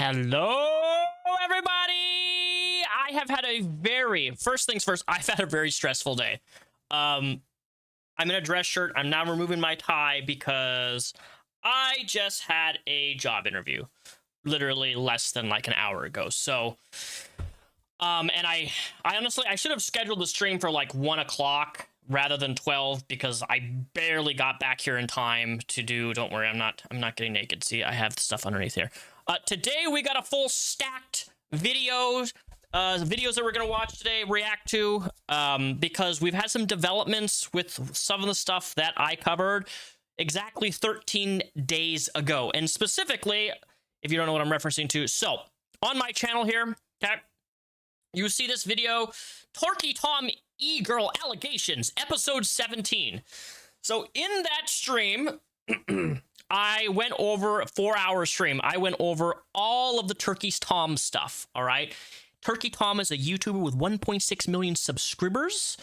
Hello, everybody. I have had a first things first, I've had a very stressful day. I'm in a dress shirt. I'm now removing my tie because I just had a job interview literally less than like an hour ago. So, and I honestly, I should have scheduled the stream for like 1 o'clock rather than 12 because I barely got back here in time to do, don't worry, I'm not getting naked. See, I have the stuff underneath here. Today we got a full stacked videos that we're gonna watch today, react to, because we've had some developments with some of the stuff that I covered exactly 13 days ago. And specifically, if you don't know what I'm referencing to, so on my channel here, okay, you see this video, TurkeyTom E-Girl Allegations, episode 17. So in that stream, I went over a 4-hour stream. I went over all of the TurkeyTom stuff, all right? TurkeyTom is a YouTuber with 1.6 million subscribers,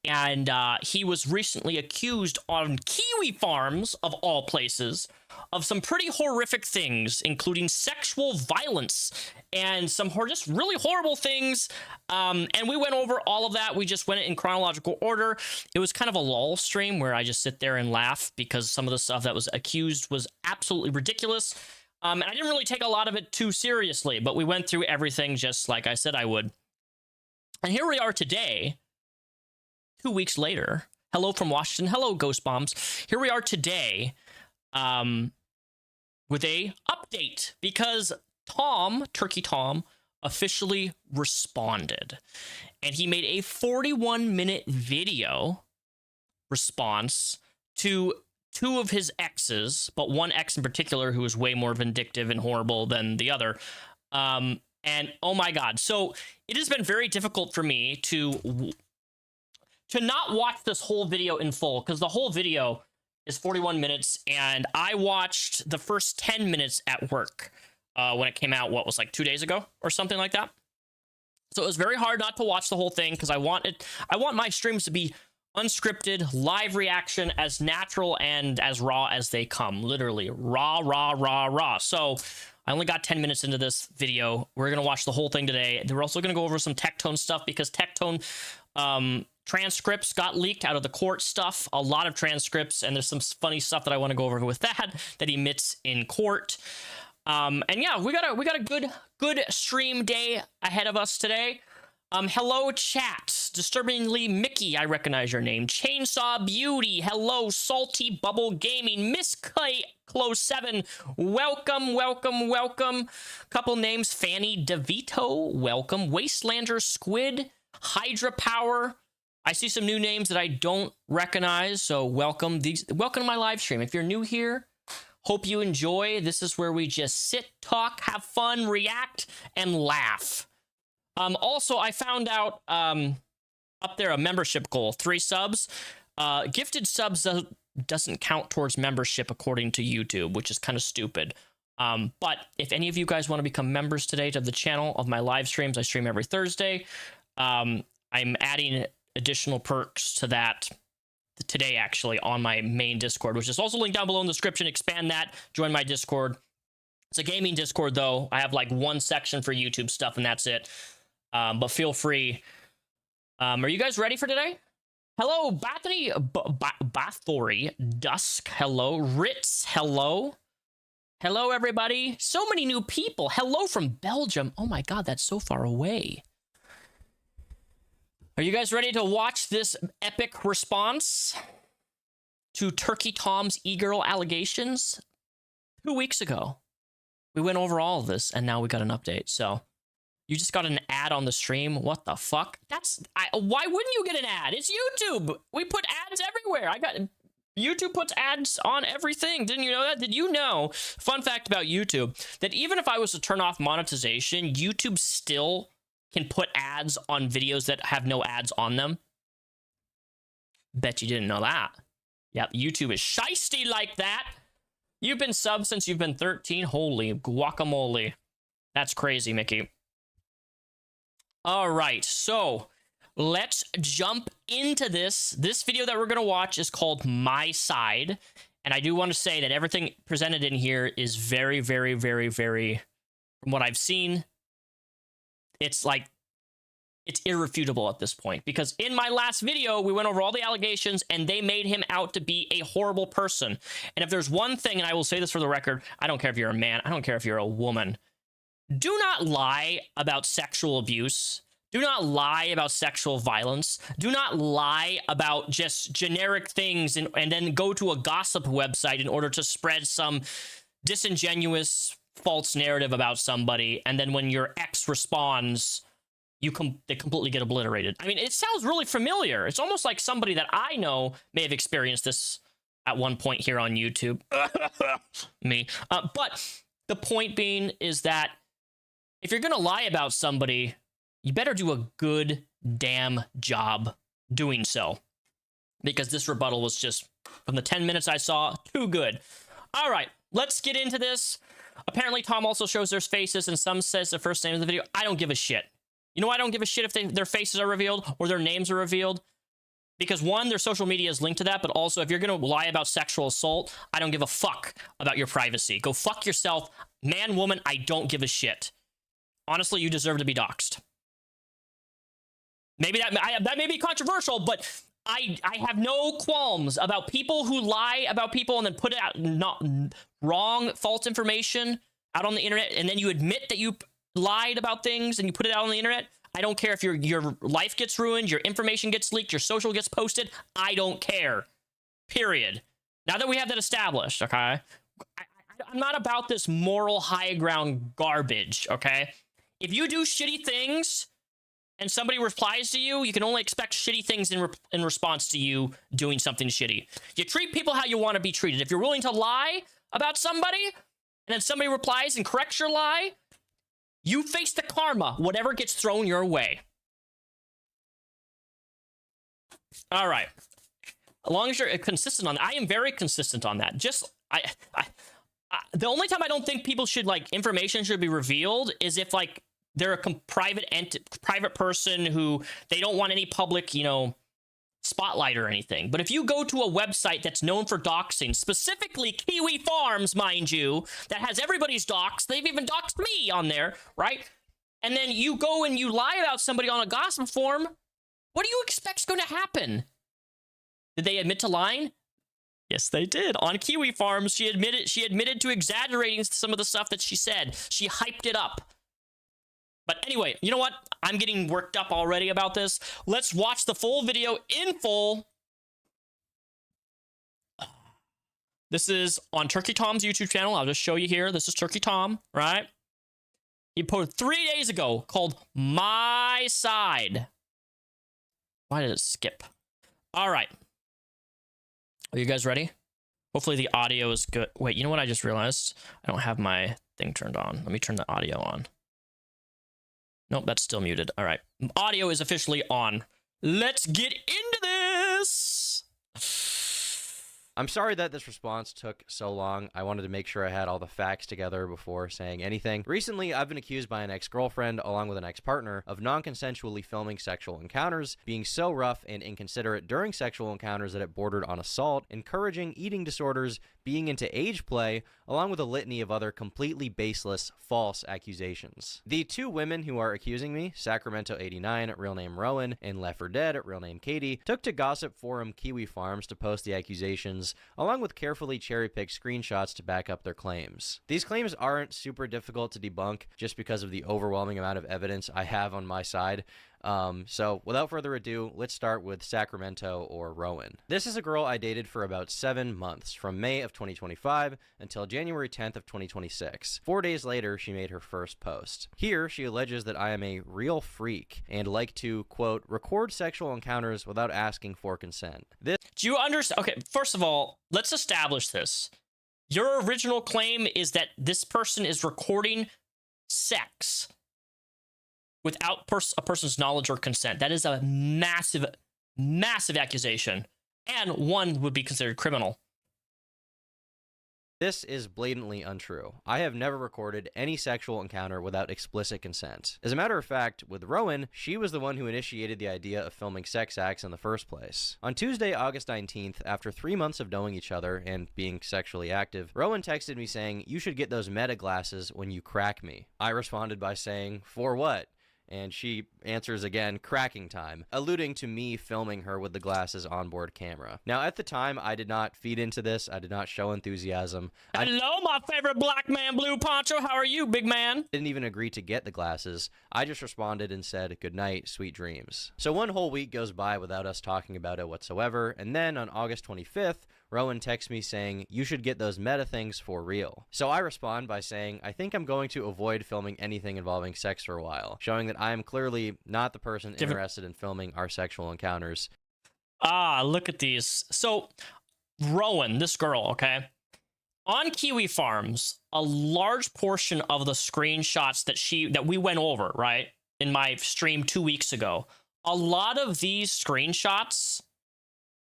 and he was recently accused on Kiwi Farms, of all places, of some pretty horrific things, including sexual violence and some just really horrible things. And we went over all of that. We just went in chronological order. It was kind of a lull stream where I just sit there and laugh because some of the stuff that was accused was absolutely ridiculous. And I didn't really take a lot of it too seriously, but we went through everything just like I said I would. And here we are today, 2 weeks later. Hello from Washington. Hello, Ghost Bombs. Here we are today with a update because TurkeyTom officially responded, and he made a 41-minute video response to 2 of his exes, but one ex in particular who is way more vindictive and horrible than the other. And oh my god, so it has been very difficult for me to not watch this whole video in full, because the whole video is 41 minutes, and I watched the first 10 minutes at work when it came out, what was like 2 days ago or something like that. So it was very hard not to watch the whole thing because I want my streams to be unscripted, live reaction, as natural and as raw as they come. Literally raw. So I only got 10 minutes into this video. We're gonna watch the whole thing today. We're also gonna go over some Tectone stuff because Tectone transcripts got leaked out of the court stuff, a lot of transcripts, and there's some funny stuff that I want to go over with that he admits in court. And yeah, we got a good stream day ahead of us today. Hello chat, disturbingly Mickey, I recognize your name. Chainsaw Beauty, hello. Salty Bubble Gaming, Miss Clay Close 7, welcome. Couple names, Fanny DeVito, welcome. Wastelander Squid, Hydra Power. I see some new names that I don't recognize, so welcome. Welcome to my live stream. If you're new here, hope you enjoy. This is where we just sit, talk, have fun, react, and laugh. Also, I found out up there a membership goal, 3 subs. Gifted subs doesn't count towards membership according to YouTube, which is kind of stupid. But if any of you guys want to become members today to the channel of my live streams, I stream every Thursday. I'm adding additional perks to that today, actually, on my main Discord, which is also linked down below in the description. Expand that, join my Discord. It's a gaming Discord, though. I have like 1 section for YouTube stuff, and that's it. But feel free. Are you guys ready for today? Hello, Bathory, Dusk, hello. Ritz, hello. Hello, everybody. So many new people. Hello from Belgium. Oh my god, that's so far away. Are you guys ready to watch this epic response to TurkeyTom's E-Girl allegations? 2 weeks ago, we went over all of this, and now we got an update. So, you just got an ad on the stream? What the fuck? Why wouldn't you get an ad? It's YouTube! We put ads everywhere! YouTube puts ads on everything. Didn't you know that? Did you know, fun fact about YouTube, that even if I was to turn off monetization, YouTube still can put ads on videos that have no ads on them? Bet you didn't know that. Yep, YouTube is shiesty like that. You've been subbed since you've been 13. Holy guacamole. That's crazy, Mickey. All right, so let's jump into this. This video that we're going to watch is called My Side. And I do want to say that everything presented in here is very, very, very, very from what I've seen, it's like, it's irrefutable at this point, because in my last video, we went over all the allegations and they made him out to be a horrible person. And if there's one thing, and I will say this for the record, I don't care if you're a man, I don't care if you're a woman, do not lie about sexual abuse. Do not lie about sexual violence. Do not lie about just generic things and then go to a gossip website in order to spread some disingenuous false narrative about somebody. And then when your ex responds, they completely get obliterated. I mean, it sounds really familiar. It's almost like somebody that I know may have experienced this at one point here on YouTube. Me. But the point being is that if you're going to lie about somebody, you better do a good damn job doing so. Because this rebuttal was just, from the 10 minutes I saw, too good. All right, let's get into this. Apparently, Tom also shows their faces, and some says the first name of the video. I don't give a shit. You know why I don't give a shit if their faces are revealed or their names are revealed? Because one, their social media is linked to that, but also if you're going to lie about sexual assault, I don't give a fuck about your privacy. Go fuck yourself. Man, woman, I don't give a shit. Honestly, you deserve to be doxxed. Maybe that may be controversial, but I have no qualms about people who lie about people and then put out wrong, false information out on the internet, and then you admit that you lied about things and you put it out on the internet. I don't care if your life gets ruined, your information gets leaked, your social gets posted. I don't care. Period. Now that we have that established, okay? I'm not about this moral high ground garbage, okay? If you do shitty things and somebody replies to you, you can only expect shitty things in response to you doing something shitty. You treat people how you want to be treated. If you're willing to lie about somebody and then somebody replies and corrects your lie, you face the karma, whatever gets thrown your way. All right. As long as you're consistent on that. I am very consistent on that. Just, the only time I don't think people should, like, information should be revealed is if, like, they're a private person who they don't want any public, you know, spotlight or anything. But if you go to a website that's known for doxing, specifically Kiwi Farms, mind you, that has everybody's doxed, they've even doxed me on there, right? And then you go and you lie about somebody on a gossip forum, what do you expect's going to happen? Did they admit to lying? Yes, they did. On Kiwi Farms, she admitted to exaggerating some of the stuff that she said. She hyped it up. But anyway, you know what? I'm getting worked up already about this. Let's watch the full video in full. This is on TurkeyTom's YouTube channel. I'll just show you here. This is TurkeyTom, right? He posted 3 days ago called My Side. Why did it skip? All right. Are you guys ready? Hopefully the audio is good. Wait, you know what I just realized? I don't have my thing turned on. Let me turn the audio on. Nope, that's still muted. All right. Audio is officially on. Let's get into this. I'm sorry that this response took so long. I wanted to make sure I had all the facts together before saying anything. Recently, I've been accused by an ex-girlfriend, along with an ex-partner, of non-consensually filming sexual encounters, being so rough and inconsiderate during sexual encounters that it bordered on assault, encouraging eating disorders, being into age play, along with a litany of other completely baseless, false accusations. The two women who are accusing me, Sacramento89, real name Rowan, and Left 4 Dead, real name Katie, took to gossip forum Kiwi Farms to post the accusations, along with carefully cherry-picked screenshots to back up their claims. These claims aren't super difficult to debunk just because of the overwhelming amount of evidence I have on my side. So without further ado, let's start with Sacramento or Rowan. This is a girl I dated for about 7 months, from May of 2025 until January 10th of 2026. 4 days later, she made her first post. Here, she alleges that I am a real freak and like to, quote, record sexual encounters without asking for consent. Do you understand? Okay, first of all, let's establish this. Your original claim is that this person is recording sex without a person's knowledge or consent. That is a massive, massive accusation, and one would be considered criminal. This is blatantly untrue. I have never recorded any sexual encounter without explicit consent. As a matter of fact, with Rowan, she was the one who initiated the idea of filming sex acts in the first place. On Tuesday, August 19th, after 3 months of knowing each other and being sexually active, Rowan texted me saying, "You should get those meta glasses when you crack me." I responded by saying, "For what?" And she answers again, "Cracking time," alluding to me filming her with the glasses onboard camera. Now, at the time, I did not feed into this. I did not show enthusiasm. Hello, my favorite black man, Blue Poncho. How are you, big man? Didn't even agree to get the glasses. I just responded and said, "Good night, sweet dreams." So 1 whole week goes by without us talking about it whatsoever, and then on August 25th, Rowan texts me saying, "You should get those meta things for real." So I respond by saying, "I think I'm going to avoid filming anything involving sex for a while," showing that I am clearly not the person interested in filming our sexual encounters. Ah, look at these. So, Rowan, this girl, okay? On Kiwi Farms, a large portion of the screenshots that we went over, right, in my stream 2 weeks ago, a lot of these screenshots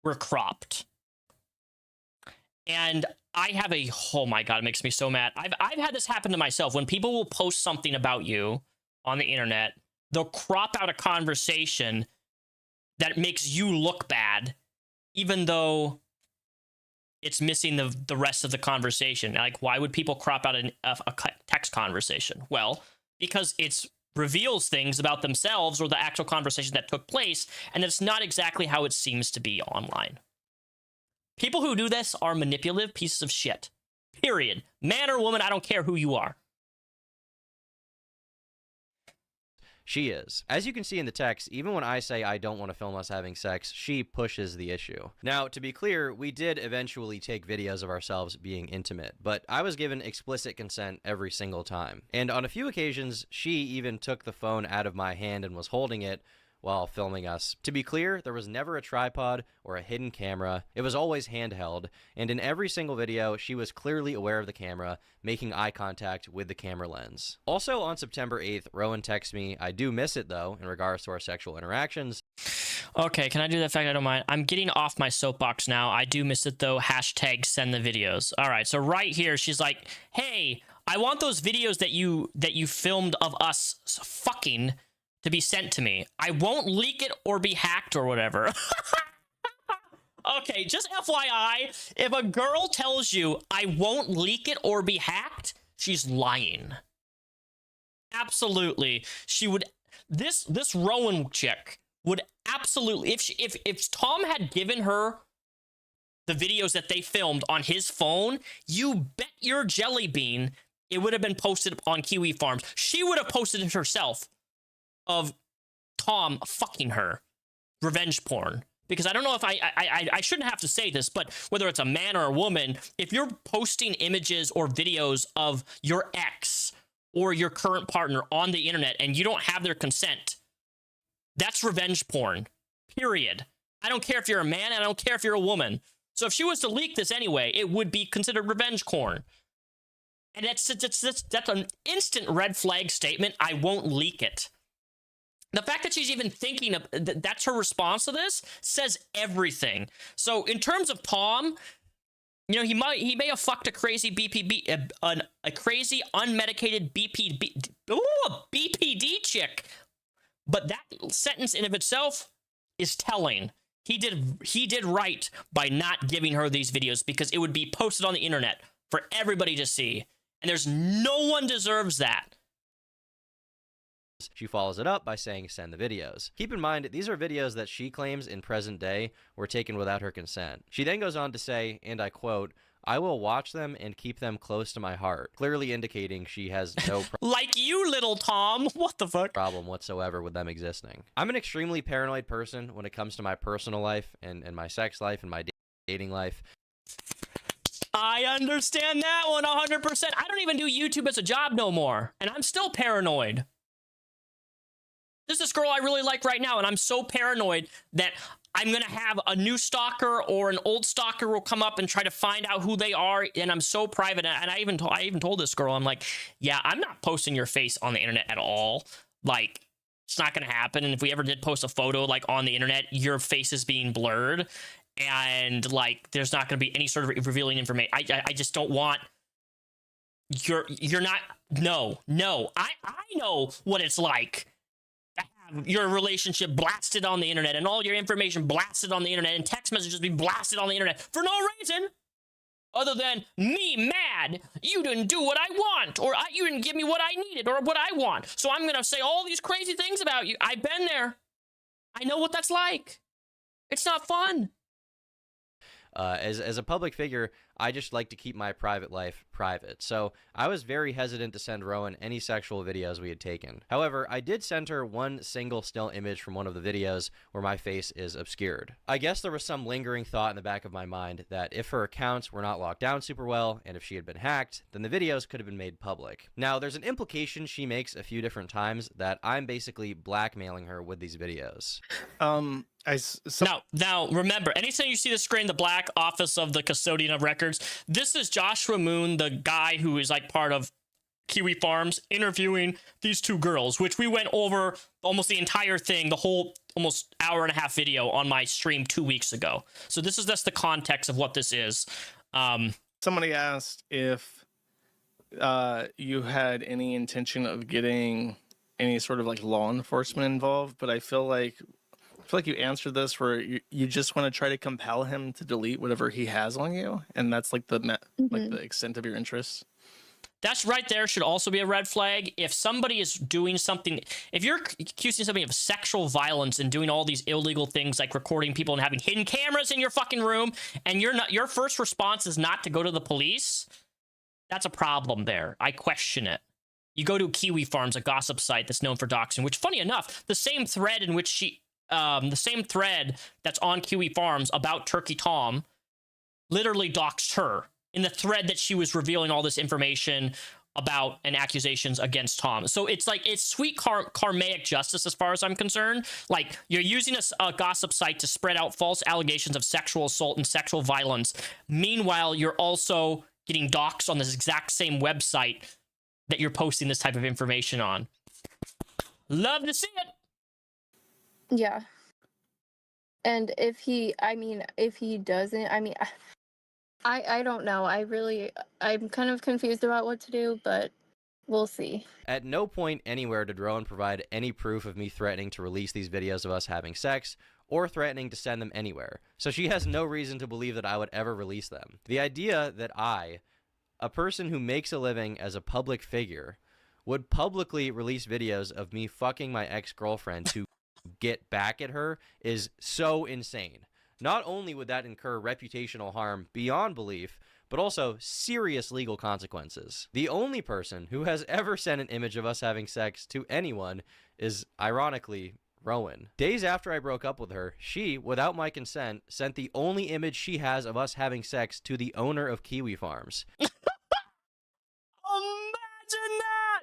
were cropped. And I have oh my God, it makes me so mad. I've had this happen to myself. When people will post something about you on the internet, they'll crop out a conversation that makes you look bad, even though it's missing the rest of the conversation. Like, why would people crop out a text conversation? Well, because it reveals things about themselves or the actual conversation that took place, and it's not exactly how it seems to be online. People who do this are manipulative pieces of shit. Period. Man or woman, I don't care who you are. She is. As you can see in the text, even when I say I don't want to film us having sex, she pushes the issue. Now, to be clear, we did eventually take videos of ourselves being intimate, but I was given explicit consent every single time. And on a few occasions, she even took the phone out of my hand and was holding it while filming us. To be clear, there was never a tripod or a hidden camera. It was always handheld, and in every single video, she was clearly aware of the camera, making eye contact with the camera lens. Also, on September 8th, Rowan texts me, "I do miss it, though, in regards to our sexual interactions." Okay, can I do that fact? I don't mind. I'm getting off my soapbox now. I do miss it, though. Hashtag send the videos. All right, so right here, she's like, "Hey, I want those videos that you filmed of us fucking to be sent to me. I won't leak it or be hacked or whatever." Okay, just FYI, if a girl tells you I won't leak it or be hacked, she's lying. Absolutely. She would this Rowan chick would absolutely, if Tom had given her the videos that they filmed on his phone, you bet your jelly bean it would have been posted on Kiwi Farms. She would have posted it herself of Tom fucking her. Revenge porn. Because I don't know if I shouldn't have to say this, but whether it's a man or a woman, if you're posting images or videos of your ex or your current partner on the internet and you don't have their consent, that's revenge porn. Period. I don't care if you're a man, and I don't care if you're a woman. So if she was to leak this anyway, it would be considered revenge porn. And that's an instant red flag statement. I won't leak it. The fact that she's even thinking of that's her response to this says everything. So in terms of Tom, you know, he may have fucked a crazy a crazy unmedicated BPD chick, but that sentence in of itself is telling. He did right by not giving her these videos because it would be posted on the internet for everybody to see, and there's no one deserves that. She follows it up by saying, "Send the videos." Keep in mind, these are videos that she claims in present day were taken without her consent. She then goes on to say, and I quote, "I will watch them and keep them close to my heart," clearly indicating she has no like you, little Tom. What the fuck? Problem whatsoever with them existing. I'm an extremely paranoid person when it comes to my personal life and my sex life and my dating life. I understand that one 100%. I don't even do YouTube as a job no more, and I'm still paranoid. There's this girl I really like right now, and I'm so paranoid that I'm going to have a new stalker or an old stalker will come up and try to find out who they are, and I'm so private. And I even told this girl, I'm like, yeah, I'm not posting your face on the internet at all. Like, it's not going to happen. And if we ever did post a photo, like, on the internet, your face is being blurred. and like there's not going to be any sort of revealing information. I just don't want you're not no I know what it's like to have your relationship blasted on the internet and all your information blasted on the internet and text messages be blasted on the internet for no reason other than me mad you didn't do what I want, or you didn't give me what I needed or what I want, so I'm gonna say all these crazy things about you. I've been there. I know what that's like. It's not fun. As a public figure, I just like to keep my private life private. So I was very hesitant to send Rowan any sexual videos we had taken. However, I did send her one single still image from one of the videos where my face is obscured. I guess there was some lingering thought in the back of my mind that if her accounts were not locked down super well, and if she had been hacked, then the videos could have been made public. Now, there's an implication she makes a few different times that I'm basically blackmailing her with these videos. Now remember, anytime you see the screen, the black office of the custodian of records, this is Joshua Moon, the guy who is like part of Kiwi Farms, interviewing these two girls, which we went over almost the entire thing, the whole almost hour and a half video on my stream 2 weeks ago. So this is just the context of what this is. Somebody asked if you had any intention of getting any sort of like law enforcement involved, but I feel like you answered this where you just want to try to compel him to delete whatever he has on you, and that's like the extent of your interest. That's right there should also be a red flag. If somebody is doing something, if you're accusing somebody of sexual violence and doing all these illegal things like recording people and having hidden cameras in your fucking room, and your first response is not to go to the police, that's a problem there. I question it. You go to Kiwi Farms, a gossip site that's known for doxing, which, funny enough, the same thread in which the same thread that's on Kiwi Farms about Turkey Tom literally doxed her in the thread that she was revealing all this information about and accusations against Tom. So it's like, it's sweet karmic justice as far as I'm concerned. Like, you're using a gossip site to spread out false allegations of sexual assault and sexual violence. Meanwhile, you're also getting doxed on this exact same website that you're posting this type of information on. Love to see it. Yeah. And if he doesn't, I don't know. I'm kind of confused about what to do, but we'll see. At no point anywhere did Rowan provide any proof of me threatening to release these videos of us having sex, or threatening to send them anywhere. So she has no reason to believe that I would ever release them. The idea that I, a person who makes a living as a public figure, would publicly release videos of me fucking my ex-girlfriend to get back at her is so insane. Not only would that incur reputational harm beyond belief, but also serious legal consequences. The only person who has ever sent an image of us having sex to anyone is, ironically, Rowan. Days after I broke up with her, she, without my consent, sent the only image she has of us having sex to the owner of Kiwi Farms. Imagine that!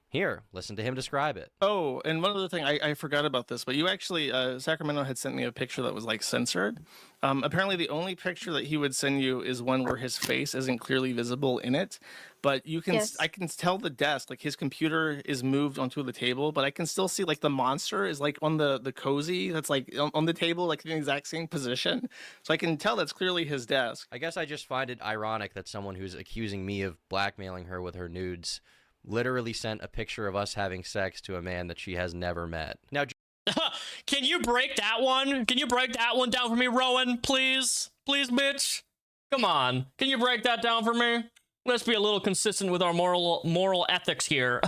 Here, listen to him describe it. Oh, and one other thing, I forgot about this, but you actually, Sacramento had sent me a picture that was like censored. Apparently the only picture that he would send you is one where his face isn't clearly visible in it, but you can, Yes. I can tell the desk, like his computer is moved onto the table, but I can still see like the monster is like on the cozy that's like on the table, like in the exact same position. So I can tell that's clearly his desk. I guess I just find it ironic that someone who's accusing me of blackmailing her with her nudes literally sent a picture of us having sex to a man that she has never met. Now, Can you break that one? Can you break that one down for me, Rowan? Please? Please, bitch? Come on. Can you break that down for me? Let's be a little consistent with our moral ethics here.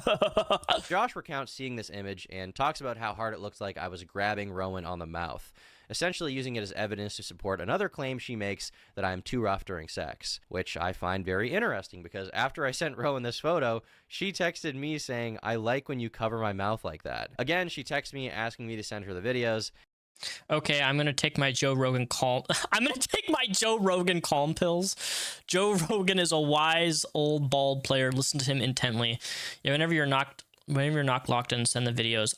Josh recounts seeing this image and talks about how hard it looks like I was grabbing Rowan on the mouth, essentially using it as evidence to support another claim she makes that I'm too rough during sex, which I find very interesting because after I sent Rowan this photo, she texted me saying, "I like when you cover my mouth like that." Again, she texted me asking me to send her the videos. Okay, I'm gonna take my Joe Rogan calm. I'm gonna take my Joe Rogan calm pills. Joe Rogan is a wise old bald player. Listen to him intently. Yeah, whenever you're not locked in, send the videos.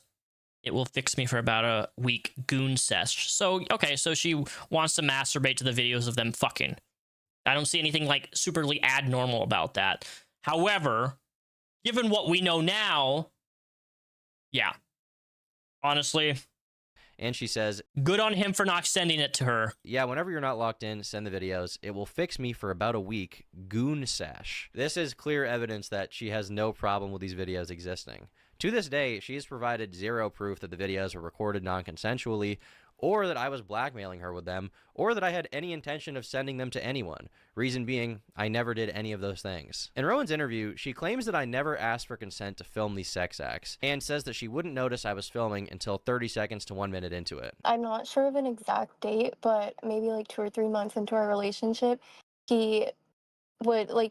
It will fix me for about a week. Goon sesh. So okay, so she wants to masturbate to the videos of them fucking. I don't see anything like superly abnormal about that. However, given what we know now, yeah, honestly. And she says, good on him for not sending it to her. yeah, whenever you're not locked in, send the videos. It will fix me for about a week. Goon sash. This is clear evidence that she has no problem with these videos existing. To this day, she has provided zero proof that the videos were recorded non-consensually, or that I was blackmailing her with them, or that I had any intention of sending them to anyone. Reason being, I never did any of those things. In Rowan's interview, she claims that I never asked for consent to film these sex acts, and says that she wouldn't notice I was filming until 30 seconds to 1 minute into it. I'm not sure of an exact date, but maybe like 2 or 3 months into our relationship, he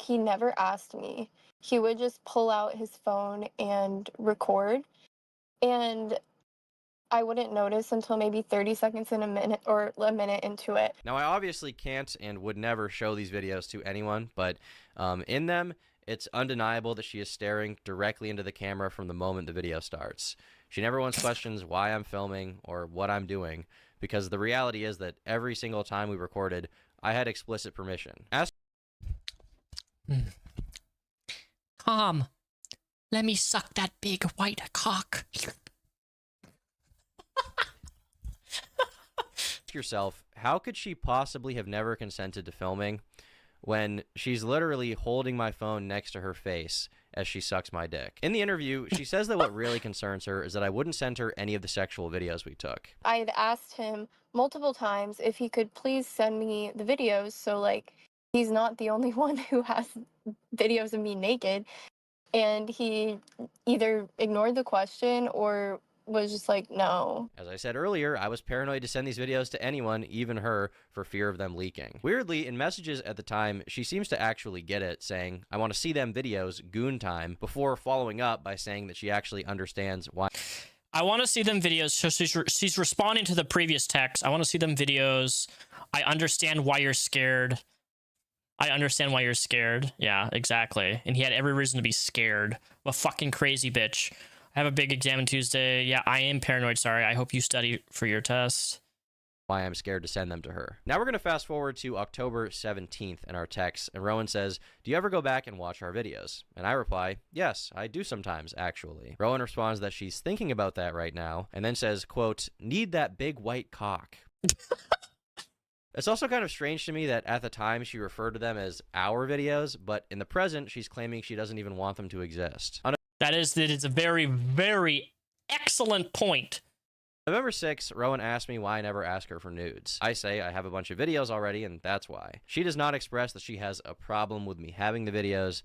he never asked me. He would just pull out his phone and record, and I wouldn't notice until maybe 30 seconds in a minute or a minute into it. Now, I obviously can't and would never show these videos to anyone, but in them, it's undeniable that she is staring directly into the camera from the moment the video starts. She never once questions why I'm filming or what I'm doing, because the reality is that every single time we recorded, I had explicit permission. Tom, let me suck that big white cock. Ask yourself, how could she possibly have never consented to filming when she's literally holding my phone next to her face as she sucks my dick? In the interview, she says that what really concerns her is that I wouldn't send her any of the sexual videos we took. I had asked him multiple times if he could please send me the videos, so he's not the only one who has videos of me naked, and he either ignored the question or was just like, no. As I said earlier, I was paranoid to send these videos to anyone, even her, for fear of them leaking. Weirdly, in messages at the time, she seems to actually get it, saying, I want to see them videos, goon time, before following up by saying that she actually understands why. I want to see them videos. So she's responding to the previous text. I want to see them videos. I understand why you're scared. I understand why you're scared. Yeah, exactly. And he had every reason to be scared. A fucking crazy bitch. I have a big exam on Tuesday. Yeah, I am paranoid. Sorry. I hope you study for your test. Why I'm scared to send them to her. Now we're going to fast forward to October 17th in our text, and Rowan says, do you ever go back and watch our videos? And I reply, yes, I do sometimes, actually. Rowan responds that she's thinking about that right now, and then says, quote, need that big white cock. It's also kind of strange to me that at the time she referred to them as our videos, but in the present she's claiming she doesn't even want them to exist. That is a very, very excellent point. November 6th, Rowan asked me why I never ask her for nudes. I say I have a bunch of videos already, and that's why. She does not express that she has a problem with me having the videos.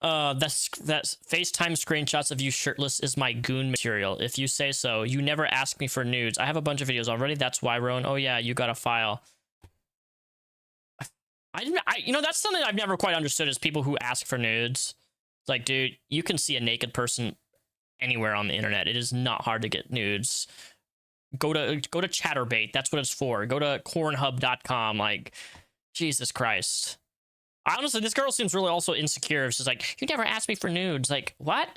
That's FaceTime screenshots of you shirtless is my goon material. If you say so. You never ask me for nudes. I have a bunch of videos already. That's why, Rowan. Oh yeah, you got a file. That's something I've never quite understood is people who ask for nudes. It's like, dude, you can see a naked person anywhere on the internet. It is not hard to get nudes. Go to Chatterbait. That's what it's for. Go to cornhub.com. Like, Jesus Christ. Honestly, this girl seems really also insecure. She's like, you never asked me for nudes. Like, what?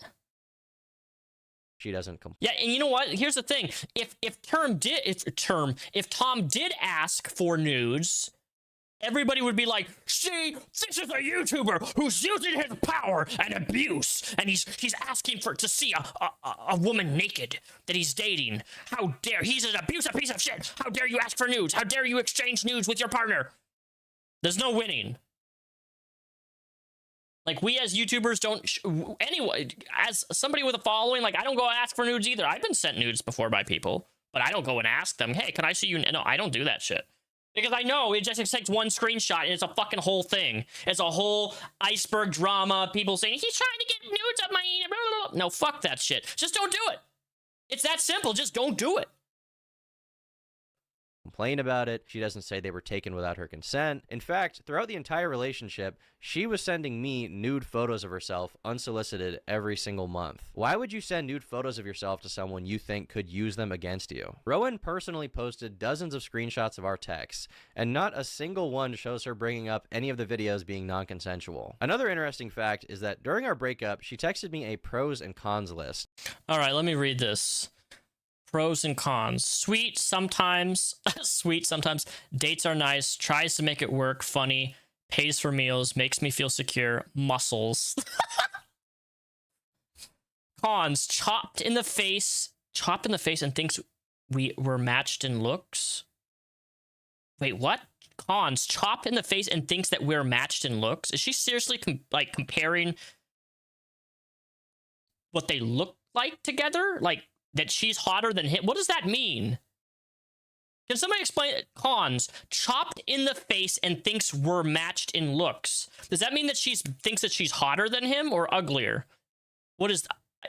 She doesn't complain. Yeah, and you know what? Here's the thing. If Tom did ask for nudes, everybody would be like, see, this is a YouTuber who's using his power and abuse, and he's asking to see a woman naked that he's dating. How dare, he's an abusive piece of shit. How dare you ask for nudes? How dare you exchange nudes with your partner? There's no winning. Like, we as YouTubers don't, anyway, as somebody with a following, like, I don't go ask for nudes either. I've been sent nudes before by people, but I don't go and ask them, hey, can I see you? No, I don't do that shit. Because I know it just takes one screenshot and it's a fucking whole thing. It's a whole iceberg drama. People saying, he's trying to get nudes of my... Blah, blah, blah. No, fuck that shit. Just don't do it. It's that simple. Just don't do it. Complain about it. She doesn't say they were taken without her consent. In fact, throughout the entire relationship, she was sending me nude photos of herself unsolicited every single month. Why would you send nude photos of yourself to someone you think could use them against you? Rowan personally posted dozens of screenshots of our texts, and not a single one shows her bringing up any of the videos being non-consensual. Another interesting fact is that during our breakup, she texted me a pros and cons list. All right, let me read this. Pros and cons. Sweet sometimes. Sweet sometimes. Dates are nice. Tries to make it work. Funny. Pays for meals. Makes me feel secure. Muscles. Cons. Chopped in the face Chop in the face and thinks we were matched in looks. Wait, what? Cons, chop in the face and thinks that we're matched in looks. Is she seriously comparing what they look like together? Like that she's hotter than him? What does that mean? Can somebody explain it? Cons, chopped in the face and thinks we're matched in looks. Does that mean that she thinks that she's hotter than him or uglier? What is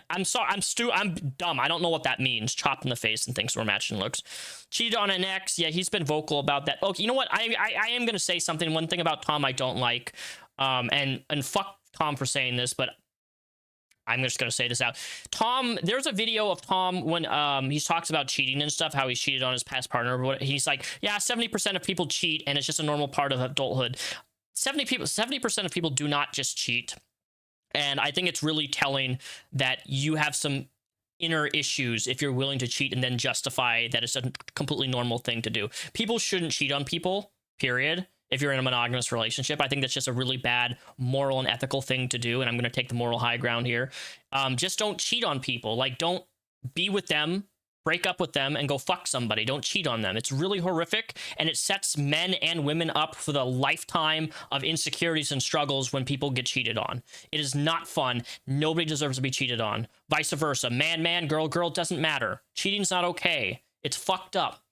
I'm sorry, I'm dumb. I don't know what that means. Chopped in the face and thinks we're matched in looks. Cheated on an ex. Yeah, he's been vocal about that. Okay, you know what? I am gonna say something. One thing about Tom I don't like. And fuck Tom for saying this, but I'm just gonna say this out. Tom, there's a video of Tom when he talks about cheating and stuff, how he cheated on his past partner. He's like, yeah, 70% of people cheat, and it's just a normal part of adulthood. 70% of people do not just cheat. And I think it's really telling that you have some inner issues if you're willing to cheat and then justify that it's a completely normal thing to do. People shouldn't cheat on people, period. If you're in a monogamous relationship, I think that's just a really bad moral and ethical thing to do. And I'm going to take the moral high ground here. Just don't cheat on people. Like, don't be with them, break up with them, and go fuck somebody. Don't cheat on them. It's really horrific, and it sets men and women up for the lifetime of insecurities and struggles when people get cheated on. It is not fun. Nobody deserves to be cheated on. Vice versa. Man, man, girl, girl, doesn't matter. Cheating's not okay. It's fucked up.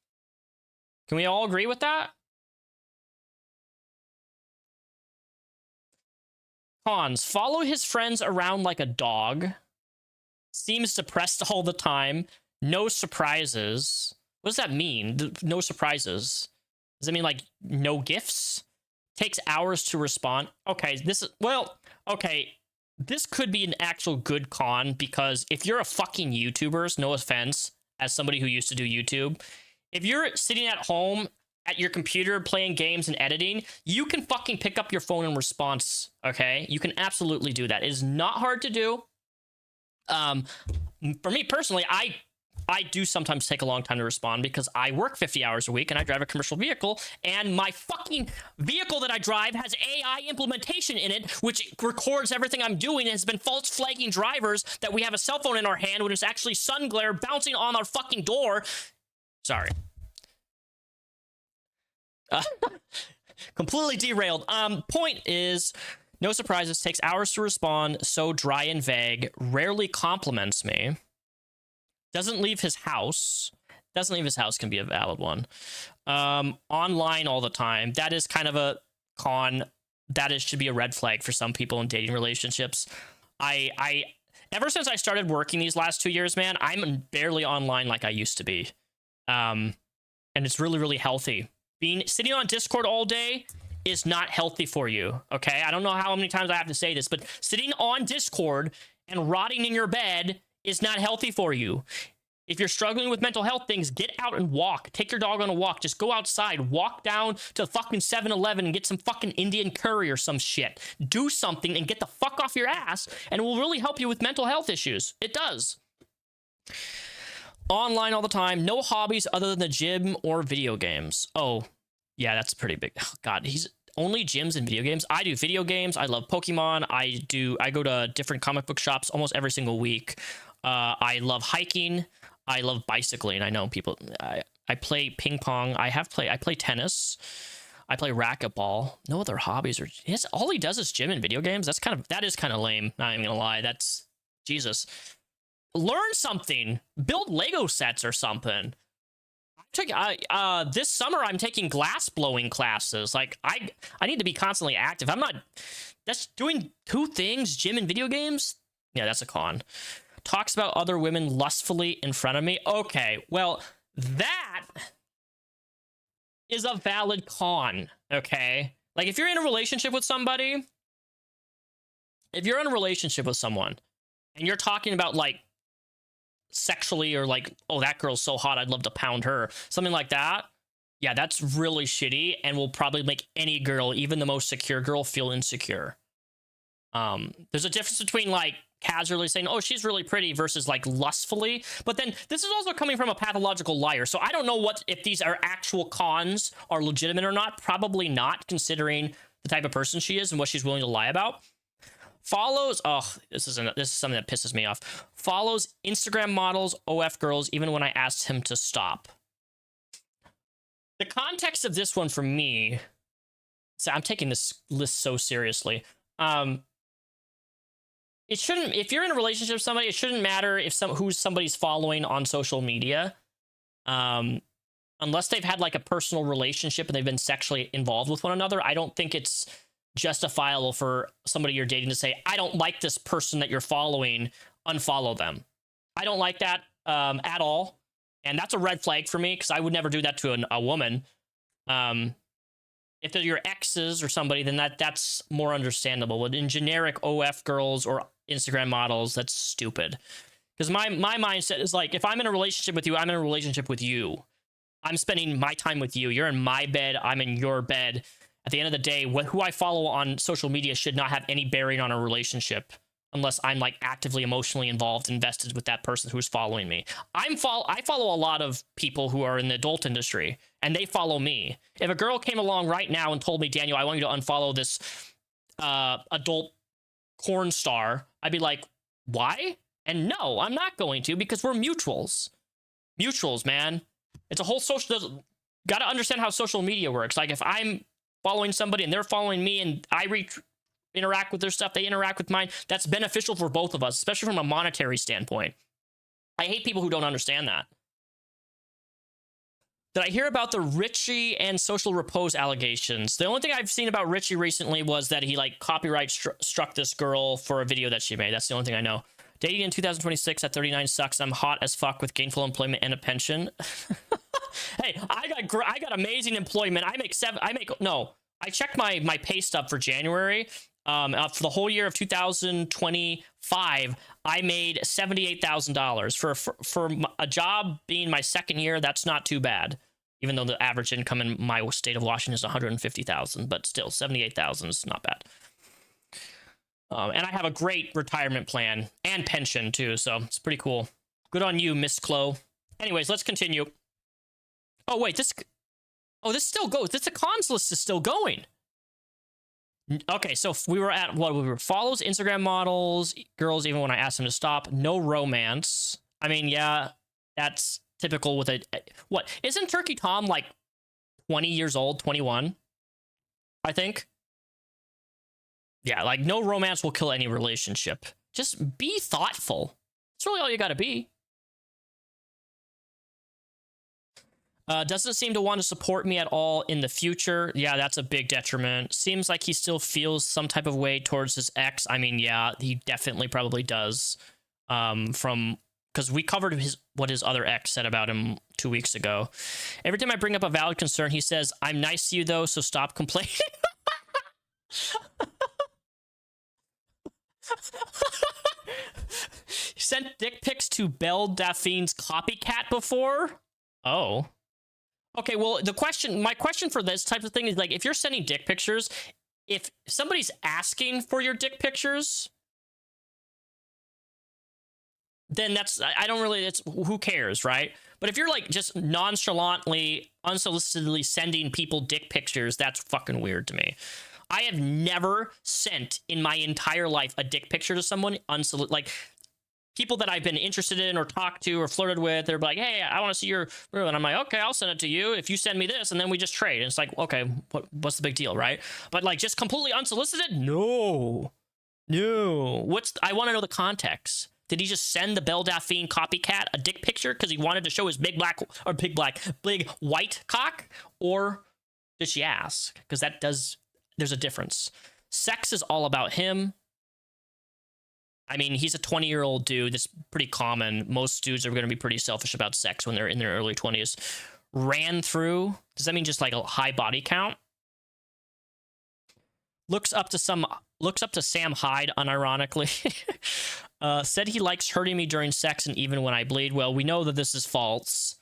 Can we all agree with that? Cons, follow his friends around like a dog. Seems depressed all the time. No surprises. What does that mean? No surprises. Does it mean like no gifts? Takes hours to respond. Okay, okay. This could be an actual good con, because if you're a fucking YouTuber, no offense, as somebody who used to do YouTube, if you're sitting at home at your computer playing games and editing, you can fucking pick up your phone and response, okay? You can absolutely do that. It is not hard to do. For me personally, I do sometimes take a long time to respond because I work 50 hours a week and I drive a commercial vehicle, and my fucking vehicle that I drive has AI implementation in it, which records everything I'm doing and has been false flagging drivers that we have a cell phone in our hand when it's actually sun glare bouncing on our fucking door. Sorry. Completely derailed. Point is, no surprises, takes hours to respond, so dry and vague, rarely compliments me. Doesn't leave his house. Doesn't leave his house can be a valid one. Online all the time. That is kind of a con. Should be a red flag for some people in dating relationships. Ever since I started working these last 2 years, man, I'm barely online like I used to be. And it's really, really healthy. Sitting on Discord all day is not healthy for you, okay? I don't know how many times I have to say this, but sitting on Discord and rotting in your bed is not healthy for you. If you're struggling with mental health things, get out and walk. Take your dog on a walk. Just go outside. Walk down to fucking 7-Eleven and get some fucking Indian curry or some shit. Do something and get the fuck off your ass, and it will really help you with mental health issues. It does. Online all the time. No hobbies other than the gym or video games. Oh, yeah, that's pretty big. Oh, God, he's only gyms and video games. I do video games. I love Pokemon. I go to different comic book shops almost every single week. I love hiking. I love bicycling. I know people. I play ping pong. I play tennis. I play racquetball. No other hobbies or all he does is gym and video games. That is kind of lame. Not even gonna lie. That's Jesus. Learn something. Build Lego sets or something. This summer I'm taking glass blowing classes. Like I need to be constantly active. That's doing two things, gym and video games. Yeah, that's a con. Talks about other women lustfully in front of me. Okay, well, that is a valid con, okay? Like if you're in a relationship with somebody, and you're talking about like sexually or like, oh, that girl's so hot, I'd love to pound her, something like that, yeah, that's really shitty and will probably make any girl, even the most secure girl, feel insecure. There's a difference between like casually saying, oh, she's really pretty versus like lustfully, but then this is also coming from a pathological liar, so I don't know if these are actual cons are legitimate or not. Probably not, considering the type of person she is and what she's willing to lie about. Follows, oh, this is something that pisses me off. Follows Instagram models, OF girls, even when I asked him to stop. The context of this one for me, so I'm taking this list so seriously. It shouldn't, if you're in a relationship with somebody, it shouldn't matter if who's somebody's following on social media. Unless they've had like a personal relationship and they've been sexually involved with one another, I don't think it's justifiable for somebody you're dating to say, I don't like this person that you're following, unfollow them. I don't like that at all. And that's a red flag for me because I would never do that to a woman. If they're your exes or somebody, then that's more understandable. But in generic OF girls or Instagram models, that's stupid. Because my mindset is like, if I'm in a relationship with you, I'm in a relationship with you. I'm spending my time with you. You're in my bed. I'm in your bed. At the end of the day, who I follow on social media should not have any bearing on a relationship unless I'm like actively emotionally involved, invested with that person who's following me. I follow a lot of people who are in the adult industry, and they follow me. If a girl came along right now and told me, Daniel, I want you to unfollow this adult porn star, I'd be like, why? And no, I'm not going to, because we're mutuals. Mutuals, man. It's a whole social... Got to understand how social media works. Like, if I'm following somebody and they're following me and I interact with their stuff, they interact with mine, that's beneficial for both of us, especially from a monetary standpoint. I hate people who don't understand that. Did I hear about the Richie and social repose allegations? The only thing I've seen about Richie recently was that he like copyright struck this girl for a video that she made. That's the only thing I know. Dating in 2026 at 39 sucks. I'm hot as fuck with gainful employment and a pension. Hey, I got amazing employment. I checked my pay stub for January. For the whole year of 2025, I made $78,000 for a job being my second year. That's not too bad, even though the average income in my state of Washington is $150,000, but still 78,000 is not bad. And I have a great retirement plan and pension too, so it's pretty cool. Good on you, Miss Chloe. Anyways, let's continue. Oh wait, this still goes. The cons list is still going. Okay, so we were at what we were follows Instagram models, girls, even when I asked them to stop. No romance. I mean, yeah, that's typical with what isn't Turkey Tom like 20 years old, 21? I think. Yeah, like no romance will kill any relationship. Just be thoughtful. That's really all you gotta be. Doesn't seem to want to support me at all in the future. Yeah, that's a big detriment. Seems like he still feels some type of way towards his ex. I mean, yeah, he definitely probably does. Because we covered what his other ex said about him 2 weeks ago. Every time I bring up a valid concern, he says, I'm nice to you though, so stop complaining. He sent dick pics to Belle Delphine's copycat before? Oh. Okay, well, my question for this type of thing is, like, if you're sending dick pictures, if somebody's asking for your dick pictures, then who cares, right? But if you're, like, just nonchalantly, unsolicitedly sending people dick pictures, that's fucking weird to me. I have never sent in my entire life a dick picture to someone like people that I've been interested in or talked to or flirted with. They're like, hey, I want to see your, and I'm like, okay, I'll send it to you if you send me this, and then we just trade. And it's like, okay, what's the big deal, right? But like just completely unsolicited, no. I want to know the context. Did he just send the Belle Delphine copycat a dick picture because he wanted to show his big white cock, or did she ask? Because there's a difference. Sex is all about him. I mean, he's a 20-year-old dude. That's pretty common. Most dudes are going to be pretty selfish about sex when they're in their early 20s. Ran through. Does that mean just like a high body count? Looks up to Sam Hyde, unironically. Said he likes hurting me during sex and even when I bleed. Well, we know that this is false.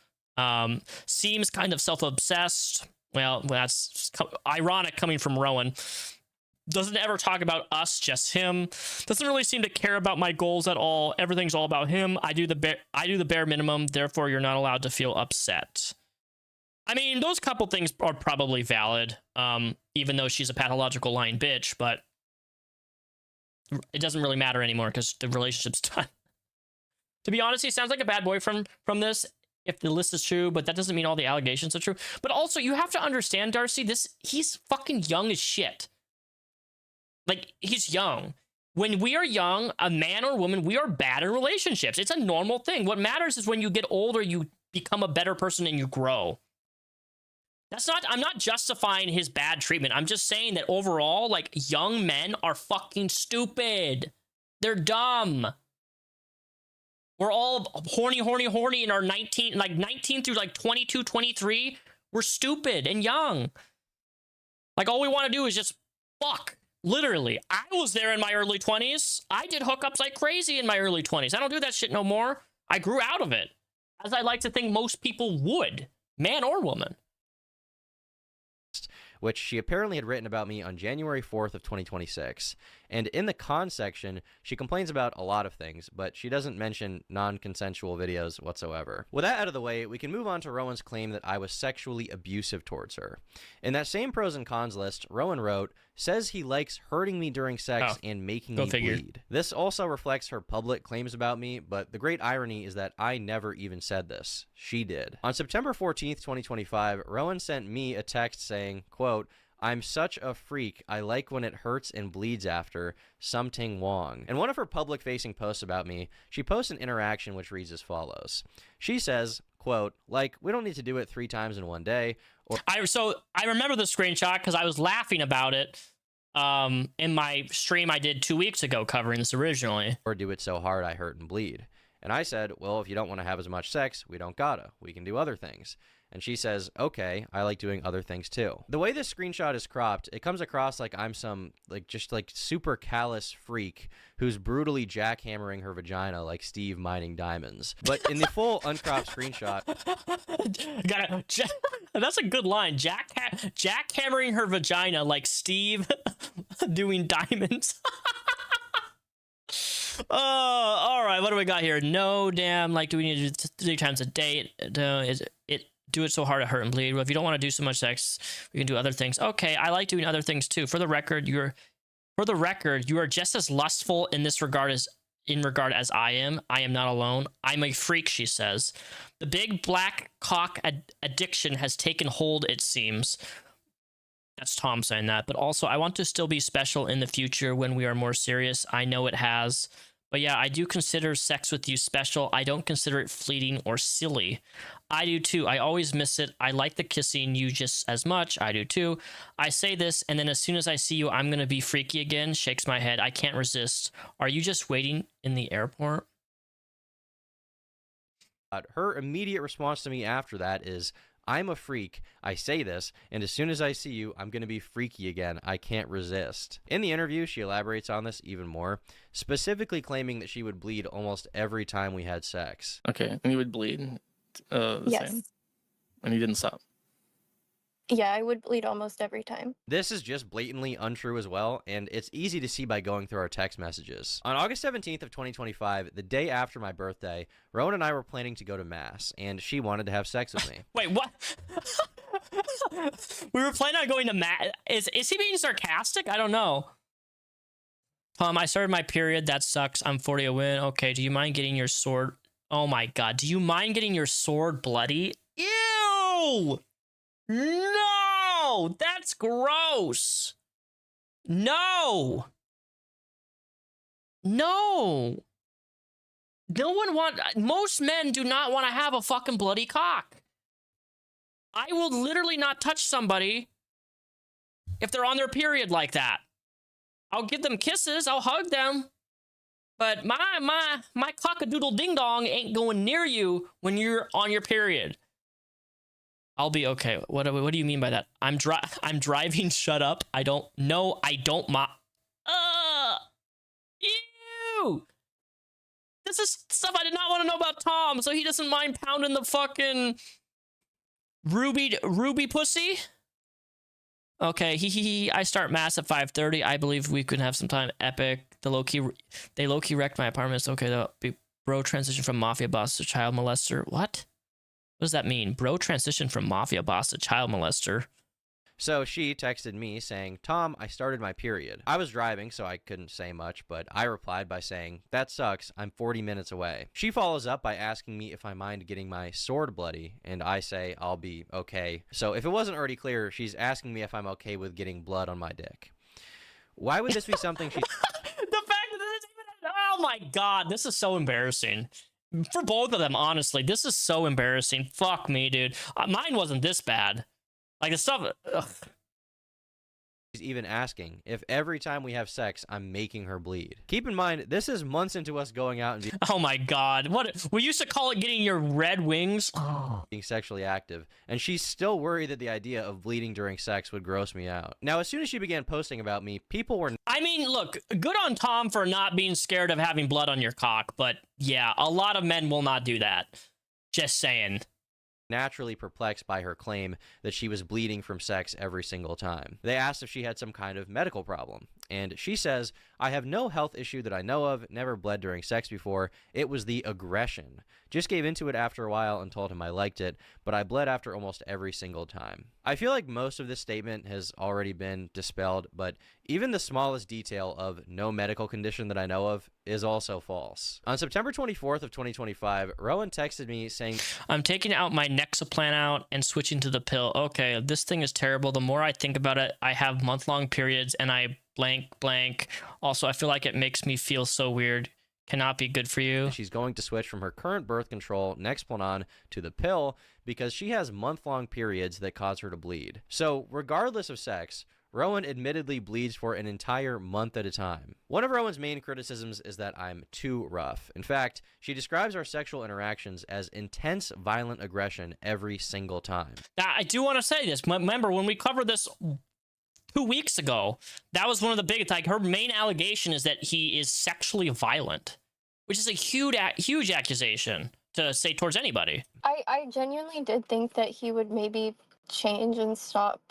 Seems kind of self-obsessed. Well, that's ironic coming from Rowan. Doesn't ever talk about us, just him. Doesn't really seem to care about my goals at all. Everything's all about him. I do the bare minimum. Therefore, you're not allowed to feel upset. I mean, those couple things are probably valid, even though she's a pathological lying bitch. But it doesn't really matter anymore because the relationship's done. To be honest, he sounds like a bad boy from this, if the list is true, but that doesn't mean all the allegations are true. But also, you have to understand, Darcy, he's fucking young as shit. Like, he's young. When we are young, a man or woman, we are bad in relationships. It's a normal thing. What matters is when you get older, you become a better person and you grow. I'm not justifying his bad treatment. I'm just saying that overall, like, young men are fucking stupid. They're dumb. We're all horny in our 19 through like 22, 23. We're stupid and young. Like, all we want to do is just fuck. Literally. I was there in my early 20s. I did hookups like crazy in my early 20s. I don't do that shit no more. I grew out of it. As I like to think most people would. Man or woman. Which she apparently had written about me on January 4th of 2026. And in the con section, she complains about a lot of things, but she doesn't mention non-consensual videos whatsoever. With that out of the way, we can move on to Rowan's claim that I was sexually abusive towards her. In that same pros and cons list, Rowan wrote, says he likes hurting me during sex and making me bleed. This also reflects her public claims about me, but the great irony is that I never even said this. She did. On September 14th, 2025, Rowan sent me a text saying, quote, I'm such a freak. I like when it hurts and bleeds after. Something Wong. In one of her public-facing posts about me, she posts an interaction which reads as follows. She says, quote, like, we don't need to do it 3 times in one day. So I remember the screenshot because I was laughing about it in my stream I did 2 weeks ago covering this originally. Or do it so hard I hurt and bleed. And I said, well, if you don't want to have as much sex, we don't gotta. We can do other things. And she says, okay, I like doing other things too. The way this screenshot is cropped, it comes across like I'm some, just super callous freak who's brutally jackhammering her vagina like Steve mining diamonds. But in the full uncropped screenshot... That's a good line. Jackhammering her vagina like Steve doing diamonds. All right, what do we got here? No, damn, like, do we need to do 3 times a day? Do it so hard to hurt and bleed. Well, if you don't want to do so much sex, we can do other things. Okay, I like doing other things too. For the record, you are just as lustful in this regard as I am. I am not alone. I'm a freak, she says. The big black cock addiction has taken hold, it seems. That's Tom saying that. But also, I want to still be special in the future when we are more serious. I know it has. But yeah, I do consider sex with you special. I don't consider it fleeting or silly. I do too. I always miss it. I like the kissing you just as much. I do too. I say this, and then as soon as I see you, I'm going to be freaky again. Shakes my head. I can't resist. Are you just waiting in the airport? Her immediate response to me after that is, I'm a freak. I say this, and as soon as I see you, I'm going to be freaky again. I can't resist. In the interview, she elaborates on this even more, specifically claiming that she would bleed almost every time we had sex. Okay, and you would bleed the same? And you didn't stop? Yeah, I would bleed almost every time. This is just blatantly untrue as well, and it's easy to see by going through our text messages. On August 17th of 2025, the day after my birthday, Rowan and I were planning to go to Mass, and she wanted to have sex with me. Wait, what? We were planning on going to Mass? Is he being sarcastic? I don't know. I started my period. That sucks. I'm 40 a win. Okay, do you mind getting your sword? Oh my god, do you mind getting your sword bloody? Ew! No! That's gross! No! No! Most men do not want to have a fucking bloody cock. I will literally not touch somebody if they're on their period like that. I'll give them kisses, I'll hug them, but my cock-a-doodle ding-dong ain't going near you when you're on your period. I'll be okay. What do you mean by that? I'm driving. Shut up. I don't know. I don't ew. This is stuff I did not want to know about Tom, so he doesn't mind pounding the fucking ruby pussy. Okay, I start Mass at 5:30. I believe we could have some time. Epic. They low-key wrecked my apartment. It's okay though. Bro transition from mafia boss to child molester. What? What does that mean? Bro transition from mafia boss to child molester. So she texted me saying, Tom, I started my period. I was driving, so I couldn't say much, but I replied by saying, that sucks, I'm 40 minutes away. She follows up by asking me if I mind getting my sword bloody, and I say I'll be okay. So if it wasn't already clear, she's asking me if I'm okay with getting blood on my dick. Why would this be something she... The fact that this even... Oh my god, this is so embarrassing. For both of them, honestly, this is so embarrassing. Fuck me, dude. Mine wasn't this bad. Like, the stuff... Ugh. She's even asking if every time we have sex, I'm making her bleed. Keep in mind, this is months into us going out and Oh my god. What? We used to call it getting your red wings. being sexually active, and she's still worried that the idea of bleeding during sex would gross me out. Now, as soon as she began posting about me, people were... I mean, look, good on Tom for not being scared of having blood on your cock, but yeah, a lot of men will not do that. Just saying. naturally perplexed by her claim that she was bleeding from sex every single time. They asked if she had some kind of medical problem, and she says, I have no health issue that I know of, never bled during sex before, it was the aggression. Just gave into it after a while and told him I liked it, but I bled after almost every single time. I feel like most of this statement has already been dispelled, but even the smallest detail of no medical condition that I know of is also false. On September 24th of 2025, Rowan texted me saying, I'm taking out my Nexaplan out and switching to the pill. Okay, this thing is terrible. The more I think about it, I have month-long periods and I blank. Also, I feel like it makes me feel so weird. Cannot be good for you. She's going to switch from her current birth control, Nexplanon, to the pill because she has month-long periods that cause her to bleed. So, regardless of sex, Rowan admittedly bleeds for an entire month at a time. One of Rowan's main criticisms is that I'm too rough. In fact, she describes our sexual interactions as intense, violent aggression every single time. Now, I do want to say this. Remember, when we covered this 2 weeks ago, that was one of the biggest, like, her main allegation is that he is sexually violent, which is a huge accusation to say towards anybody. I genuinely did think that he would maybe change and stop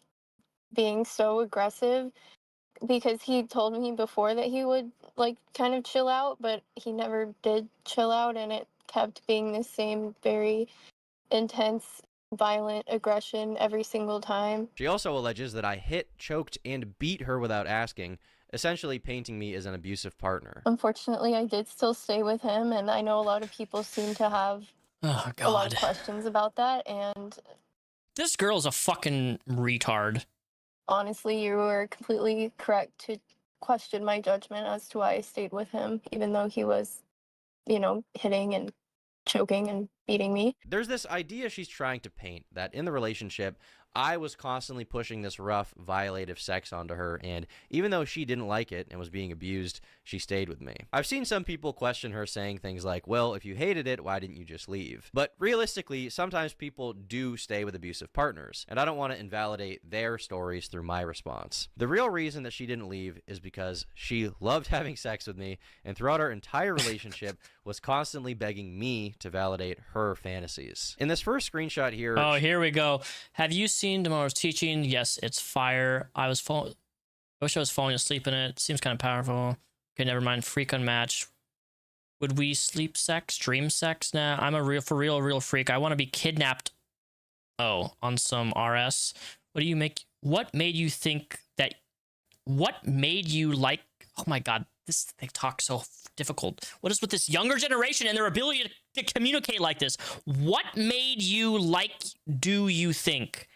being so aggressive, because he told me before that he would like kind of chill out, but he never did chill out, and it kept being the same very intense, violent aggression every single time. She also alleges that I hit, choked, and beat her without asking, essentially painting me as an abusive partner. Unfortunately, I did still stay with him, and I know a lot of people seem to have Oh, a lot God. of questions about that, and This girl's a fucking retard. honestly, you were completely correct to question my judgment as to why I stayed with him, even though he was, hitting and choking and beating me. There's this idea she's trying to paint that in the relationship, I was constantly pushing this rough, violative sex onto her, and even though she didn't like it and was being abused, she stayed with me. I've seen some people question her saying things like, well, if you hated it, why didn't you just leave? But realistically, sometimes people do stay with abusive partners, and I don't want to invalidate their stories through my response. The real reason that she didn't leave is because she loved having sex with me, and throughout our entire relationship was constantly begging me to validate her fantasies. In this first screenshot here... Oh, here we go. Have you seen tomorrow's teaching? Yes, it's fire. I wish I was falling asleep in it. Seems kind of powerful. Okay, never mind. Freak unmatched. Would we sleep sex? Dream sex? Nah, I'm a real freak. I want to be kidnapped. Oh, on some RS. What made you think that? What made you like? Oh my God, they talk so difficult. What is with this younger generation and their ability to communicate like this? What made you like? Do you think?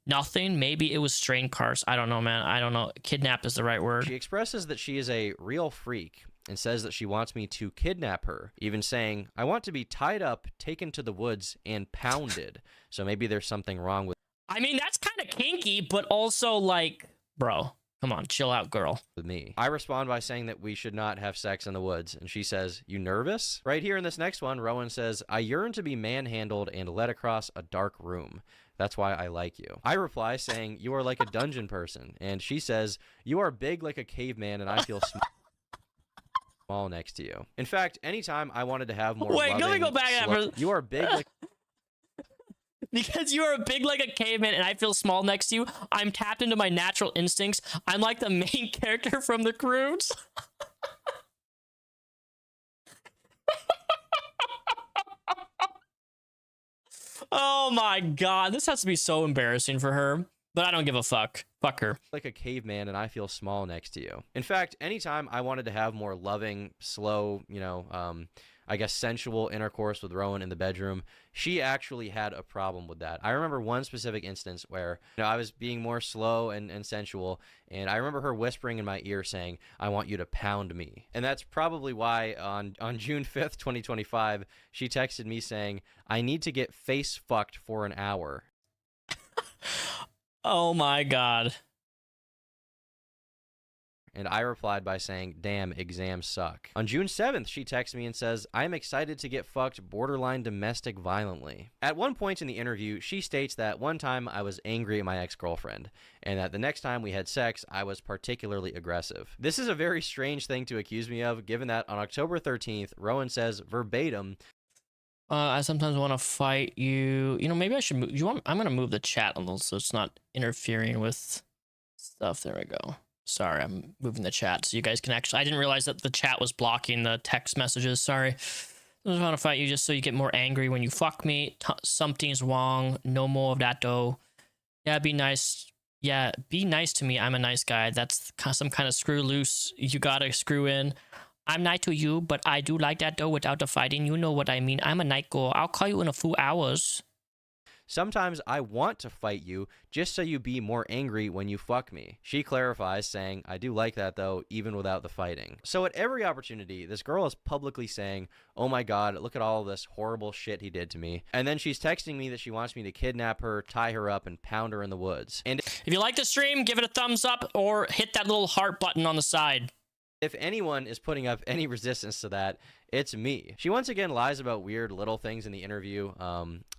Nothing. Maybe it was strain cars. I don't know, man. I don't know. Kidnap is the right word. She expresses that she is a real freak and says that she wants me to kidnap her, even saying, I want to be tied up, taken to the woods, and pounded. So maybe there's something wrong with I mean, that's kind of kinky, but also like, bro, come on, chill out, girl. me. I respond by saying that we should not have sex in the woods, and she says, you nervous? Right here in this next one, Rowan says, I yearn to be manhandled and led across a dark room. That's why I like you. I reply saying, you are like a dungeon person. And she says, you are big like a caveman and I feel small next to you. In fact, anytime I wanted to have more Wait, let me go back. You are big like... Because you are big like a caveman and I feel small next to you, I'm tapped into my natural instincts. I'm like the main character from The Croods. Oh my God, this has to be so embarrassing for her. but I don't give a fuck. Fuck her. like a caveman and I feel small next to you. In fact, anytime I wanted to have more loving, slow, I guess sensual intercourse with Rowan in the bedroom, she actually had a problem with that. I remember one specific instance where I was being more slow and sensual, and I remember her whispering in my ear saying, "I want you to pound me." And that's probably why on June 5th, 2025, she texted me saying, "I need to get face fucked for an hour." Oh my god. And I replied by saying, "Damn, exams suck." On June 7th, she texts me and says, "I'm excited to get fucked borderline domestic violently." At one point in the interview, she states that one time I was angry at my ex-girlfriend, and that the next time we had sex, I was particularly aggressive. This is a very strange thing to accuse me of, given that on October 13th, Rowan says verbatim, I sometimes want to fight you. Maybe I should move. I'm going to move the chat a little so it's not interfering with stuff. There we go. Sorry, I'm moving the chat so you guys can actually... I didn't realize that the chat was blocking the text messages. Sorry. I just want to fight you just so you get more angry when you fuck me. Something's wrong. No more of that, though. Yeah, be nice. Yeah, be nice to me. I'm a nice guy. That's some kind of screw loose. You gotta screw in. I'm nice to you, but I do like that, though, without the fighting. You know what I mean. I'm a night girl. I'll call you in a few hours. "Sometimes I want to fight you just so you be more angry when you fuck me." She clarifies, saying, "I do like that though, even without the fighting." So at every opportunity, this girl is publicly saying, "Oh my god, look at all this horrible shit he did to me." And then she's texting me that she wants me to kidnap her, tie her up, and pound her in the woods. And if you like the stream, give it a thumbs up or hit that little heart button on the side. if anyone is putting up any resistance to that, it's me. She once again lies about weird little things in the interview.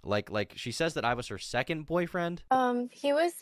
Like she says that I was her second boyfriend. He was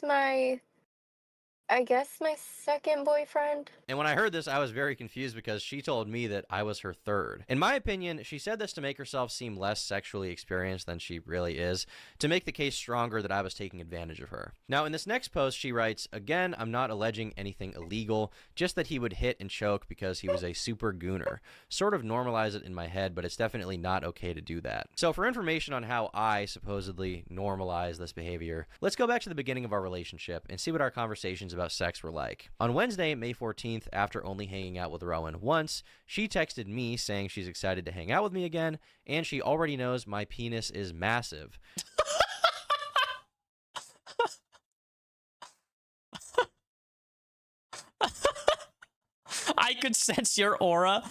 I guess my second boyfriend. And when I heard this, I was very confused because she told me that I was her third. In my opinion, she said this to make herself seem less sexually experienced than she really is, to make the case stronger that I was taking advantage of her. Now, in this next post, she writes, "Again, I'm not alleging anything illegal, just that he would hit and choke because he was a super gooner. Sort of normalize it in my head, but it's definitely not okay to do that." So for information on how I supposedly normalize this behavior, let's go back to the beginning of our relationship and see what our conversations about sex were like. On Wednesday, May 14th, after only hanging out with Rowan once, she texted me saying she's excited to hang out with me again, and she already knows my penis is massive. I could sense your aura.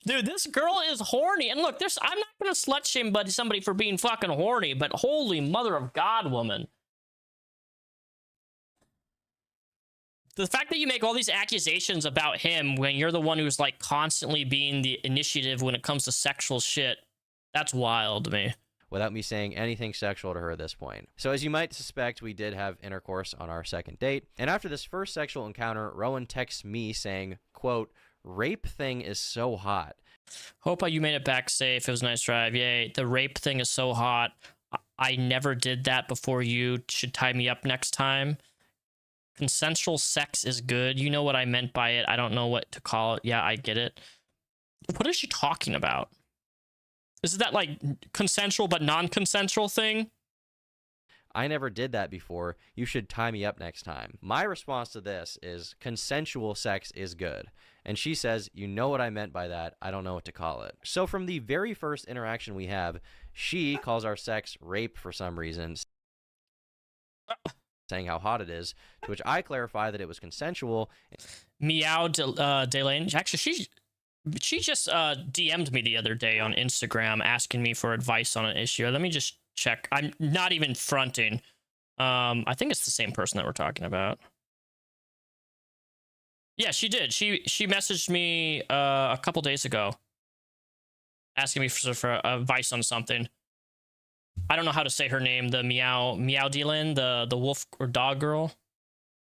Dude, this girl is horny. And look, I'm not going to slut shame somebody for being fucking horny, but holy mother of God, woman. The fact that you make all these accusations about him when you're the one who's like constantly being the initiative when it comes to sexual shit, that's wild to me. Without me saying anything sexual to her at this point. So as you might suspect, we did have intercourse on our second date. And after this first sexual encounter, Rowan texts me saying, quote, "Rape thing is so hot." Hope you made it back safe. It was a nice drive. Yay. The rape thing is so hot. I never did that before. You should tie me up next time. Consensual sex is good. You know what I meant by it. I don't know what to call it. Yeah, I get it. What is she talking about? Is that like consensual but non-consensual thing? I never did that before. You should tie me up next time. My response to this is consensual sex is good. And she says, you know what I meant by that. I don't know what to call it. So from the very first interaction we have, she calls our sex rape for some reason, saying how hot it is, to which I clarify that it was consensual. Meow Delane. Actually, she just DM'd me the other day on Instagram asking me for advice on an issue. Let me just check. I'm not even fronting. I think it's the same person that we're talking about. Yeah, she did. She messaged me a couple days ago asking me for advice on something. I don't know how to say her name. The Meow Delane, the wolf or dog girl.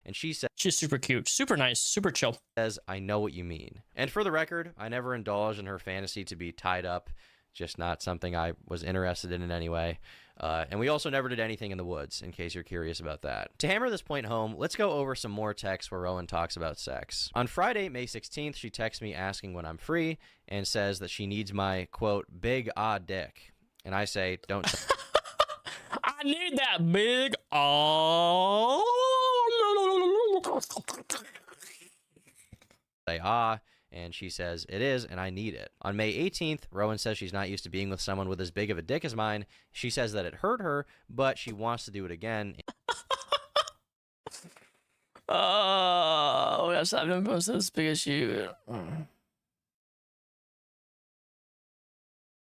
And she said, she's super cute, super nice, super chill. Says, I know what you mean. And for the record, I never indulged in her fantasy to be tied up, just not something I was interested in any way. And we also never did anything in the woods, in case you're curious about that. To hammer this point home, let's go over some more texts where Rowan talks about sex. On Friday, May 16th, she texts me asking when I'm free and says that she needs my, quote, big odd dick. And I say, don't... I need that big. Oh. Say, and she says, it is, and I need it. On May 18th, Rowan says she's not used to being with someone with as big of a dick as mine. She says that it hurt her, but she wants to do it again. Oh, yes, I've been posted as big as you.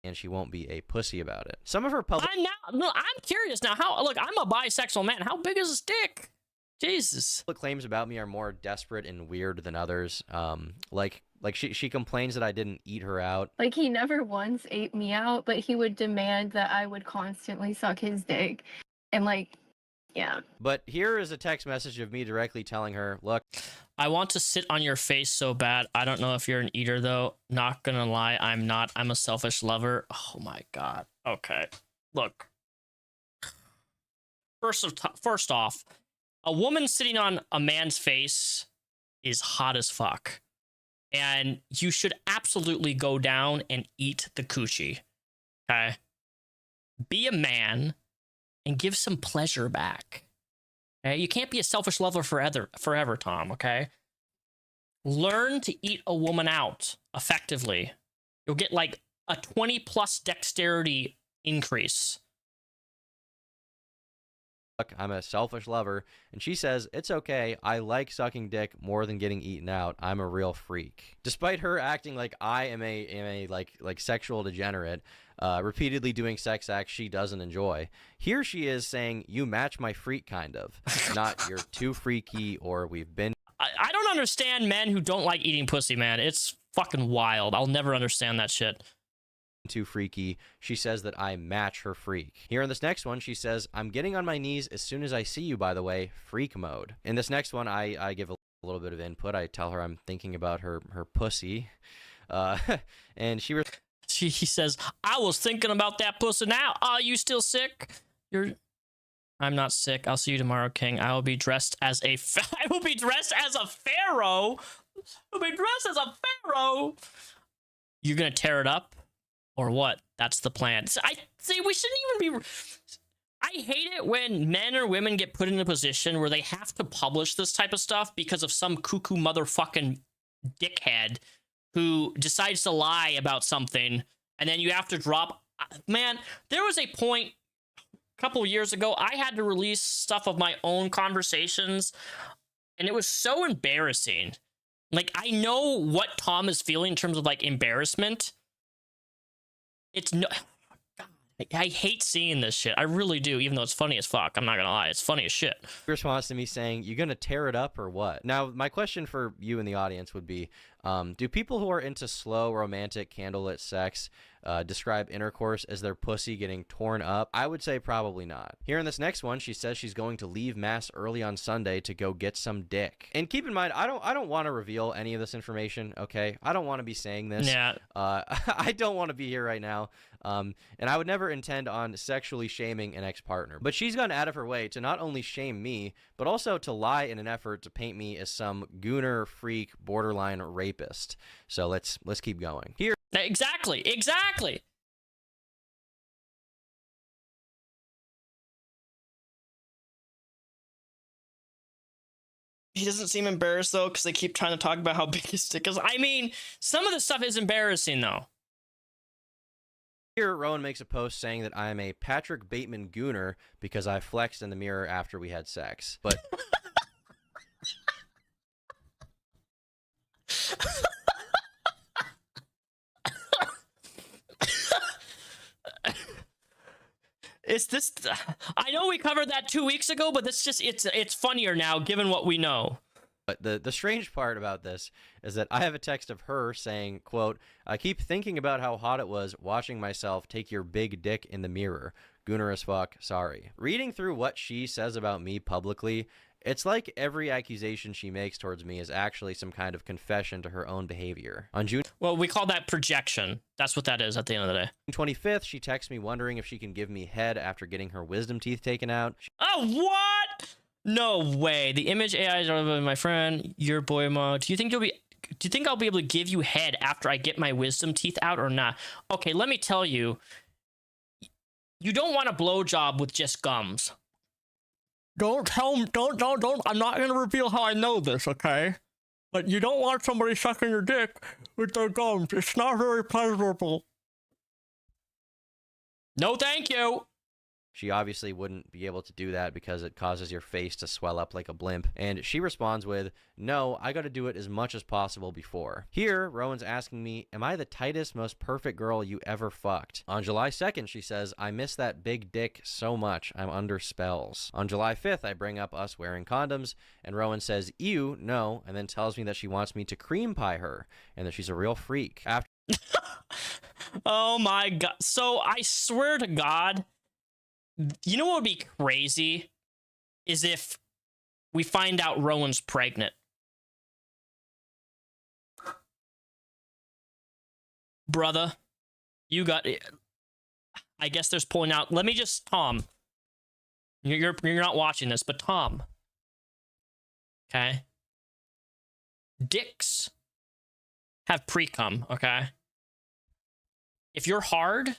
And she won't be a pussy about it. Some of her public... I'm curious now. Look, I'm a bisexual man. How big is his dick? Jesus. claims about me are more desperate and weird than others. Like she complains that I didn't eat her out. Like, he never once ate me out, but he would demand that I would constantly suck his dick. And, like, yeah. But here is a text message of me directly telling her, look, I want to sit on your face so bad. I don't know if you're an eater, though. Not gonna lie, I'm not. I'm a selfish lover. Oh, my God. Okay. Look. First off, a woman sitting on a man's face is hot as fuck. And you should absolutely go down and eat the coochie. Okay? Be a man and give some pleasure back. Okay? You can't be a selfish lover forever, Tom, okay? Learn to eat a woman out effectively. You'll get like a 20+ dexterity increase. look, I'm a selfish lover. And she says, it's okay. I like sucking dick more than getting eaten out. I'm a real freak. Despite her acting like I am a sexual degenerate, repeatedly doing sex acts she doesn't enjoy, here she is saying, you match my freak kind of. Not you're too freaky or we've been... I don't understand men who don't like eating pussy, man. It's fucking wild. I'll never understand that shit. Too freaky. She says that I match her freak. Here in this next one, she says, I'm getting on my knees as soon as I see you, by the way, freak mode. In this next one, I give a little bit of input. I tell her I'm thinking about her pussy. And he says, I was thinking about that pussy now. Are you still sick? I'm not sick. I'll see you tomorrow, King. I will be dressed as a pharaoh. I'll be dressed as a pharaoh. You're gonna tear it up, or what? That's the plan. I see. We shouldn't even be. I hate it when men or women get put in a position where they have to publish this type of stuff because of some cuckoo motherfucking dickhead who decides to lie about something, and then you have to drop. Man, there was a point couple years ago I had to release stuff of my own conversations, and it was so embarrassing. Like, I know what Tom is feeling in terms of like embarrassment. It's no, God, I hate seeing this shit. I really do, even though it's funny as fuck. I'm not gonna lie, it's funny as shit. Response to me saying, you gonna tear it up or what? Now, my question for you in the audience would be, do people who are into slow romantic candlelit sex describe intercourse as their pussy getting torn up? I would say probably not. Here in this next one, she says she's going to leave mass early on Sunday to go get some dick. And keep in mind, I don't want to reveal any of this information, okay? I don't want to be saying this. Yeah. I don't want to be here right now. And I would never intend on sexually shaming an ex-partner. But she's gone out of her way to not only shame me, but also to lie in an effort to paint me as some gooner, freak, borderline rapist. So let's keep going. Here. Exactly. He doesn't seem embarrassed, though, because they keep trying to talk about how big his dick is. I mean, some of the stuff is embarrassing, though. Here, Rowan makes a post saying that I am a Patrick Bateman gooner because I flexed in the mirror after we had sex. But... Is this... I know we covered that 2 weeks ago, but it's funnier now, given what we know. But the strange part about this is that I have a text of her saying, quote, I keep thinking about how hot it was watching myself take your big dick in the mirror. Gooner as fuck, sorry. Reading through what she says about me publicly, it's like every accusation she makes towards me is actually some kind of confession to her own behavior. On June... Well, we call that projection. That's what that is at the end of the day. June 25th, she texts me wondering if she can give me head after getting her wisdom teeth taken out. Oh, what? No way. The image AI is my friend, your boy Mo. Do you think I'll be able to give you head after I get my wisdom teeth out or not? Okay, let me tell you. You don't want a blowjob with just gums. Don't tell me, don't, I'm not gonna reveal how I know this, okay? But you don't want somebody sucking your dick with their gums. It's not very pleasurable. No, thank you. She obviously wouldn't be able to do that because it causes your face to swell up like a blimp. And she responds with, no, I gotta do it as much as possible before. Here, Rowan's asking me, am I the tightest, most perfect girl you ever fucked? On July 2nd, she says, I miss that big dick so much, I'm under spells. On July 5th, I bring up us wearing condoms, and Rowan says, ew, no, and then tells me that she wants me to cream pie her, and that she's a real freak. After Oh my god. So I swear to God, you know what would be crazy? Is if we find out Rowan's pregnant. Brother, you got it. I guess there's pulling out. Let me just, Tom. You're not watching this, but Tom. Okay. Dicks have pre-cum, okay? If you're hard,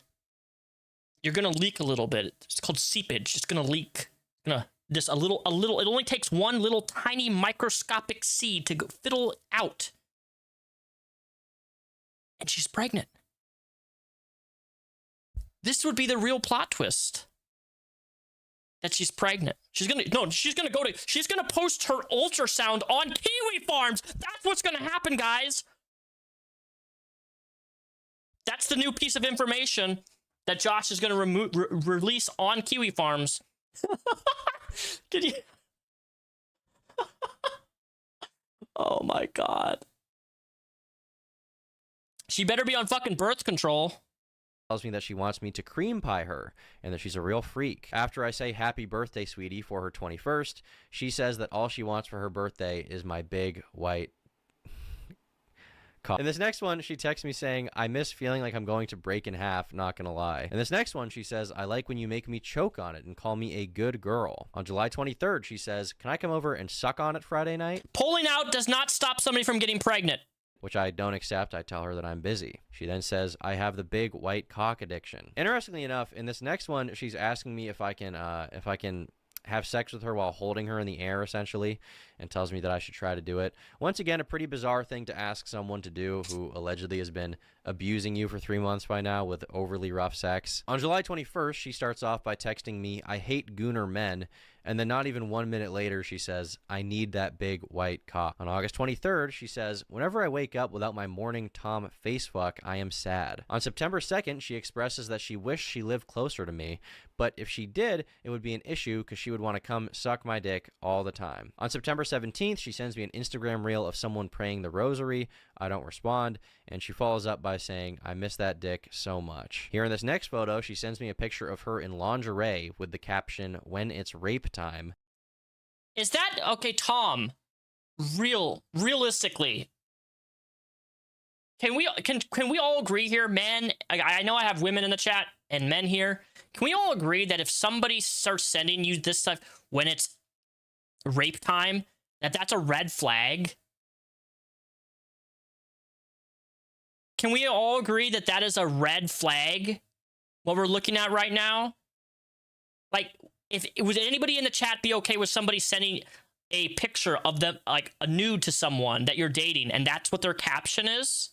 you're gonna leak a little bit. It's called seepage. It's gonna leak. It's gonna just a little. It only takes one little tiny microscopic seed to go fiddle out, and she's pregnant. This would be the real plot twist. That she's pregnant. She's gonna post her ultrasound on Kiwi Farms. That's what's gonna happen, guys. That's the new piece of information that Josh is going to release on Kiwi Farms. Can you? Oh my god. She better be on fucking birth control. Tells me that she wants me to cream pie her and that she's a real freak. After I say happy birthday, sweetie, for her 21st, she says that all she wants for her birthday is my big white cock. In this next one, she texts me saying, I miss feeling like I'm going to break in half, not gonna lie. In this next one, she says, I like when you make me choke on it and call me a good girl. On July 23rd, she says, can I come over and suck on it Friday night? Pulling out does not stop somebody from getting pregnant. Which I don't accept. I tell her that I'm busy. She then says, I have the big white cock addiction. Interestingly enough, in this next one, she's asking me if I can have sex with her while holding her in the air, essentially, and tells me that I should try to do it. Once again, a pretty bizarre thing to ask someone to do who allegedly has been abusing you for 3 months by now with overly rough sex. On July 21st, she starts off by texting me, I hate gooner men, and then not even 1 minute later, she says, I need that big white cock. On August 23rd, she says, whenever I wake up without my morning Tom face fuck, I am sad. On September 2nd, she expresses that she wished she lived closer to me, but if she did, it would be an issue because she would want to come suck my dick all the time. On September 17th, she sends me an Instagram reel of someone praying the rosary. I don't respond, and she follows up by saying, I miss that dick so much. Here in this next photo, she sends me a picture of her in lingerie with the caption, when it's rape time. Is that, okay, Tom, realistically, can we all agree here, men? I know I have women in the chat and men here. Can we all agree that if somebody starts sending you this stuff when it's rape time, that's a red flag? Can we all agree that that is a red flag? What we're looking at right now? Like, would anybody in the chat be okay with somebody sending a picture of them, like a nude to someone that you're dating, and that's what their caption is?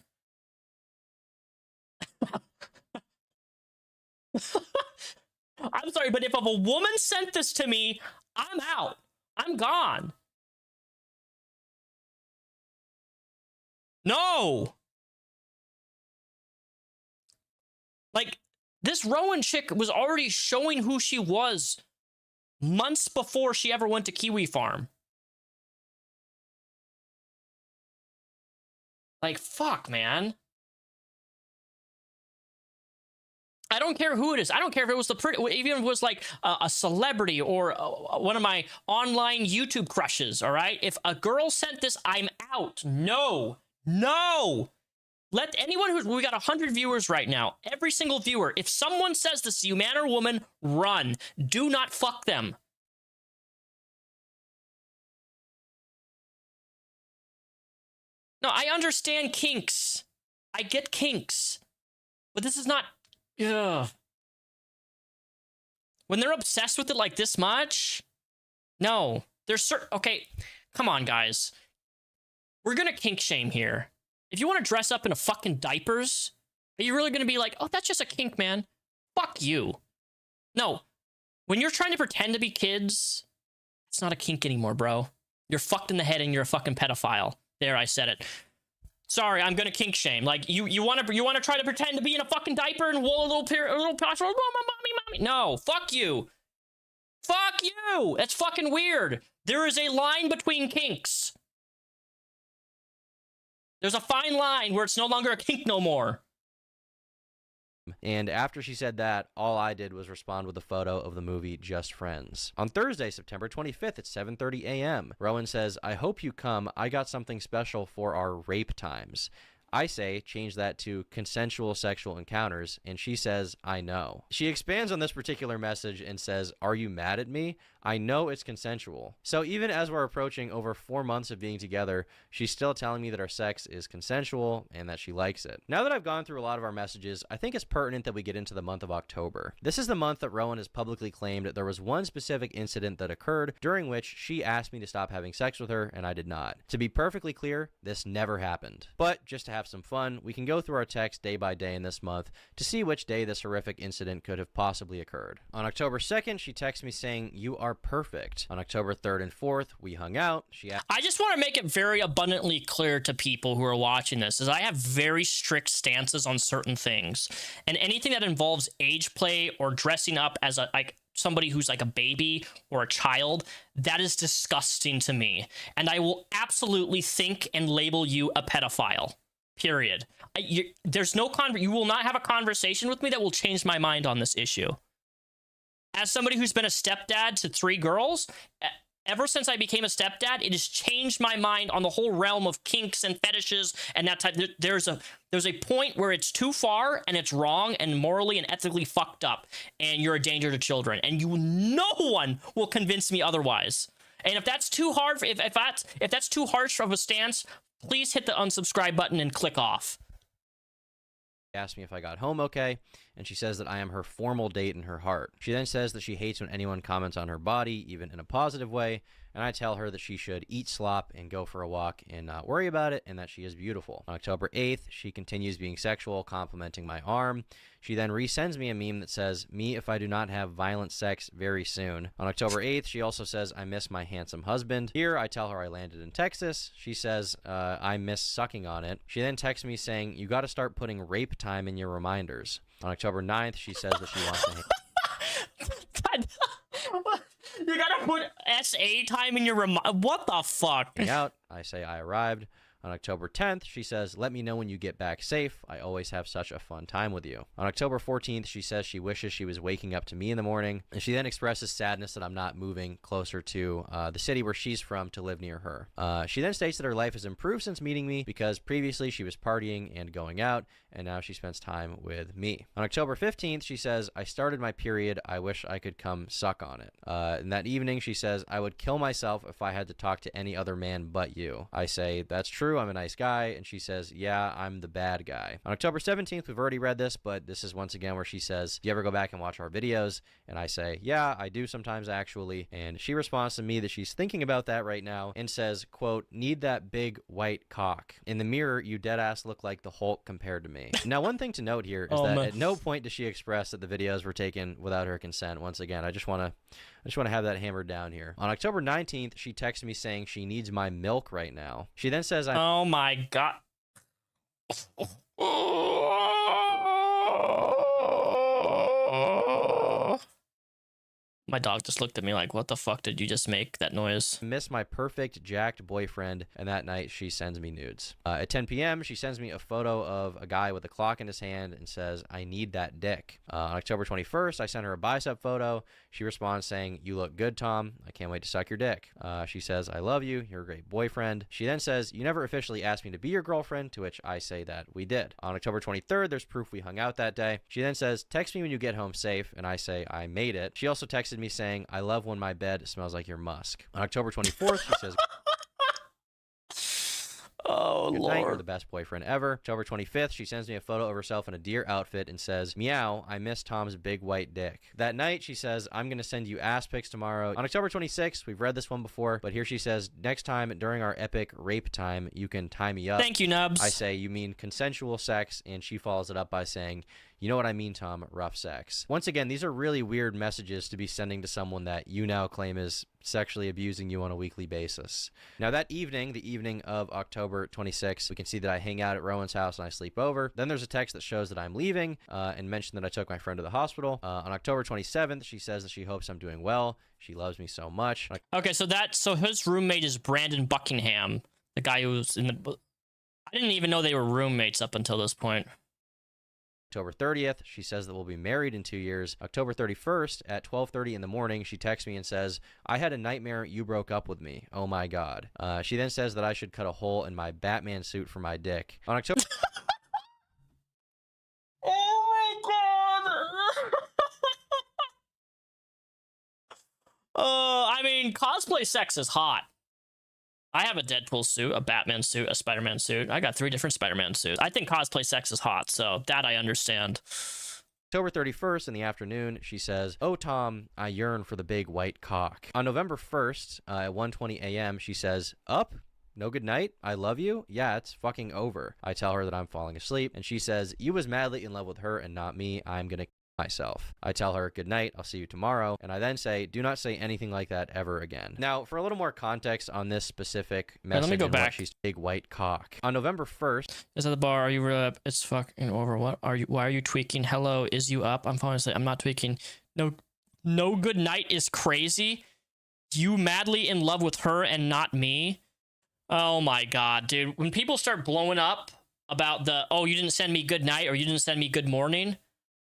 I'm sorry, but if a woman sent this to me, I'm out. I'm gone. No. Like, this Rowan chick was already showing who she was months before she ever went to Kiwi Farm. Like, fuck, man. I don't care who it is. I don't care if it was even if it was like a celebrity or one of my online YouTube crushes, all right? If a girl sent this, I'm out. No. Let anyone we got 100 viewers right now. Every single viewer, if someone says this to you, man or woman, run. Do not fuck them. No, I understand kinks. I get kinks. But this is not... Ugh. When they're obsessed with it like this much, no. There's certain... Okay, come on, guys. We're gonna kink shame here. If you want to dress up in a fucking diapers, are you really gonna be like, oh, that's just a kink, man? Fuck you. No. When you're trying to pretend to be kids, it's not a kink anymore, bro. You're fucked in the head and you're a fucking pedophile. There, I said it. Sorry, I'm gonna kink shame. Like, you wanna try to pretend to be in a fucking diaper and roll a little pouch, mommy. No, fuck you. Fuck you. That's fucking weird. There is a line between kinks. There's a fine line where it's no longer a kink no more. And after she said that, all I did was respond with a photo of the movie Just Friends. On Thursday, September 25th at 7:30 a.m., Rowan says, I hope you come. I got something special for our rape times. I say, change that to consensual sexual encounters, and she says, I know. She expands on this particular message and says, are you mad at me? I know it's consensual. So even as we're approaching over 4 months of being together, she's still telling me that our sex is consensual and that she likes it. Now that I've gone through a lot of our messages, I think it's pertinent that we get into the month of October. This is the month that Rowan has publicly claimed there was one specific incident that occurred during which she asked me to stop having sex with her and I did not. To be perfectly clear, this never happened. But just to have some fun, we can go through our text day by day in this month to see which day this horrific incident could have possibly occurred. On October 2nd, she texts me saying, you are perfect. On October 3rd and 4th, we hung out. I just want to make it very abundantly clear to people who are watching this is I have very strict stances on certain things, and anything that involves age play or dressing up as somebody who's like a baby or a child, that is disgusting to me, and I will absolutely think and label you a pedophile. Period. There's no you will not have a conversation with me that will change my mind on this issue. As somebody who's been a stepdad to 3 girls, ever since I became a stepdad, it has changed my mind on the whole realm of kinks and fetishes and that type. There's a point where it's too far and it's wrong and morally and ethically fucked up, and you're a danger to children, and no one will convince me otherwise. And if that's too hard, if that's too harsh of a stance, please hit the unsubscribe button and click off. Asked me if I got home okay, and she says that I am her formal date in her heart. She then says that she hates when anyone comments on her body, even in a positive way, and I tell her that she should eat slop and go for a walk and not worry about it, and that she is beautiful. On October 8th, she continues being sexual, complimenting my arm. She then resends me a meme that says, me if I do not have violent sex very soon. On October 8th, she also says, I miss my handsome husband. Here, I tell her I landed in Texas. She says, I miss sucking on it. She then texts me saying, you got to start putting rape time in your reminders. On October 9th, she says that she wants to... You gotta put SA time in your what the fuck? Hang out. I say I arrived. On October 10th, she says, let me know when you get back safe. I always have such a fun time with you. On October 14th, she says she wishes she was waking up to me in the morning, and she then expresses sadness that I'm not moving closer to the city where she's from to live near her. She then states that her life has improved since meeting me because previously she was partying and going out, and now she spends time with me. On October 15th, she says, I started my period. I wish I could come suck on it. And that evening, she says, I would kill myself if I had to talk to any other man but you. I say, that's true. I'm a nice guy. And she says, yeah, I'm the bad guy. On October 17th, we've already read this, but this is once again where she says, do you ever go back and watch our videos? And I say, yeah, I do sometimes actually. And she responds to me that she's thinking about that right now and says, quote, need that big white cock. In the mirror, you dead ass look like the Hulk compared to me. Now, one thing to note here is that at no point does she express that the videos were taken without her consent. Once again, I just want to have that hammered down here. On October 19th, she texts me saying she needs my milk right now. She then says, oh my God. My dog just looked at me like, what the fuck did you just make that noise? Miss my perfect jacked boyfriend, and that night she sends me nudes. At 10 p.m., she sends me a photo of a guy with a clock in his hand and says, I need that dick. On October 21st, I sent her a bicep photo. She responds saying, you look good, Tom. I can't wait to suck your dick. She says, I love you. You're a great boyfriend. She then says, you never officially asked me to be your girlfriend, to which I say that we did. On October 23rd, there's proof we hung out that day. She then says, text me when you get home safe, and I say, I made it. She also texted me saying, I love when my bed smells like your musk. On October 24th, she says, Oh, Good night, you're Lord. the best boyfriend ever. October 25th, she sends me a photo of herself in a deer outfit and says, meow, I miss Tom's big white dick. That night, she says, I'm going to send you ass pics tomorrow. On October 26th, we've read this one before, but here she says, next time during our epic rape time, you can tie me up. Thank you, Nubs. I say, you mean consensual sex, and she follows it up by saying, you know what I mean, Tom, rough sex. Once again, these are really weird messages to be sending to someone that you now claim is sexually abusing you on a weekly basis. Now that evening, the evening of October 26th, we can see that I hang out at Rowan's house and I sleep over. Then there's a text that shows that I'm leaving and mention that I took my friend to the hospital. On October 27th, she says that she hopes I'm doing well. She loves me so much. Okay, so his roommate is Brandon Buckingham, the guy who's in the... I didn't even know they were roommates up until this point. October 30th, she says that we'll be married in 2 years. October 31st at 12:30 in the morning, she texts me and says, I had a nightmare you broke up with me. Oh my God. She then says that I should cut a hole in my Batman suit for my dick. On October... Oh my God. I mean, cosplay sex is hot. I have a Deadpool suit, a Batman suit, a Spider-Man suit. I got 3 different Spider-Man suits. I think cosplay sex is hot, so that I understand. October 31st in the afternoon, she says, oh, Tom, I yearn for the big white cock. On November 1st at 1:20 a.m., she says, up? No good night? I love you? Yeah, it's fucking over. I tell her that I'm falling asleep, and she says, you was madly in love with her and not me. I'm gonna myself. I tell her, good night, I'll see you tomorrow, and I then say, do not say anything like that ever again. Now, for a little more context on this specific message, let me go back. She's big white cock. On November 1st, Is at the bar, are you really up? It's fucking over. What are you? Why are you tweaking? Hello, is you up? I'm falling asleep. I'm not tweaking. No good night is crazy. You madly in love with her and not me? Oh my God, dude. When people start blowing up about oh, you didn't send me good night or you didn't send me good morning,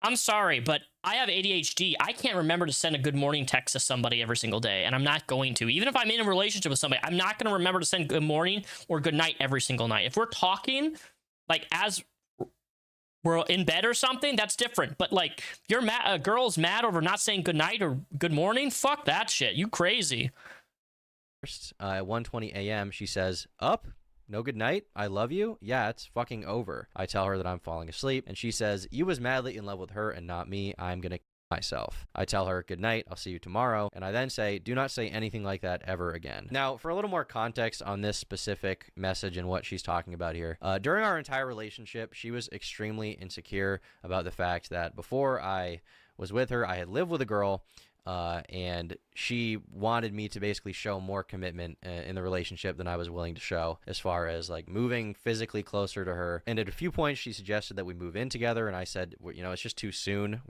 I'm sorry, but I have ADHD. I can't remember to send a good morning text to somebody every single day, and I'm not going to. Even if I'm in a relationship with somebody, I'm not going to remember to send good morning or good night every single night. If we're talking, like, as we're in bed or something, that's different. But, like, you're mad, a girl's mad over not saying good night or good morning? Fuck that shit. You crazy. At 1:20 a.m., she says, up? No good night? I love you? Yeah, it's fucking over. I tell her that I'm falling asleep, and she says, you was madly in love with her and not me. I'm gonna myself. I tell her, good night, I'll see you tomorrow, and I then say, do not say anything like that ever again. Now, for a little more context on this specific message and what she's talking about here, during our entire relationship, she was extremely insecure about the fact that before I was with her, I had lived with a girl, and she wanted me to basically show more commitment in the relationship than I was willing to show, as far as like moving physically closer to her. And at a few points, she suggested that we move in together, and I said, you know, it's just too soon.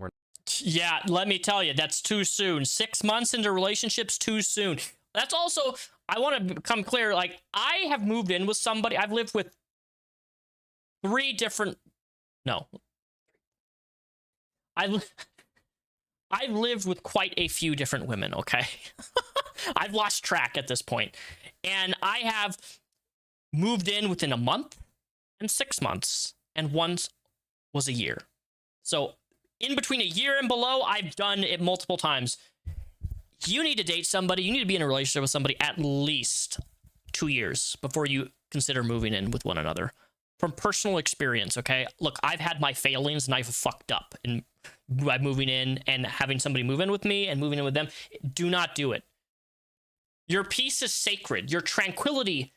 Yeah, let me tell you, that's too soon. 6 months into relationships, too soon. That's also, I want to become clear, like, I have moved in with somebody. I've lived with 3 different, no. I've lived with quite a few different women, okay? I've lost track at this point. And I have moved in within a month and 6 months, and once was a year. So in between a year and below, I've done it multiple times. You need to date somebody, you need to be in a relationship with somebody at least 2 years before you consider moving in with one another. From personal experience, okay? Look, I've had my failings and I've fucked up by moving in and having somebody move in with me and moving in with them. Do not do it. Your peace is sacred. Your tranquility.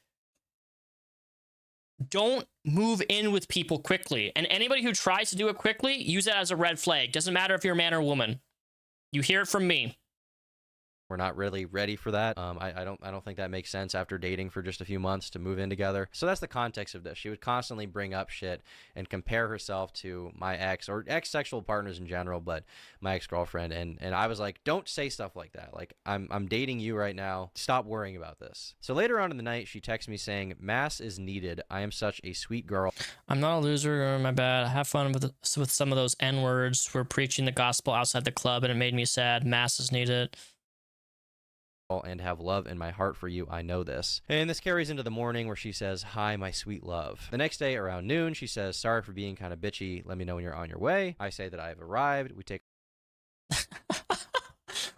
Don't move in with people quickly. And anybody who tries to do it quickly, use it as a red flag. Doesn't matter if you're a man or a woman. You hear it from me. We're not really ready for that. I don't think that makes sense after dating for just a few months to move in together. So that's the context of this. She would constantly bring up shit and compare herself to my ex or ex-sexual partners in general, but my ex-girlfriend. And I was like, don't say stuff like that. Like, I'm dating you right now. Stop worrying about this. So later on in the night, she texts me saying, mass is needed. I am such a sweet girl. I'm not a loser, my bad. Have fun with some of those N-words. We're preaching the gospel outside the club and it made me sad. Mass is needed. And have love in my heart for you. I know this. And this carries into the morning where she says, hi, my sweet love. The next day around noon, she says, sorry for being kind of bitchy. Let me know when you're on your way. I say that I have arrived. We take...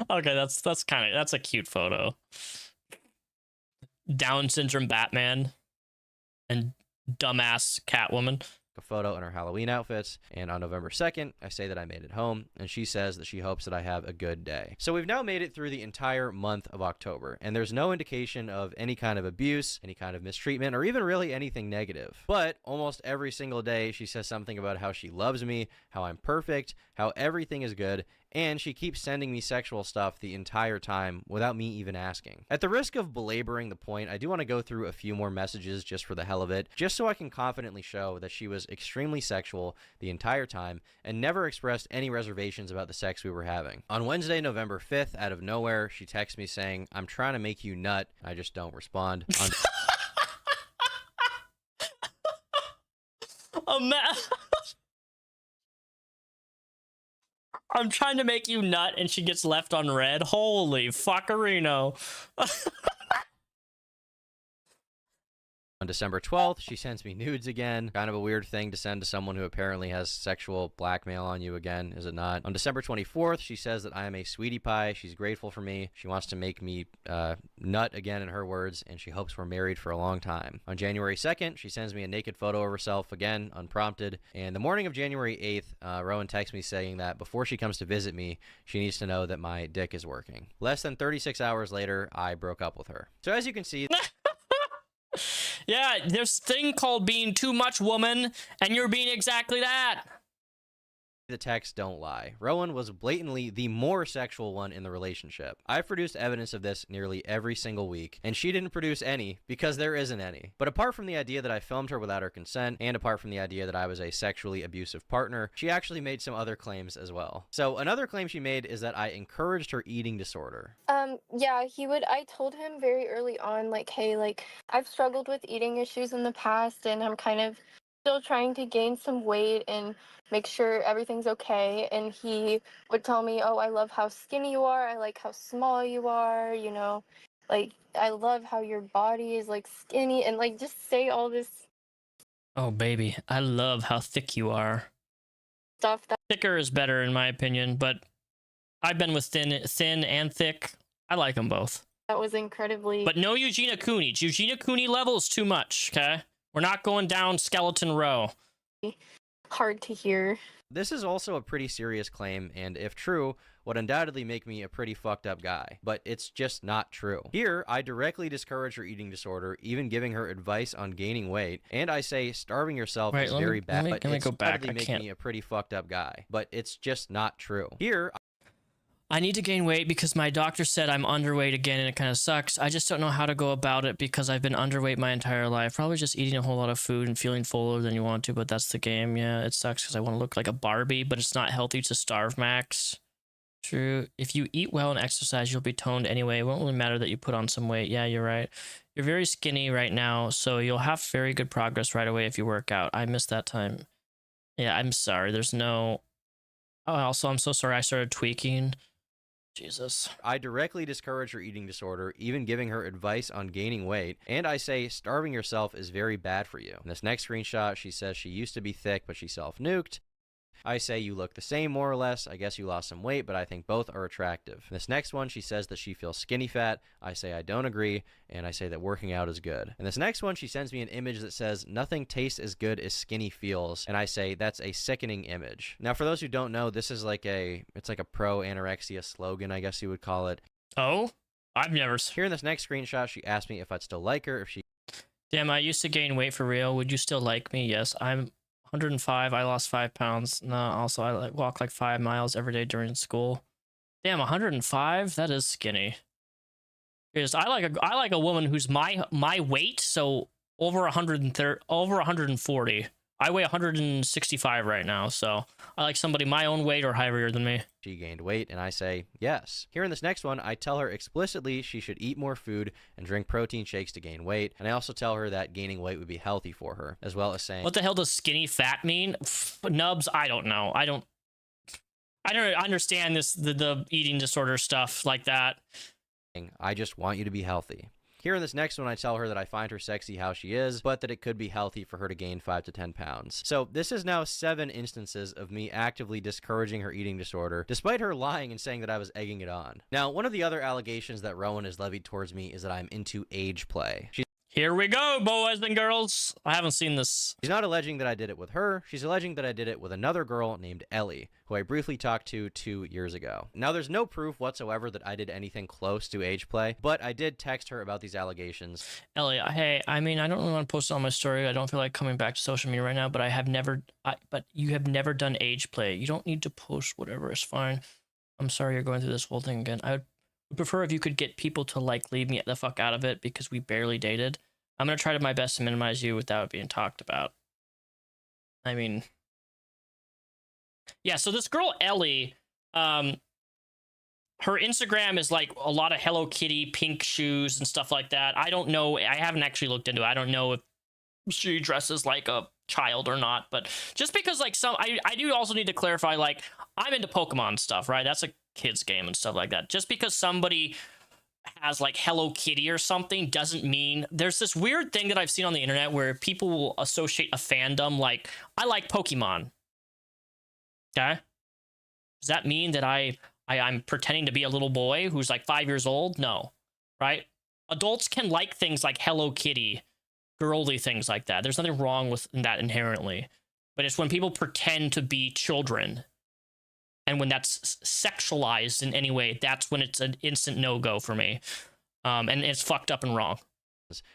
Okay, that's a cute photo. Down syndrome Batman. and dumbass Catwoman. A photo in her Halloween outfits, and on November 2nd, I say that I made it home, and she says that she hopes that I have a good day. So we've now made it through the entire month of October, and there's no indication of any kind of abuse, any kind of mistreatment, or even really anything negative. But almost every single day, she says something about how she loves me, how I'm perfect, how everything is good, and she keeps sending me sexual stuff the entire time without me even asking. At the risk of belaboring the point, I do want to go through a few more messages just for the hell of it, just so I can confidently show that she was extremely sexual the entire time and never expressed any reservations about the sex we were having. On Wednesday, November 5th, out of nowhere, she texts me saying, "I'm trying to make you nut." I just don't respond. I'm trying to make you nut, and she gets left on red. Holy fuckerino. On December 12th, she sends me nudes again. Kind of a weird thing to send to someone who apparently has sexual blackmail on you again, is it not? On December 24th, she says that I am a sweetie pie. She's grateful for me. She wants to make me nut again, in her words, and she hopes we're married for a long time. On January 2nd, she sends me a naked photo of herself again, unprompted. And the morning of January 8th, Rowan texts me saying that before she comes to visit me, she needs to know that my dick is working. Less than 36 hours later, I broke up with her. So as you can see... Yeah, there's a thing called being too much woman, and you're being exactly that. The texts don't lie. Rowan was blatantly the more sexual one in the relationship. I've produced evidence of this nearly every single week, and she didn't produce any because there isn't any. But apart from the idea that I filmed her without her consent, and apart from the idea that I was a sexually abusive partner, she actually made some other claims as well. So another claim she made is that I encouraged her eating disorder. Yeah, I told him very early on, like, hey, like, I've struggled with eating issues in the past, and I'm kind of still trying to gain some weight and make sure everything's okay. And he would tell me, oh, I love how skinny you are. I like how small you are, you know, like, I love how your body is, like, skinny, and, like, just say all this Oh, baby, I love how thick you are. stuff that Thicker is better, in my opinion, but I've been with thin and thick. I like them both. was incredibly But no Eugenia Cooney. Eugenia Cooney level is too much, okay? We're not going down skeleton row. hard to hear. This is also a pretty serious claim, and if true, would undoubtedly make me a pretty fucked up guy. But it's just not true. Here, I directly discourage her eating disorder, even giving her advice on gaining weight, and I say starving yourself is very bad. But it's undoubtedly make me a pretty fucked up guy. But it's just not true. Here, I need to gain weight because my doctor said I'm underweight again, and it kind of sucks. I just don't know how to go about it because I've been underweight my entire life. Probably just eating a whole lot of food and feeling fuller than you want to, but that's the game. Yeah, it sucks because I want to look like a Barbie, but it's not healthy to starve max. True. If you eat well and exercise, you'll be toned anyway. It won't really matter that you put on some weight. Yeah, you're right. You're very skinny right now, so you'll have very good progress right away if you work out. I missed that time. Yeah, I'm sorry. There's no... Oh, also, I'm so sorry I started tweaking. Jesus. I directly discourage her eating disorder, even giving her advice on gaining weight, and I say starving yourself is very bad for you. In this next screenshot, she says she used to be thick, but she self-nuked. I say you look the same more or less. I guess you lost some weight, but I think both are attractive. In this next one, she says that she feels skinny fat. I say I don't agree, and I say that working out is good. In this next one, she sends me an image that says nothing tastes as good as skinny feels, and I say that's a sickening image. Now, for those who don't know, this is like it's like a pro-anorexia slogan, I guess you would call it. Oh? I've never... Here in this next screenshot, she asked me if I'd still like her, if she... Damn, I used to gain weight for real. Would you still like me? Yes, I'm 105. I lost 5 pounds. No, also I walk like 5 miles every day during school. Damn, 105? That is skinny. Because I like a woman who's my weight, so over 130, over 140. I weigh 165 right now, so I like somebody my own weight or heavier than me. She gained weight, and I say yes. Here in this next one, I tell her explicitly she should eat more food and drink protein shakes to gain weight, and I also tell her that gaining weight would be healthy for her, as well as saying... What the hell does skinny fat mean? Nubs, I don't know. I don't understand the eating disorder stuff like that. I just want you to be healthy. Here in this next one, I tell her that I find her sexy how she is, but that it could be healthy for her to gain 5 to 10 pounds. So this is now 7 instances of me actively discouraging her eating disorder, despite her lying and saying that I was egging it on. Now, one of the other allegations that Rowan has levied towards me is that I'm into age play. Here we go, boys and girls. I haven't seen this. She's not alleging that I did it with her. She's alleging that I did it with another girl named Ellie, who I briefly talked to 2 years ago. Now, there's no proof whatsoever that I did anything close to age play, but I did text her about these allegations. Ellie, hey, I mean, I don't really want to post it on my story. I don't feel like coming back to social media right now, but but you have never done age play. You don't need to post whatever. It's fine. I'm sorry you're going through this whole thing again. I would prefer if you could get people to like leave me the fuck out of it because we barely dated. I'm going to try my best to minimize you without it being talked about. I mean, yeah, so this girl, Ellie, her Instagram is like a lot of Hello Kitty pink shoes and stuff like that. I don't know. I haven't actually looked into it. I don't know if she dresses like a child or not, but just because like I do also need to clarify, like, I'm into Pokemon stuff, right? That's a kid's game and stuff like that. Just because somebody has like Hello Kitty or something doesn't mean. There's this weird thing that I've seen on the internet where people will associate a fandom, like, I like Pokemon. Okay, does that mean that I'm pretending to be a little boy who's like 5 years old? No, right? Adults can like things like Hello Kitty, girly things like that. There's nothing wrong with that inherently, but it's when people pretend to be children. And when that's sexualized in any way, that's when it's an instant no-go for me. And it's fucked up and wrong.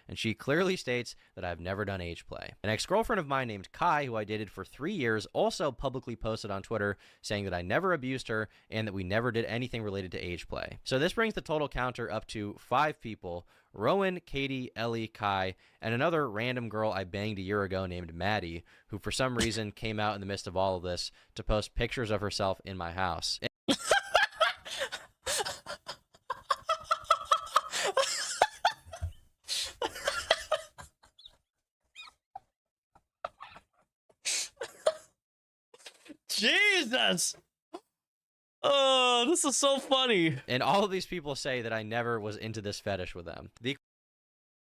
And she clearly states that I've never done age play. An ex-girlfriend of mine named Kai, who I dated for 3 years, also publicly posted on Twitter saying that I never abused her and that we never did anything related to age play. So this brings the total counter up to 5 people: Rowan, Katie, Ellie, Kai, and another random girl I banged a year ago named Maddie, who for some reason came out in the midst of all of this to post pictures of herself in my house. Jesus! Oh, this is so funny. And all of these people say that I never was into this fetish with them.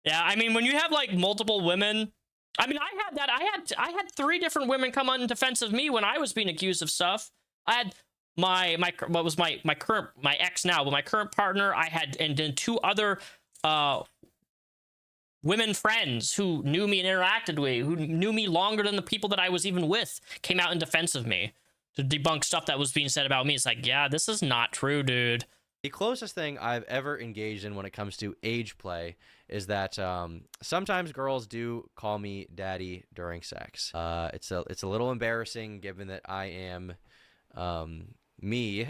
Yeah, I mean, when you have like multiple women, I mean, I had that. I had 3 different women come on in defense of me when I was being accused of stuff. I had my ex now, but my current partner. I had, and then 2 other women friends who knew me and interacted with me, who knew me longer than the people that I was even with, came out in defense of me to debunk stuff that was being said about me. It's like, yeah, this is not true, dude. The closest thing I've ever engaged in when it comes to age play is that sometimes girls do call me daddy during sex. It's a little embarrassing given that I am me.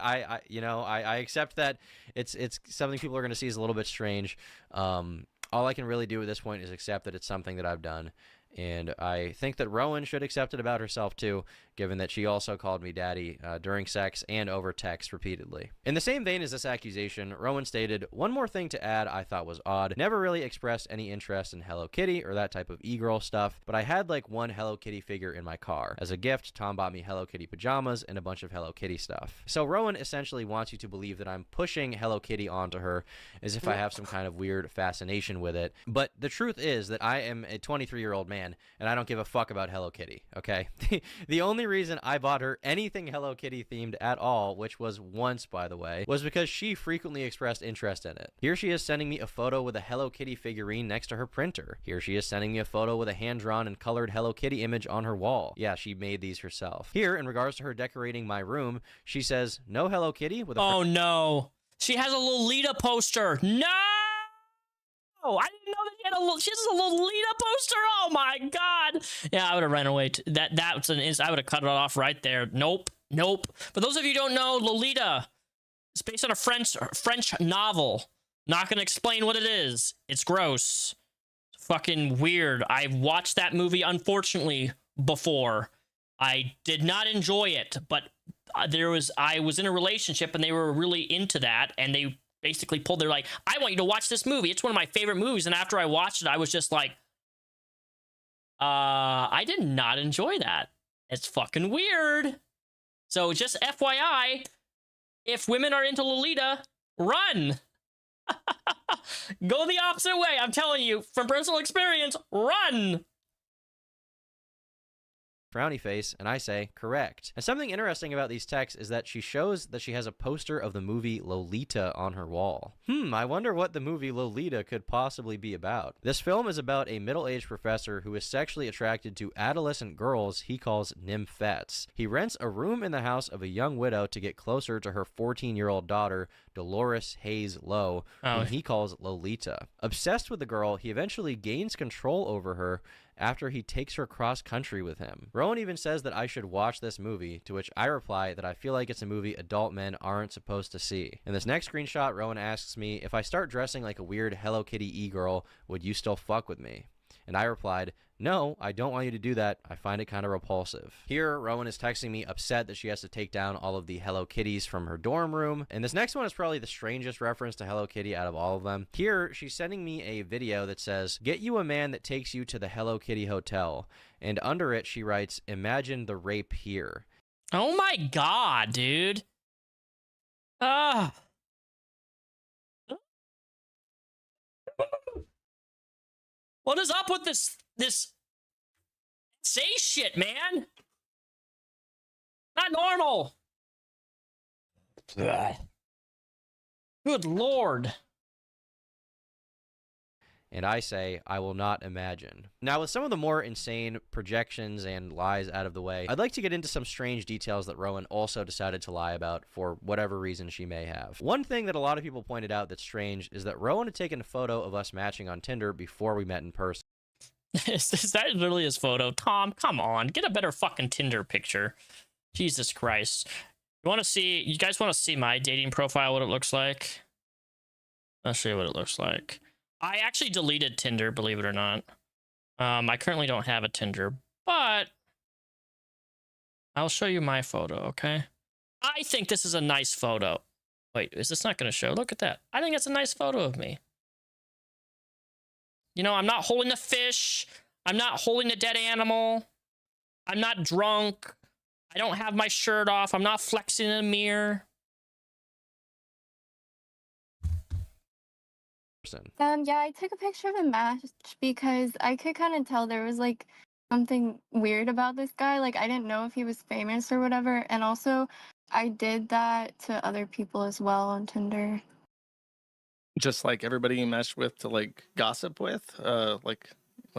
I accept that it's something people are going to see as a little bit strange. All I can really do at this point is accept that it's something that I've done. And I think that Rowan should accept it about herself too, given that she also called me daddy during sex and over text repeatedly. In the same vein as this accusation, Rowan stated, "One more thing to add I thought was odd. Never really expressed any interest in Hello Kitty or that type of e-girl stuff, but I had like one Hello Kitty figure in my car. As a gift, Tom bought me Hello Kitty pajamas and a bunch of Hello Kitty stuff." So Rowan essentially wants you to believe that I'm pushing Hello Kitty onto her as if I have some kind of weird fascination with it. But the truth is that I am a 23-year-old man and I don't give a fuck about Hello Kitty, okay? The only reason I bought her anything Hello Kitty themed at all, which was once, by the way, was because she frequently expressed interest in it. Here she is sending me a photo with a Hello Kitty figurine next to her printer. Here she is sending me a photo with a hand-drawn and colored Hello Kitty image on her wall. Yeah, she made these herself. Here, in regards to her decorating my room, she says, "No Hello Kitty?" with a Oh no. She has a Lolita poster. No! I didn't know that she has a Lolita poster. Oh my god. Yeah, I would have ran away. I would have cut it off right there. Nope. For those of you who don't know, Lolita is based on a French novel. Not gonna explain what it is. It's gross. It's fucking weird. I've watched that movie, unfortunately, before. I did not enjoy it, but I was in a relationship and they were really into that, and they basically they're like, "I want you to watch this movie. It's one of my favorite movies." And after I watched it, I was just like, I did not enjoy that. It's fucking weird. So just FYI, if women are into Lolita, run. Go the opposite way. I'm telling you, from personal experience, run. frowny face, and I say, correct. And something interesting about these texts is that she shows that she has a poster of the movie Lolita on her wall. I wonder what the movie Lolita could possibly be about. This film is about a middle-aged professor who is sexually attracted to adolescent girls he calls nymphettes. He rents a room in the house of a young widow to get closer to her 14-year-old daughter, Dolores Hayes Lowe, whom he calls Lolita. Obsessed with the girl, he eventually gains control over her after he takes her cross-country with him. Rowan even says that I should watch this movie, to which I reply that I feel like it's a movie adult men aren't supposed to see. In this next screenshot, Rowan asks me, if I start dressing like a weird Hello Kitty e-girl, would you still fuck with me? And I replied, no, I don't want you to do that. I find it kind of repulsive. Here, Rowan is texting me upset that she has to take down all of the Hello Kitties from her dorm room. And this next one is probably the strangest reference to Hello Kitty out of all of them. Here, she's sending me a video that says, get you a man that takes you to the Hello Kitty hotel. And under it, she writes, imagine the rape here. Oh my god, dude. Ah. What is up with this say shit, man? Not normal. Ugh. Good lord. And I say, I will not imagine. Now, with some of the more insane projections and lies out of the way, I'd like to get into some strange details that Rowan also decided to lie about for whatever reason she may have. One thing that a lot of people pointed out that's strange is that Rowan had taken a photo of us matching on Tinder before we met in person. Is that literally his photo? Tom, come on. Get a better fucking Tinder picture. Jesus Christ. You guys want to see my dating profile, what it looks like? I'll show you what it looks like. I actually deleted Tinder, believe it or not. I currently don't have a Tinder, but I'll show you my photo, okay? I think this is a nice photo. Wait, is this not going to show? Look at that. I think it's a nice photo of me. You know, I'm not holding a fish. I'm not holding a dead animal. I'm not drunk. I don't have my shirt off. I'm not flexing in a mirror. Yeah, I took a picture of the match because I could kind of tell there was like something weird about this guy. Like, I didn't know if he was famous or whatever. And also, I did that to other people as well on Tinder. Just like everybody you matched with to like gossip with, like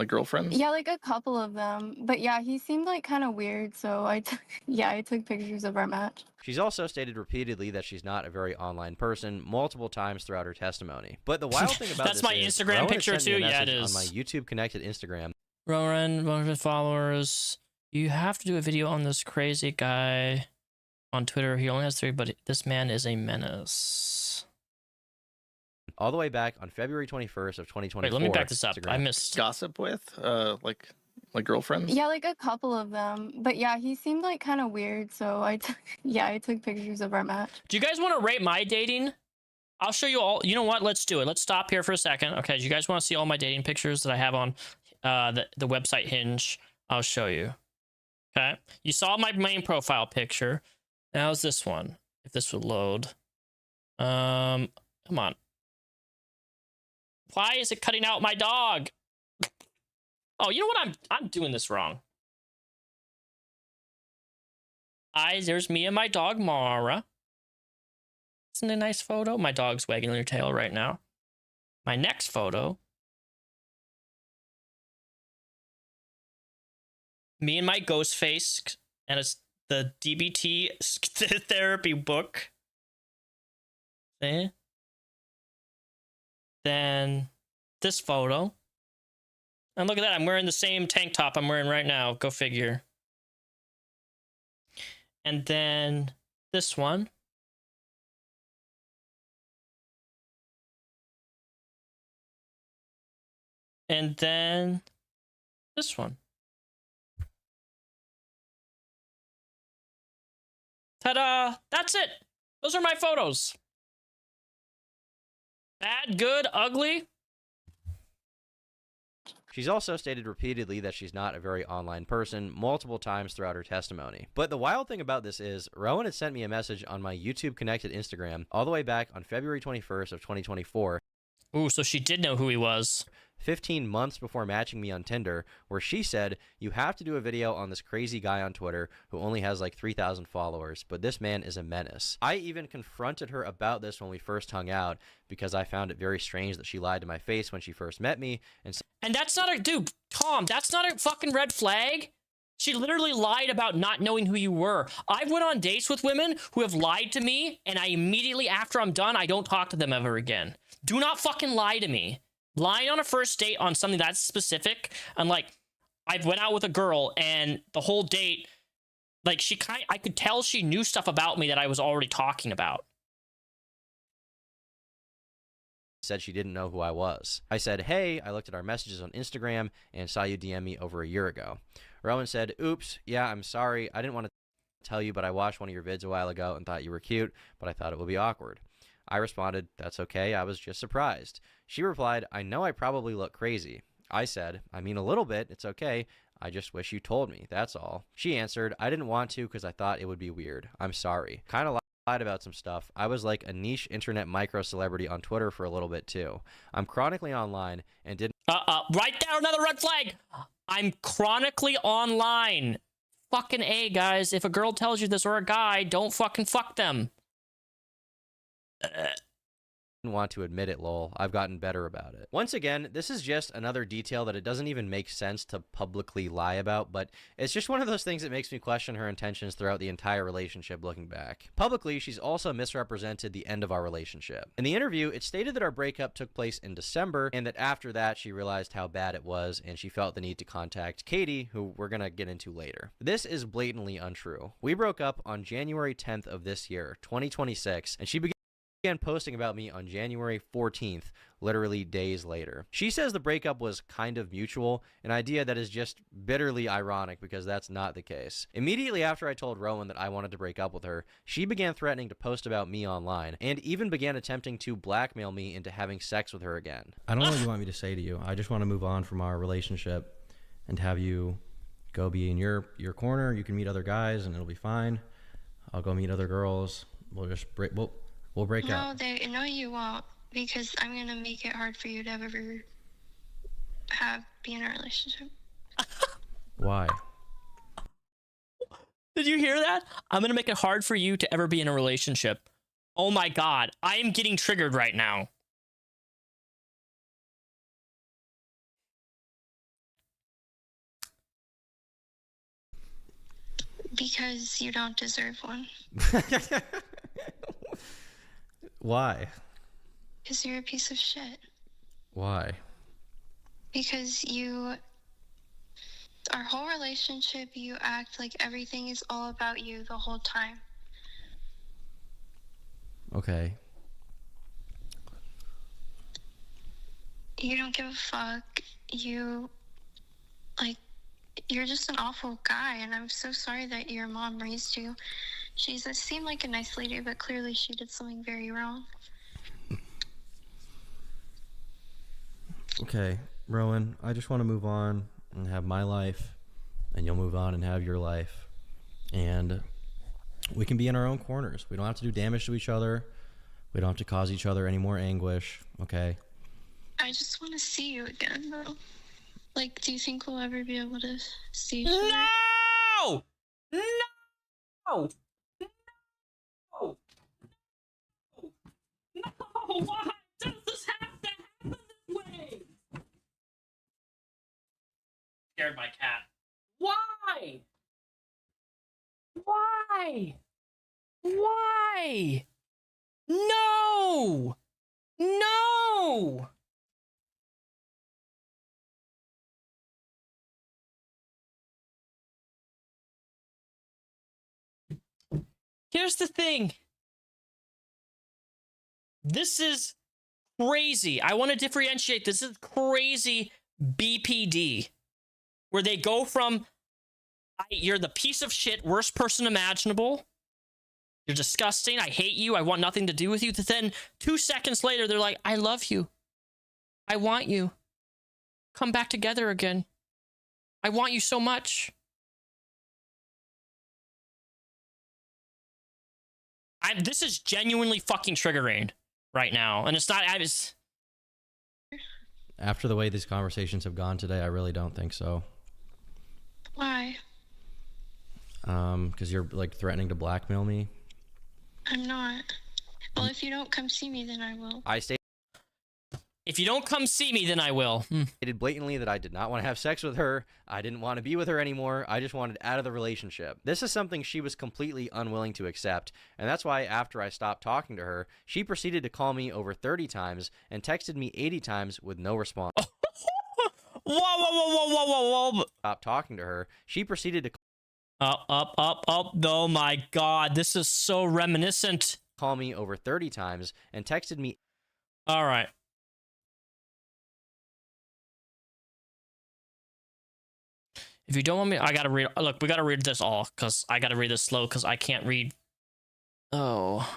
girlfriends. Yeah, like a couple of them. But yeah, he seemed like kind of weird. So I took pictures of our match. She's also stated repeatedly that she's not a very online person multiple times throughout her testimony. But the wild thing about that's this my is Instagram Rowan picture has sent too. me a Yeah, it message is. on my YouTube connected Instagram. Rowan, 100 followers. You have to do a video on this crazy guy on Twitter. He only has 3, but this man is a menace. All the way back on February 21st of 2024. Wait, let me back this up. Instagram. I missed. Gossip with, like girlfriends. Yeah, like a couple of them. But yeah, he seemed like kind of weird. So I took pictures of our match. Do you guys want to rate my dating? I'll show you all. You know what? Let's do it. Let's stop here for a second. Okay, do you guys want to see all my dating pictures that I have on the website Hinge? I'll show you. Okay, you saw my main profile picture. Now's this one. If this would load. Come on. Why is it cutting out my dog? Oh, you know what? I'm doing this wrong. There's me and my dog Mara. Isn't it a nice photo? My dog's wagging her tail right now. My next photo. Me and my ghost face, and it's the DBT therapy book. See? Then this photo. And look at that, I'm wearing the same tank top I'm wearing right now. Go figure. And then this one. And then this one. Ta-da! That's it! Those are my photos. Bad, good, ugly. She's also stated repeatedly that she's not a very online person multiple times throughout her testimony. But the wild thing about this is Rowan had sent me a message on my YouTube connected Instagram all the way back on February 21st of 2024. Ooh, so she did know who he was. 15 months before matching me on Tinder, where she said, you have to do a video on this crazy guy on Twitter who only has like 3,000 followers, but this man is a menace. I even confronted her about this when we first hung out because I found it very strange that she lied to my face when she first met me. And that's not a, dude, Tom, that's not a fucking red flag. She literally lied about not knowing who you were. I've went on dates with women who have lied to me, and I immediately, after I'm done, I don't talk to them ever again. Do not fucking lie to me. Lying on a first date on something that's specific, and like, I went out with a girl, and the whole date, like, I could tell she knew stuff about me that I was already talking about. Said she didn't know who I was. I said, hey, I looked at our messages on Instagram and saw you DM me over a year ago. Rowan said, oops, yeah, I'm sorry. I didn't want to tell you, but I watched one of your vids a while ago and thought you were cute, but I thought it would be awkward. I responded, that's okay, I was just surprised. She replied, I know I probably look crazy. I said, I mean a little bit, it's okay. I just wish you told me, that's all. She answered, I didn't want to because I thought it would be weird. I'm sorry. Kind of lied about some stuff. I was like a niche internet micro celebrity on Twitter for a little bit too. I'm chronically online and didn't... Write down another red flag! I'm chronically online. Fucking A, guys. If a girl tells you this, or a guy, don't fucking fuck them. want to admit it, lol. I've gotten better about it. Once again, this is just another detail that it doesn't even make sense to publicly lie about, but it's just one of those things that makes me question her intentions throughout the entire relationship looking back. Publicly, she's also misrepresented the end of our relationship. In the interview, it stated that our breakup took place in December, and that after that, she realized how bad it was, and she felt the need to contact Katie, who we're gonna get into later. This is blatantly untrue. We broke up on January 10th of this year, 2026, and she began posting about me on January 14th, literally days later. She says the breakup was kind of mutual, an idea that is just bitterly ironic because that's not the case. Immediately after I told Rowan that I wanted to break up with her, she began threatening to post about me online, and even began attempting to blackmail me into having sex with her again. I don't know what you want me to say to you. I just want to move on from our relationship and have you go be in your corner. You can meet other guys and it'll be fine. I'll go meet other girls. We'll just break. We'll break up. No, you won't, because I'm gonna make it hard for you to ever be in a relationship. Why? Did you hear that? I'm gonna make it hard for you to ever be in a relationship. Oh my god, I am getting triggered right now. Because you don't deserve one. Why? Because you're a piece of shit. Why? Because our whole relationship, you act like everything is all about you the whole time. Okay. You don't give a fuck. You're just an awful guy, and I'm so sorry that your mom raised you. She seemed like a nice lady, but clearly she did something very wrong. Okay, Rowan, I just want to move on and have my life, and you'll move on and have your life. And we can be in our own corners. We don't have to do damage to each other. We don't have to cause each other any more anguish, okay? I just want to see you again, though. Like, do you think we'll ever be able to see each other? No! No! No! No! Why does this have to happen this way? Scared my cat. Why? Why? Why? No! No! Here's the thing. This is crazy. I want to differentiate. This is crazy BPD. Where they go from, you're the piece of shit, worst person imaginable. You're disgusting. I hate you. I want nothing to do with you. Then 2 seconds later, they're like, I love you. I want you. Come back together again. I want you so much. This is genuinely fucking triggering right now. And it's not, After the way these conversations have gone today, I really don't think so. Why? Because you're like threatening to blackmail me. I'm not. Well, if you don't come see me, then I will. I stated If you don't come see me, then I will. blatantly that I did not want to have sex with her. I didn't want to be with her anymore. I just wanted out of the relationship. This is something she was completely unwilling to accept, and that's why after I stopped talking to her, she proceeded to call me over 30 times and texted me 80 times with no response. Whoa, whoa, whoa, whoa, whoa, whoa. Stopped talking to her. She proceeded to Up. Oh my God, this is so reminiscent. call me over 30 times and texted me All right. If you don't want me, I gotta read. Look, we gotta read this all because I gotta read this slow because I can't read. Oh.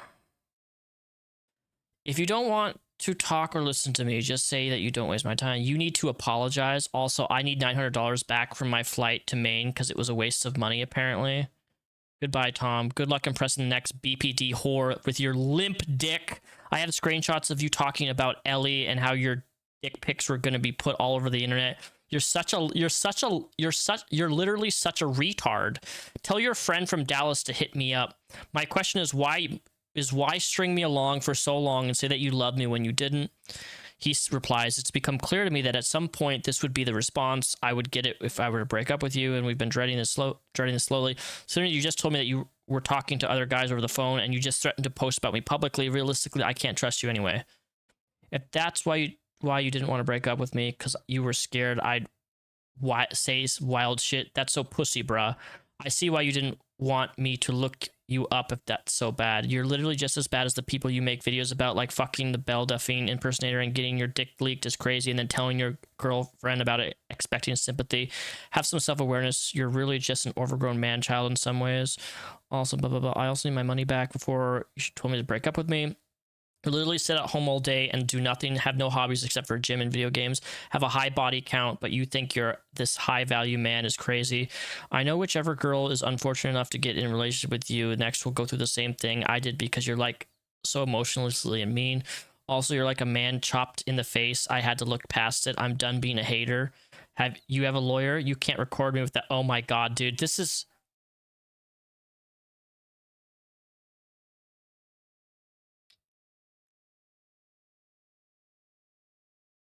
If you don't want to talk or listen to me, just say that you don't waste my time. You need to apologize. Also, I need $900 back from my flight to Maine because it was a waste of money, apparently. Goodbye, Tom. Good luck impressing the next BPD whore with your limp dick. I had screenshots of you talking about Ellie and how your dick pics were going to be put all over the internet. You're literally such a retard. Tell your friend from Dallas to hit me up. My question is why string me along for so long and say that you love me when you didn't? He replies, it's become clear to me that at some point this would be the response I would get it if I were to break up with you, and we've been dreading this slowly. So you just told me that you were talking to other guys over the phone and you just threatened to post about me publicly. Realistically, I can't trust you anyway. If that's why you didn't want to break up with me, because you were scared I'd say wild shit, that's so pussy, bruh. I see why you didn't want me to look you up if that's so bad. You're literally just as bad as the people you make videos about, like fucking the Belle Delphine impersonator and getting your dick leaked is crazy and then telling your girlfriend about it expecting sympathy. Have some self-awareness. You're really just an overgrown man-child in some ways. Also, blah, blah, blah. I also need my money back before you told me to break up with me. You literally sit at home all day and do nothing, have no hobbies except for gym and video games, have a high body count, but you think you're this high value man is crazy. I know whichever girl is unfortunate enough to get in a relationship with you next will go through the same thing I did because you're like so emotionlessly and mean. Also, you're like a man chopped in the face. I had to look past it. I'm done being a hater. Have you have a lawyer? You can't record me with that. Oh my God, dude, this is...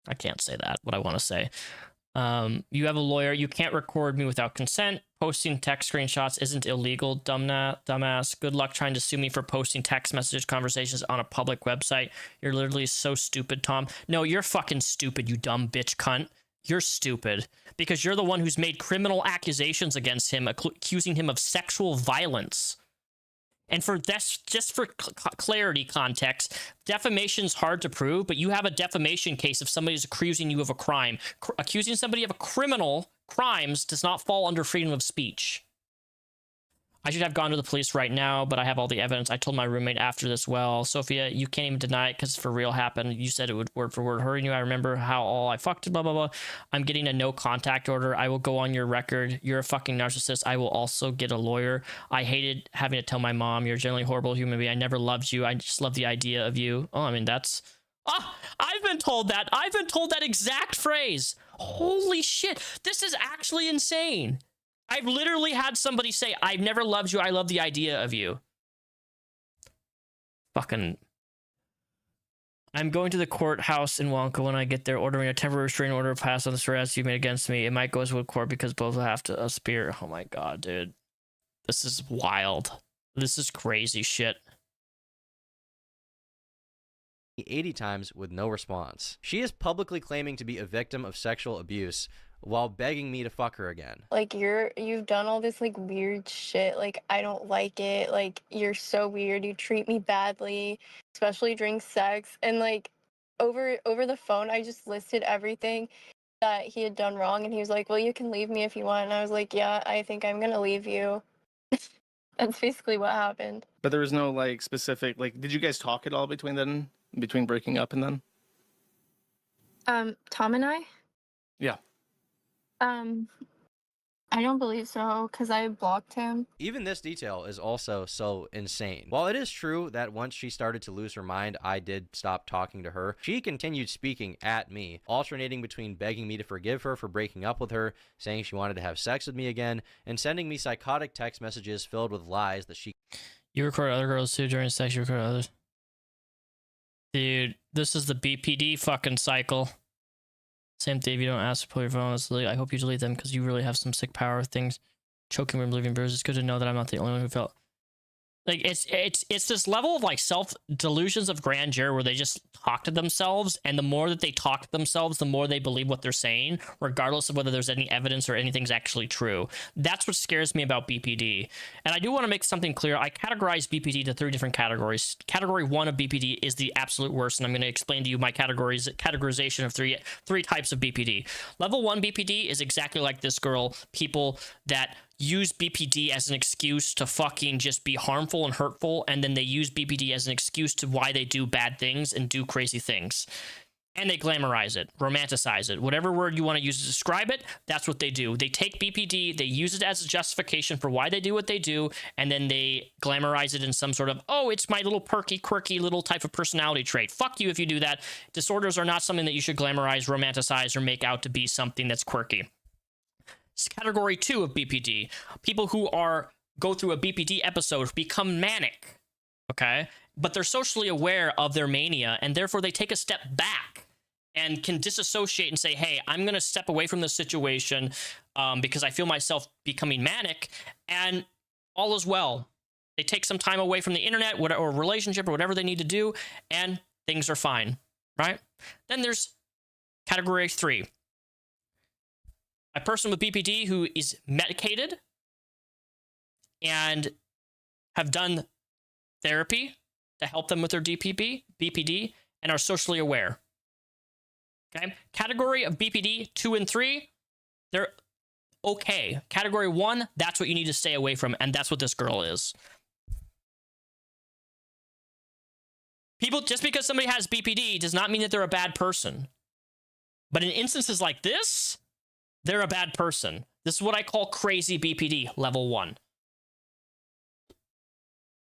I can't say that, what I want to say. You have a lawyer. You can't record me without consent. Posting text screenshots isn't illegal, dumbass. Good luck trying to sue me for posting text message conversations on a public website. You're literally so stupid, Tom. No, you're fucking stupid, you dumb bitch cunt. You're stupid. Because you're the one who's made criminal accusations against him, accusing him of sexual violence. And for this, just for clarity context, defamation's hard to prove, but you have a defamation case if somebody's accusing you of a crime. Accusing somebody of a criminal crimes does not fall under freedom of speech. I should have gone to the police right now, but I have all the evidence. I told my roommate after this, well, Sophia, you can't even deny it because for real happened. You said it would word for word hurt you. I remember how all I fucked, blah, blah, blah. I'm getting a no contact order. I will go on your record. You're a fucking narcissist. I will also get a lawyer. I hated having to tell my mom you're a generally horrible human being. I never loved you. I just love the idea of you. Oh, I mean, that's... Oh, I've been told that. I've been told that exact phrase. Holy shit. This is actually insane. I've literally had somebody say, I've never loved you. I love the idea of you. Fucking. I'm going to the courthouse in Wonka when I get there, ordering a temporary restraining order passed on the arrest you made against me. It might go to court because both will have to appear. Oh my God, dude. This is wild. This is crazy shit. 80 times with no response. She is publicly claiming to be a victim of sexual abuse while begging me to fuck her again. Like, you've done all this, like, weird shit. Like, I don't like it. Like, you're so weird. You treat me badly, especially during sex. And, like, over the phone, I just listed everything that he had done wrong. And he was like, well, you can leave me if you want. And I was like, yeah, I think I'm gonna leave you. That's basically what happened. But there was no, like, specific, like, did you guys talk at all between breaking up and then? Tom and I? Yeah. I don't believe so, because I blocked him. Even this detail is also so insane. While it is true that once she started to lose her mind, I did stop talking to her, she continued speaking at me, alternating between begging me to forgive her for breaking up with her, saying she wanted to have sex with me again, and sending me psychotic text messages filled with lies that she... You record other girls too during sex, you record others. Dude, this is the BPD fucking cycle. Same thing, if you don't ask to pull your phone, I hope you delete them because you really have some sick power things. Choking from leaving bruises. It's good to know that I'm not the only one who felt like it's this level of like self delusions of grandeur where they just talk to themselves, and the more that they talk to themselves, the more they believe what they're saying, regardless of whether there's any evidence or anything's actually true. That's what scares me about BPD. And I do want to make something clear. I categorize BPD to 3 different categories. Category 1 of BPD is the absolute worst, and I'm going to explain to you my categorization of three types of BPD. Level 1 BPD is exactly like this girl. People that use BPD as an excuse to fucking just be harmful and hurtful, and then they use BPD as an excuse to why they do bad things and do crazy things. And they glamorize it, romanticize it, whatever word you want to use to describe it, that's what they do. They take BPD, they use it as a justification for why they do what they do, and then they glamorize it in some sort of, oh, it's my little perky, quirky little type of personality trait. Fuck you if you do that. Disorders are not something that you should glamorize, romanticize, or make out to be something that's quirky. Category 2 of BPD, people who go through a BPD episode become manic, okay, but they're socially aware of their mania, and therefore they take a step back and can disassociate and say, hey, I'm going to step away from this situation because I feel myself becoming manic, and all is well. They take some time away from the internet or relationship or whatever they need to do, and things are fine, right? Then there's category 3. A person with BPD who is medicated and have done therapy to help them with their BPD, and are socially aware. Okay? Category of BPD 2 and 3, they're okay. Category 1, that's what you need to stay away from, and that's what this girl is. People, just because somebody has BPD does not mean that they're a bad person. But in instances like this, they're a bad person. This is what I call crazy BPD, level 1.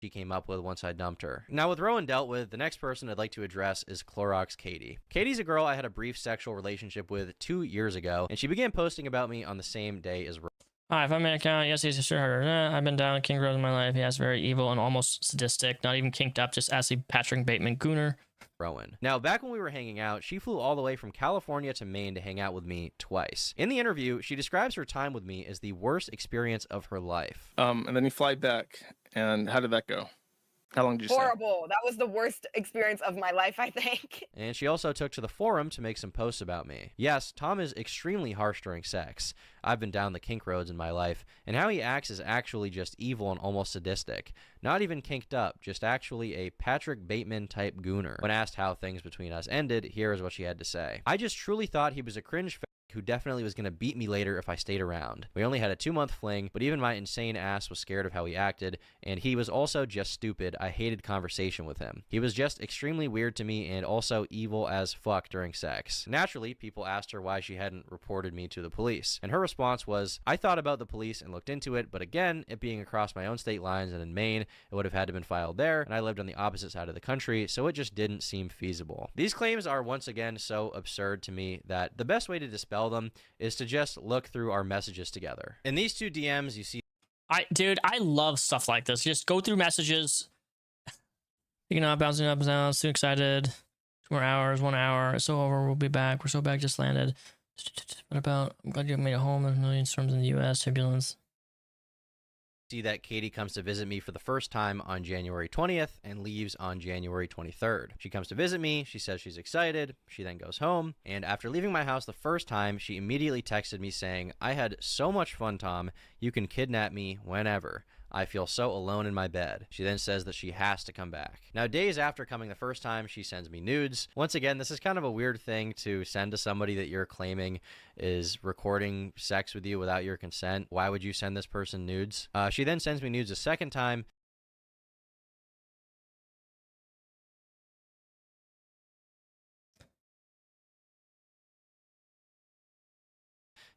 She came up with once I dumped her. Now, with Rowan dealt with, the next person I'd like to address is Clorox Katie. Katie's a girl I had a brief sexual relationship with 2 years ago, and she began posting about me on the same day as Rowan. Hi, if I'm an account, yes, he's a sure. I've been down King Road in my life. He has very evil and almost sadistic, not even kinked up, just Ashley Patrick Bateman Gooner. Rowan. Now, back when we were hanging out, she flew all the way from California to Maine to hang out with me twice. In the interview, she describes her time with me as the worst experience of her life. And then you fly back, and how did that go? How long did you stay? Horrible. That was the worst experience of my life, I think. And she also took to the forum to make some posts about me. Yes, Tom is extremely harsh during sex. I've been down the kink roads in my life, and how he acts is actually just evil and almost sadistic. Not even kinked up, just actually a Patrick Bateman-type gooner. When asked how things between us ended, here is what she had to say. I just truly thought he was a cringe who definitely was going to beat me later if I stayed around. We only had a 2-month fling, but even my insane ass was scared of how he acted, and he was also just stupid. I hated conversation with him. He was just extremely weird to me and also evil as fuck during sex. Naturally, people asked her why she hadn't reported me to the police, and her response was, I thought about the police and looked into it, but again, it being across my own state lines and in Maine, it would have had to been filed there, and I lived on the opposite side of the country, so it just didn't seem feasible. These claims are once again so absurd to me that the best way to dispel them is to just look through our messages together. In these 2 DMs, you see... Dude, I love stuff like this. Just go through messages. You know, bouncing up and down, so excited. 2 more hours, 1 hour. It's so over, we'll be back. We're so back, just landed. What about, I'm glad you made it home. There's a million storms in the U.S., turbulence. See that Katie comes to visit me for the first time on January 20th and leaves on January 23rd. She comes to visit me, she says she's excited, she then goes home, and after leaving my house the first time, she immediately texted me saying, I had so much fun, Tom, you can kidnap me whenever. I feel so alone in my bed. She then says that she has to come back. Now, days after coming the first time, she sends me nudes. Once again, this is kind of a weird thing to send to somebody that you're claiming is recording sex with you without your consent. Why would you send this person nudes? She then sends me nudes a second time.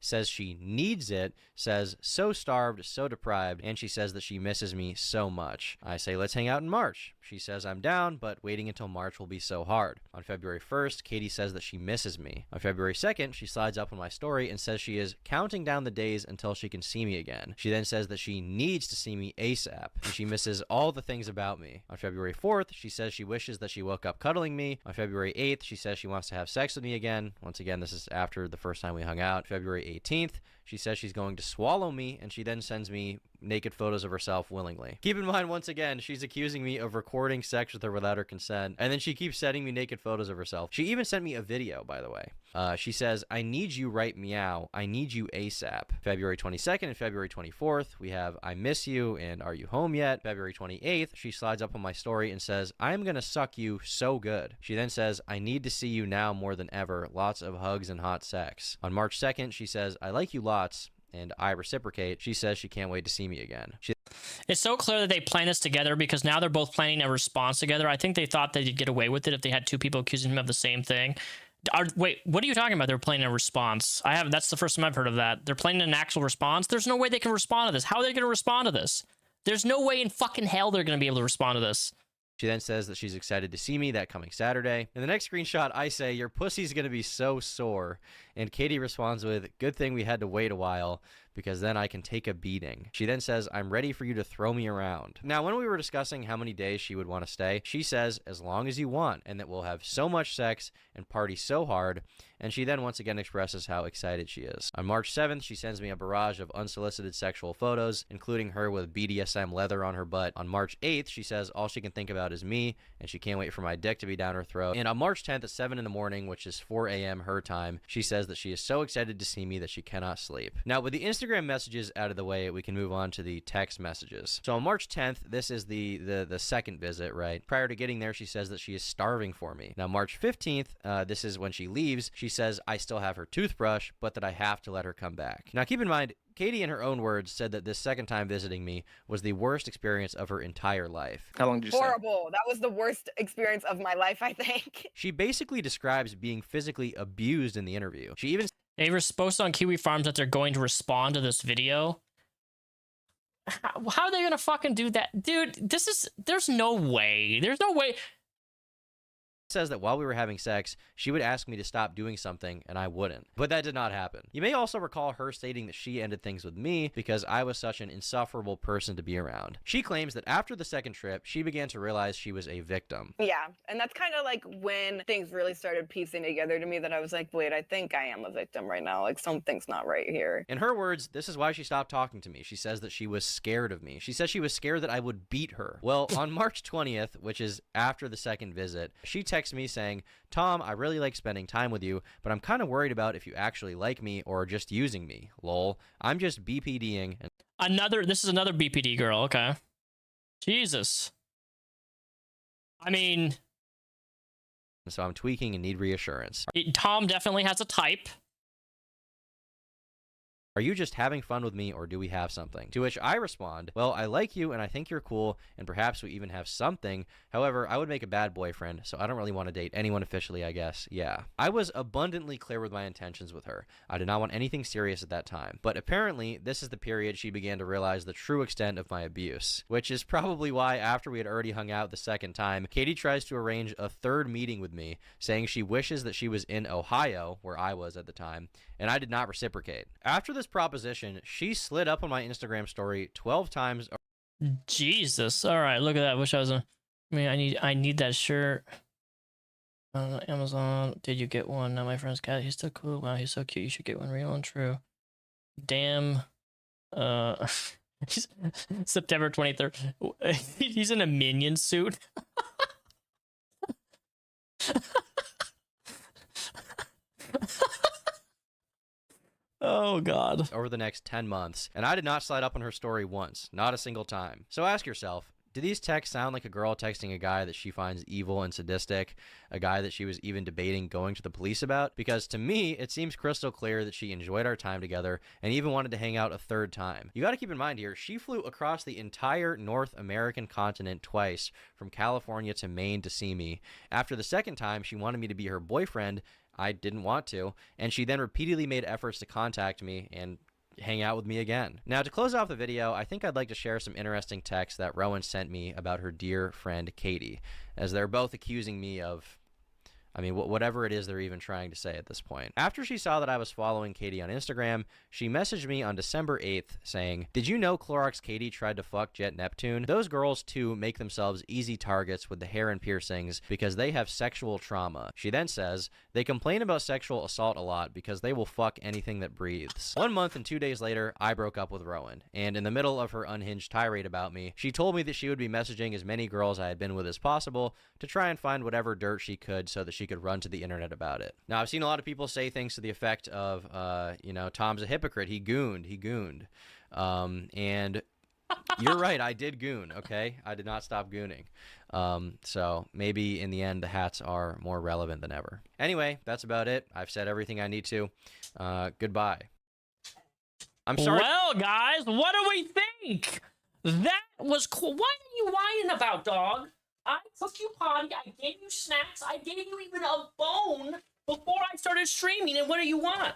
says she needs it, says so starved, so deprived, and she says that she misses me so much. I say, let's hang out in March. She says I'm down, but waiting until March will be so hard. On February 1st, Katie says that she misses me. On February 2nd, she slides up on my story and says she is counting down the days until she can see me again. She then says that she needs to see me ASAP, and she misses all the things about me. On February 4th, she says she wishes that she woke up cuddling me. On February 8th, she says she wants to have sex with me again. Once again, this is after the first time we hung out. February 18th, she says she's going to swallow me, and she then sends me naked photos of herself willingly. Keep in mind, once again, she's accusing me of recording sex with her without her consent, and then she keeps sending me naked photos of herself. She even sent me a video, by the way. She says, I need you right meow. I need you ASAP. February 22nd and February 24th, we have I miss you and are you home yet? February 28th, she slides up on my story and says, I'm gonna suck you so good. She then says, I need to see you now more than ever. Lots of hugs and hot sex. On March 2nd, she says, I like you lots. And I reciprocate. She says she can't wait to see me again. It's so clear that they planned this together because now they're both planning a response together. I think they thought they'd get away with it if they had two people accusing him of the same thing. Wait, what are you talking about? They're planning a response. That's the first time I've heard of that. They're planning an actual response. There's no way they can respond to this. How are they going to respond to this? There's no way in fucking hell they're going to be able to respond to this. She then says that she's excited to see me that coming Saturday. In the next screenshot, I say, your pussy's going to be so sore. And Katie responds with, good thing we had to wait a while because then I can take a beating. She then says, I'm ready for you to throw me around. Now, when we were discussing how many days she would want to stay, she says, as long as you want, and that we'll have so much sex and party so hard. And she then once again expresses how excited she is. On March 7th, she sends me a barrage of unsolicited sexual photos, including her with BDSM leather on her butt. On March 8th, she says all she can think about is me, and she can't wait for my dick to be down her throat. And on March 10th at 7 in the morning, which is 4 a.m. her time, she says that she is so excited to see me that she cannot sleep. Now, with the Instagram messages out of the way, we can move on to the text messages. So on March 10th, this is the second visit, right? Prior to getting there, she says that she is starving for me. Now, March 15th, this is when she leaves. She says I still have her toothbrush, but that I have to let her come back. Now, keep in mind, Katie, in her own words, said that this second time visiting me was the worst experience of her entire life. How long did you say? Horrible. That was the worst experience of my life, I think. She basically describes being physically abused in the interview. She even They were supposed on Kiwi Farms that they're going to respond to this video. How are they going to fucking do that? Dude, there's no way. There's no way. says that while we were having sex, she would ask me to stop doing something and I wouldn't. But that did not happen. You may also recall her stating that she ended things with me because I was such an insufferable person to be around. She claims that after the second trip, she began to realize she was a victim. Yeah, and that's kind of like when things really started piecing together to me that I was like, wait, I think I am a victim right now. Like something's not right here. In her words, this is why she stopped talking to me. She says that she was scared of me. She says she was scared that I would beat her. Well, on March 20th, which is after the second visit, she texts me saying, Tom, I really like spending time with you, but I'm kind of worried about if you actually like me or are just using me. Lol. I'm just BPDing. This is another BPD girl. Okay. Jesus. I mean, So I'm tweaking and need reassurance. Tom definitely has a type. Are you just having fun with me or do we have something? To which I respond, well, I like you and I think you're cool and perhaps we even have something. However, I would make a bad boyfriend, so I don't really want to date anyone officially, I guess. Yeah. I was abundantly clear with my intentions with her. I did not want anything serious at that time. But apparently, this is the period she began to realize the true extent of my abuse, which is probably why after we had already hung out the second time, Katie tries to arrange a third meeting with me, saying she wishes that she was in Ohio, where I was at the time, and I did not reciprocate. After this proposition, she slid up on my Instagram story 12 times. Jesus. All right, look at that. Wish I was I need that shirt. Amazon. Did you get one? Now my friend's cat. He's still cool. Wow, he's so cute. You should get one. Real and true. Damn. September 23rd. He's in a minion suit. Oh, God. Over the next 10 months, and I did not slide up on her story once, not a single time. So ask yourself, do these texts sound like a girl texting a guy that she finds evil and sadistic, a guy that she was even debating going to the police about? Because to me, it seems crystal clear that she enjoyed our time together and even wanted to hang out a third time. You got to keep in mind here, she flew across the entire North American continent twice, from California to Maine to see me. After the second time, she wanted me to be her boyfriend, I didn't want to, and she then repeatedly made efforts to contact me and hang out with me again. Now, to close off the video, I think I'd like to share some interesting text that Rowan sent me about her dear friend Katie, as they're both accusing me of, I mean, whatever it is they're even trying to say at this point. After she saw that I was following Katie on Instagram, she messaged me on December 8th saying, "Did you know Clorox Katie tried to fuck Jet Neptune? Those girls too make themselves easy targets with the hair and piercings because they have sexual trauma." She then says, "They complain about sexual assault a lot because they will fuck anything that breathes." 1 month and 2 days later, I broke up with Rowan, and in the middle of her unhinged tirade about me, she told me that she would be messaging as many girls I had been with as possible to try and find whatever dirt she could so that she could run to the internet about it. Now, I've seen a lot of people say things to the effect of, you know, Tom's a hypocrite. He gooned. And you're right. I did goon. Okay. I did not stop gooning. So maybe in the end, the hats are more relevant than ever. Anyway, that's about it. I've said everything I need to. Goodbye. I'm sorry. Well, guys, what do we think? That was cool. What are you whining about, dog? I took you potty, I gave you snacks, I gave you even a bone before I started streaming, and what do you want?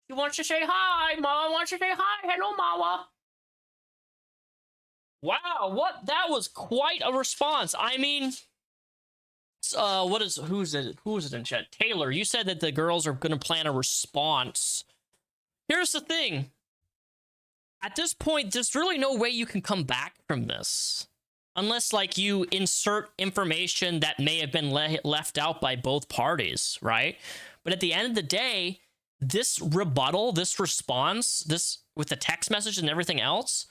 You want to say hi, Mama? Want to say hi? Hello, Mama. Wow, that was quite a response. I mean, who's it in chat? Taylor, you said that the girls are going to plan a response. Here's the thing. At this point, there's really no way you can come back from this. Unless, like, you insert information that may have been left out by both parties, right? But at the end of the day, this rebuttal, this response, this with the text message and everything else,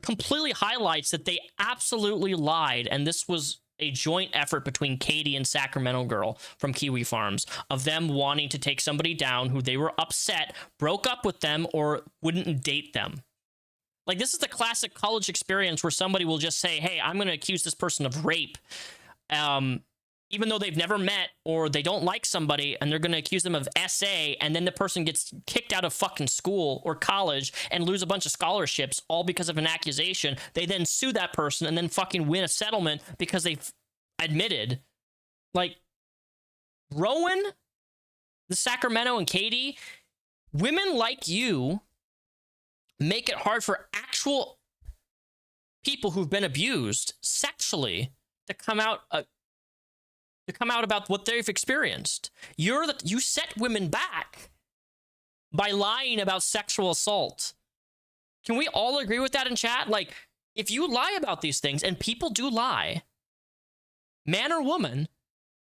completely highlights that they absolutely lied, and this was a joint effort between Katie and Sacramento Girl from Kiwi Farms of them wanting to take somebody down who they were upset, broke up with them, or wouldn't date them. Like, this is the classic college experience where somebody will just say, hey, I'm going to accuse this person of rape, even though they've never met or they don't like somebody, and they're going to accuse them of SA, and then the person gets kicked out of fucking school or college and lose a bunch of scholarships all because of an accusation. They then sue that person and then fucking win a settlement because they've admitted. Like, Rowan, the Sacramento, and Katie, women like you make it hard for actual people who've been abused sexually to come out about what they've experienced. You set women back by lying about sexual assault. Can we all agree with that in chat? Like, if you lie about these things, and people do lie, man or woman,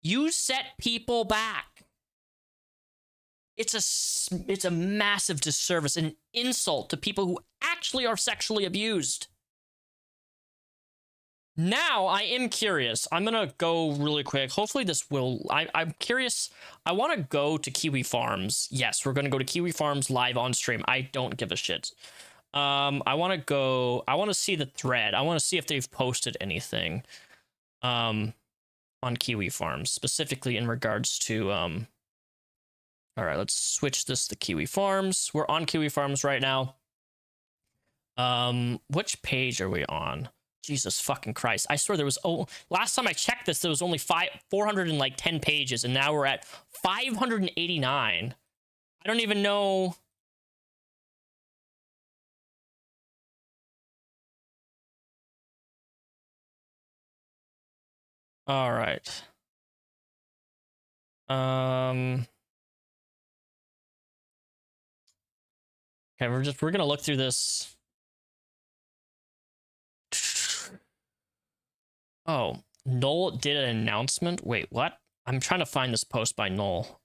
you set people back. It's a massive disservice, an insult to people who actually are sexually abused. Now, I am curious. I'm going to go really quick. Hopefully this will... I'm curious. I want to go to Kiwi Farms. Yes, we're going to go to Kiwi Farms live on stream. I don't give a shit. I want to go... I want to see the thread. I want to see if they've posted anything on Kiwi Farms, specifically in regards to... All right, let's switch this to Kiwi Farms. We're on Kiwi Farms right now. Which page are we on? Jesus fucking Christ. I swear there was... Oh, last time I checked this, there was only 410 pages, and now we're at 589. I don't even know... All right. Okay, we're gonna look through this. Oh, Noel did an announcement. Wait, what? I'm trying to find this post by Noel.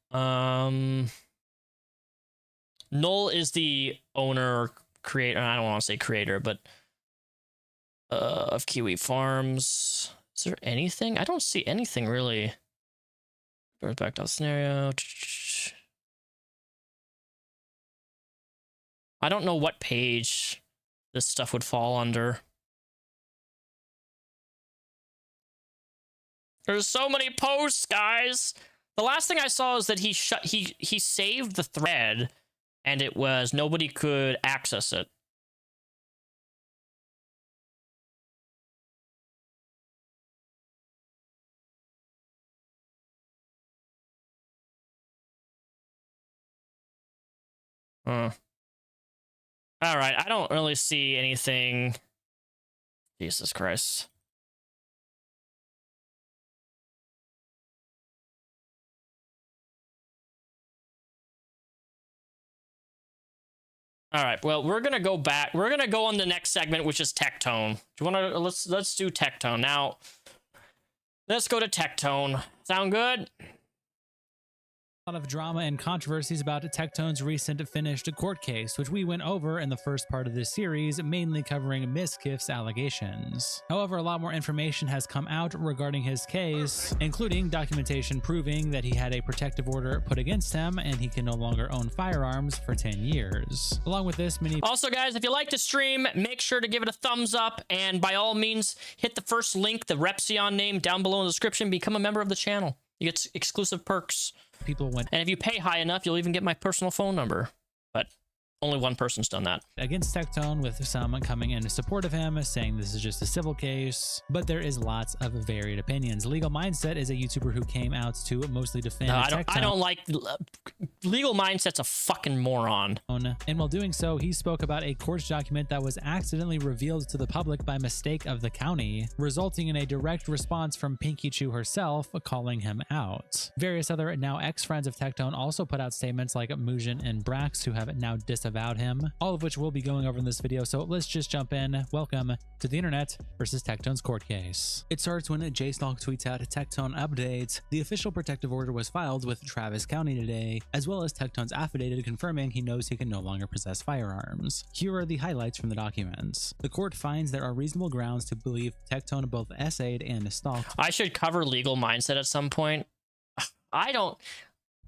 Noel is the owner, creator. I don't want to say creator, but of Kiwi Farms. Is there anything? I don't see anything really. Goes back to the scenario. I don't know what page this stuff would fall under. There's so many posts, guys. The last thing I saw is that he saved the thread, and it was nobody could access it. All right, I don't really see anything. Jesus Christ. All right, well, we're gonna go back. We're gonna go on the next segment, which is Tectone. Do you want to let's do Tectone now? Let's go to Tectone. Sound good? A lot of drama and controversies about Tectone's recent finished court case, which we went over in the first part of this series, mainly covering Ms. Kiff's allegations. However, a lot more information has come out regarding his case, including documentation proving that he had a protective order put against him and he can no longer own firearms for 10 years. Along with this, Also, guys, if you like the stream, make sure to give it a thumbs up, and by all means, hit the first link, the Repsion name, down below in the description. Become a member of the channel. You get exclusive perks. And if you pay high enough, you'll even get my personal phone number. But only one person's done that. Against Tectone, with some coming in support of him, saying this is just a civil case, but there is lots of varied opinions. Legal Mindset is a YouTuber who came out to mostly defend Tectone. I don't like... Legal Mindset's a fucking moron. And while doing so, he spoke about a court document that was accidentally revealed to the public by mistake of the county, resulting in a direct response from Pinky Chew herself, calling him out. Various other now ex-friends of Tectone also put out statements like Mujin and Brax, who have now disavowed him, all of which we'll be going over in this video, so let's just jump in. Welcome to the internet versus Tectone's court case. It starts when JStalk tweets out Tectone update. The official protective order was filed with Travis County today, as well as Tectone's affidavit confirming he knows he can no longer possess firearms. Here are the highlights from the documents. The court finds there are reasonable grounds to believe Tectone both essayed and stalked. I should cover Legal Mindset at some point. I don't...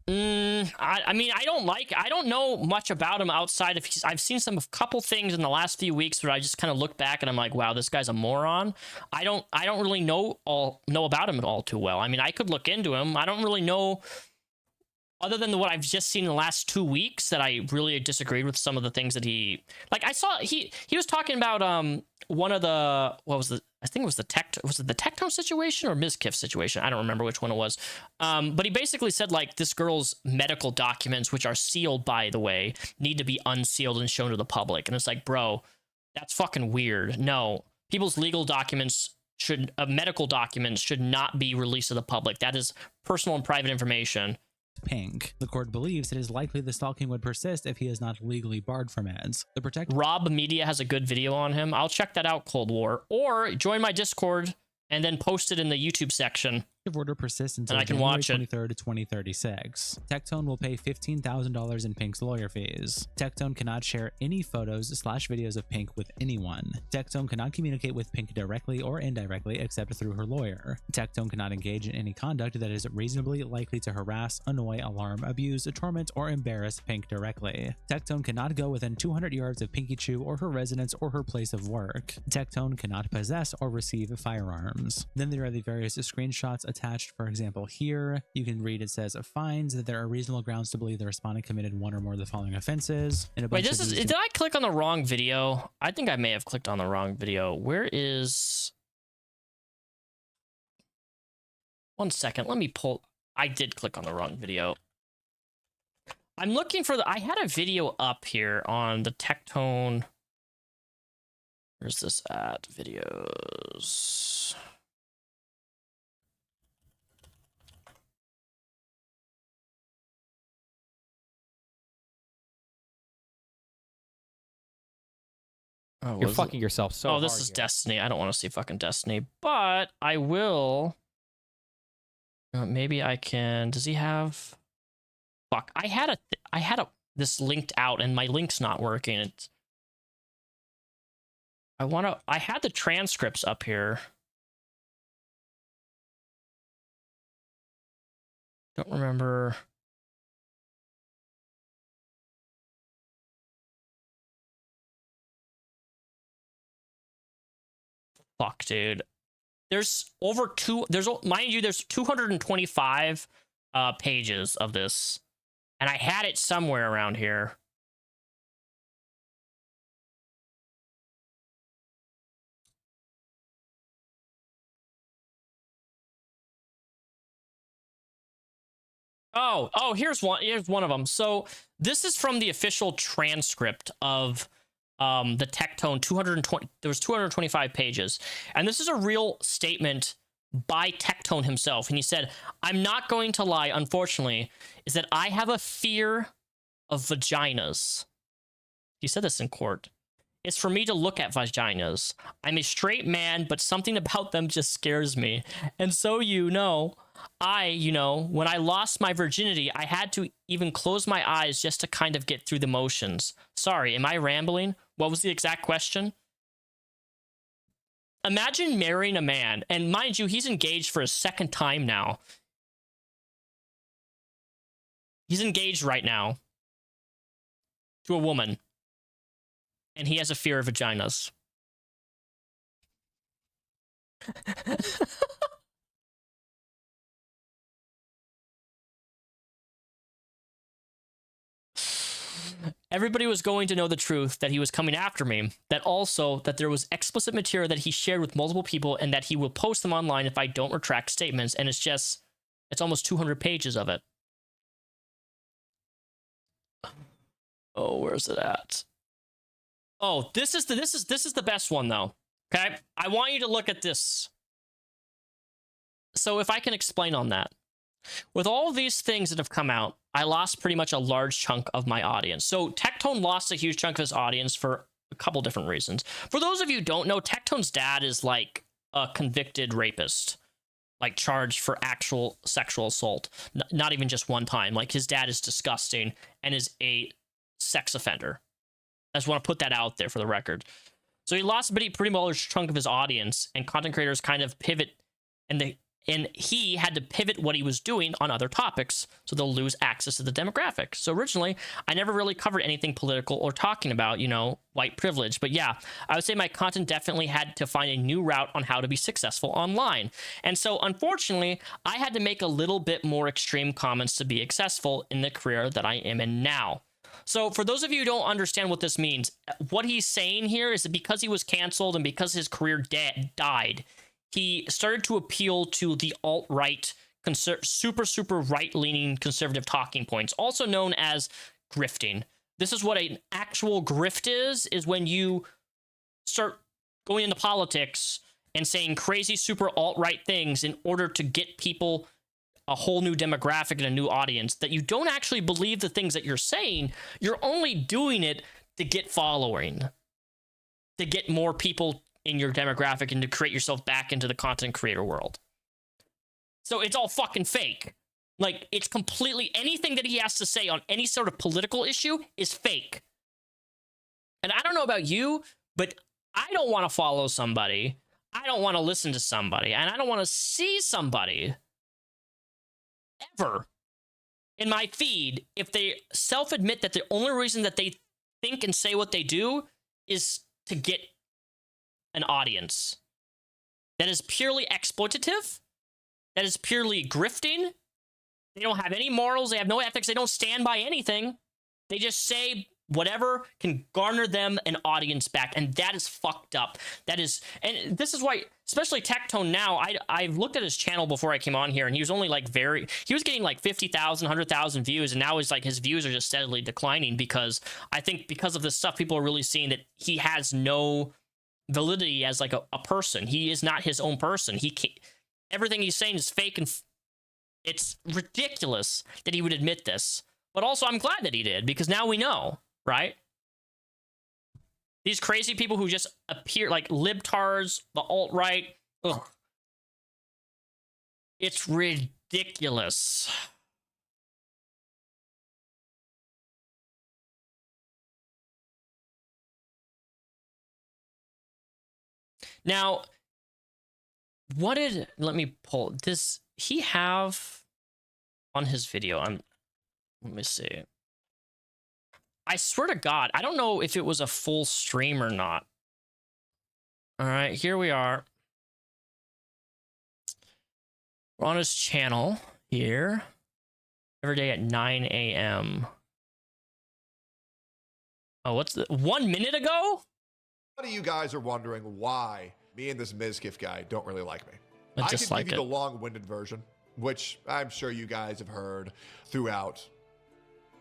I mean, I don't know much about him outside of I've seen a couple things in the last few weeks where I just kind of look back and I'm like, wow, this guy's a moron. I don't really know about him at all too well. I mean, I could look into him. I don't really know, other than what I've just seen in the last 2 weeks, that I really disagreed with some of the things that he, like, I saw he was talking about one of the, I think it was the Tectone situation or Ms. Kiff situation. I don't remember which one it was. But he basically said, like, this girl's medical documents, which are sealed, by the way, need to be unsealed and shown to the public. And it's like, bro, that's fucking weird. No, people's legal documents medical documents should not be released to the public. That is personal and private information. Pink. The court believes it is likely the stalking would persist if he is not legally barred from ads. Rob Media has a good video on him. I'll check that out, Cold War. Or join my Discord and then post it in the YouTube section. Order persists until January 23rd, 2036. Tectone will pay $15,000 in Pink's lawyer fees. Tectone cannot share any photos/videos of Pink with anyone. Tectone cannot communicate with Pink directly or indirectly except through her lawyer. Tectone cannot engage in any conduct that is reasonably likely to harass, annoy, alarm, abuse, torment, or embarrass Pink directly. Tectone cannot go within 200 yards of Pinky Chew or her residence or her place of work. Tectone cannot possess or receive firearms. Then there are the various screenshots attached. For example, here you can read, it says finds that there are reasonable grounds to believe the respondent committed one or more of the following offenses. And wait, did I click on the wrong video? I think I may have clicked on the wrong video. Where is... One second, let me pull... I did click on the wrong video. I'm looking for I had a video up here on the Tectone... Where's this at? Videos... Oh, you're fucking yourself so hard. Oh, this is here. Destiny. I don't want to see fucking Destiny, but I will. Maybe I can. Does he have? Fuck. I had this linked out, and my link's not working. It's. I had the transcripts up here. Don't remember. Fuck, dude. There's mind you, there's 225 pages of this, and I had it somewhere around here. Oh, here's one of them. So this is from the official transcript of the Tectone 220. There was 225 pages, and this is a real statement by Tectone himself. And he said, "I'm not going to lie, unfortunately, is that I have a fear of vaginas." He said this in court. "It's for me to look at vaginas. I'm a straight man, but something about them just scares me. And so, when I lost my virginity, I had to even close my eyes just to kind of get through the motions. Sorry, am I rambling? What was the exact question?" Imagine marrying a man, and mind you, he's engaged for a second time now. He's engaged right now to a woman, and he has a fear of vaginas. Everybody was going to know the truth, that he was coming after me, that there was explicit material that he shared with multiple people, and that he will post them online if I don't retract statements. And it's almost 200 pages of it. Oh, where's it at? Oh, this is the best one though. Okay, I want you to look at this. So if I can explain on that. With all of these things that have come out, I lost pretty much a large chunk of my audience. So Tectone lost a huge chunk of his audience for a couple different reasons. For those of you who don't know, Tectone's dad is like a convicted rapist, like charged for actual sexual assault. Not even just one time. Like his dad is disgusting and is a sex offender. I just want to put that out there for the record. So he lost a pretty large chunk of his audience, and content creators kind of pivot, and he had to pivot what he was doing on other topics, so they'll lose access to the demographic. So originally, I never really covered anything political or talking about, white privilege. But yeah, I would say my content definitely had to find a new route on how to be successful online. And so unfortunately, I had to make a little bit more extreme comments to be successful in the career that I am in now. So for those of you who don't understand what this means, what he's saying here is that because he was canceled and because his career died, he started to appeal to the alt-right, super right-leaning conservative talking points, also known as grifting. This is what an actual grift is when you start going into politics and saying crazy super alt-right things in order to get people a whole new demographic and a new audience, that you don't actually believe the things that you're saying. You're only doing it to get following, to get more people in your demographic and to create yourself back into the content creator world. So it's all fucking fake. Like, it's completely, anything that he has to say on any sort of political issue is fake. And I don't know about you, but I don't want to follow somebody. I don't want to listen to somebody. And I don't want to see somebody ever in my feed if they self-admit that the only reason that they think and say what they do is to get an audience. That is purely exploitative. That is purely grifting. They don't have any morals. They have no ethics. They don't stand by anything. They just say whatever can garner them an audience back, and that is fucked up. That is, and this is why, especially Tectone now, I've looked at his channel before I came on here, and he was only like he was getting like 50,000, 100,000 views, and now he's like, his views are just steadily declining because I think because of this stuff, people are really seeing that he has no validity as like a person. He is not his own person. He can't, everything he's saying is fake, and it's ridiculous that he would admit this. But also, I'm glad that he did, because now we know, right? These crazy people who just appear like libtards, the alt-right. Ugh. It's ridiculous. Now, let me pull this, he have on his video, let me see. I swear to God, I don't know if it was a full stream or not. All right, here we are. We're on his channel here every day at 9 a.m. Oh, what's the 1 minute ago? A lot of you guys are wondering why me and this Mizkif guy don't really like me. I can just like give you it. the long-winded version. which I'm sure you guys have heard throughout,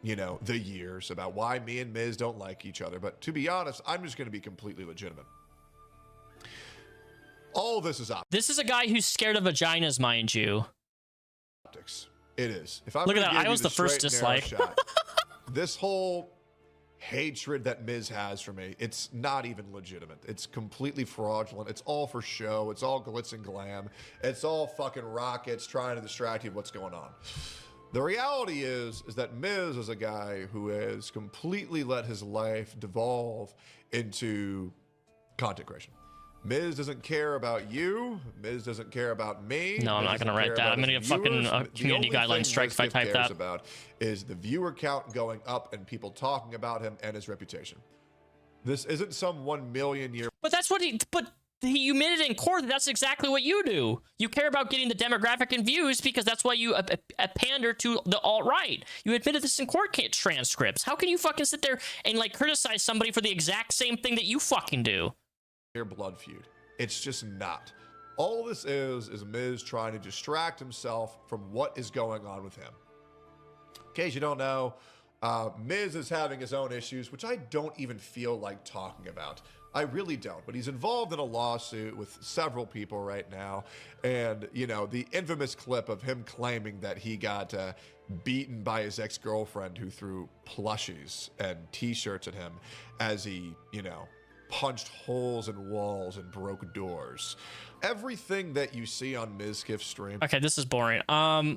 you know, the years about why me and Miz don't like each other. But to be honest, I'm just going to be completely legitimate. All this is optics. This is a guy who's scared of vaginas, mind you. It is. If I'm Look at gonna that. give I was you the first straight and narrow dislike. shot, this whole hatred that Miz has for me, it's not even legitimate. It's completely fraudulent. It's all for show. It's all glitz and glam. It's all fucking rockets trying to distract you of what's going on. The reality is that Miz is a guy who has completely let his life devolve into content creation. Miz doesn't care about you. Miz doesn't care about me. No, I'm not going to write that. I'm going to get fucking community guideline strike if I type that. About is the viewer count going up and people talking about him and his reputation. This isn't some 1 million year. But that's what you admitted in court. That's exactly what you do. You care about getting the demographic and views because that's why you pander to the alt-right. You admitted this in court transcripts. How can you fucking sit there and like criticize somebody for the exact same thing that you fucking do? Blood feud. It's just not. All this is Miz trying to distract himself from what is going on with him. In case you don't know, Miz is having his own issues, which I don't even feel like talking about. I really don't. But he's involved in a lawsuit with several people right now. And, you know, the infamous clip of him claiming that he got beaten by his ex-girlfriend who threw plushies and t-shirts at him as he, you know, punched holes in walls and broke doors. Everything that you see on Mizkif's stream. Okay, this is boring.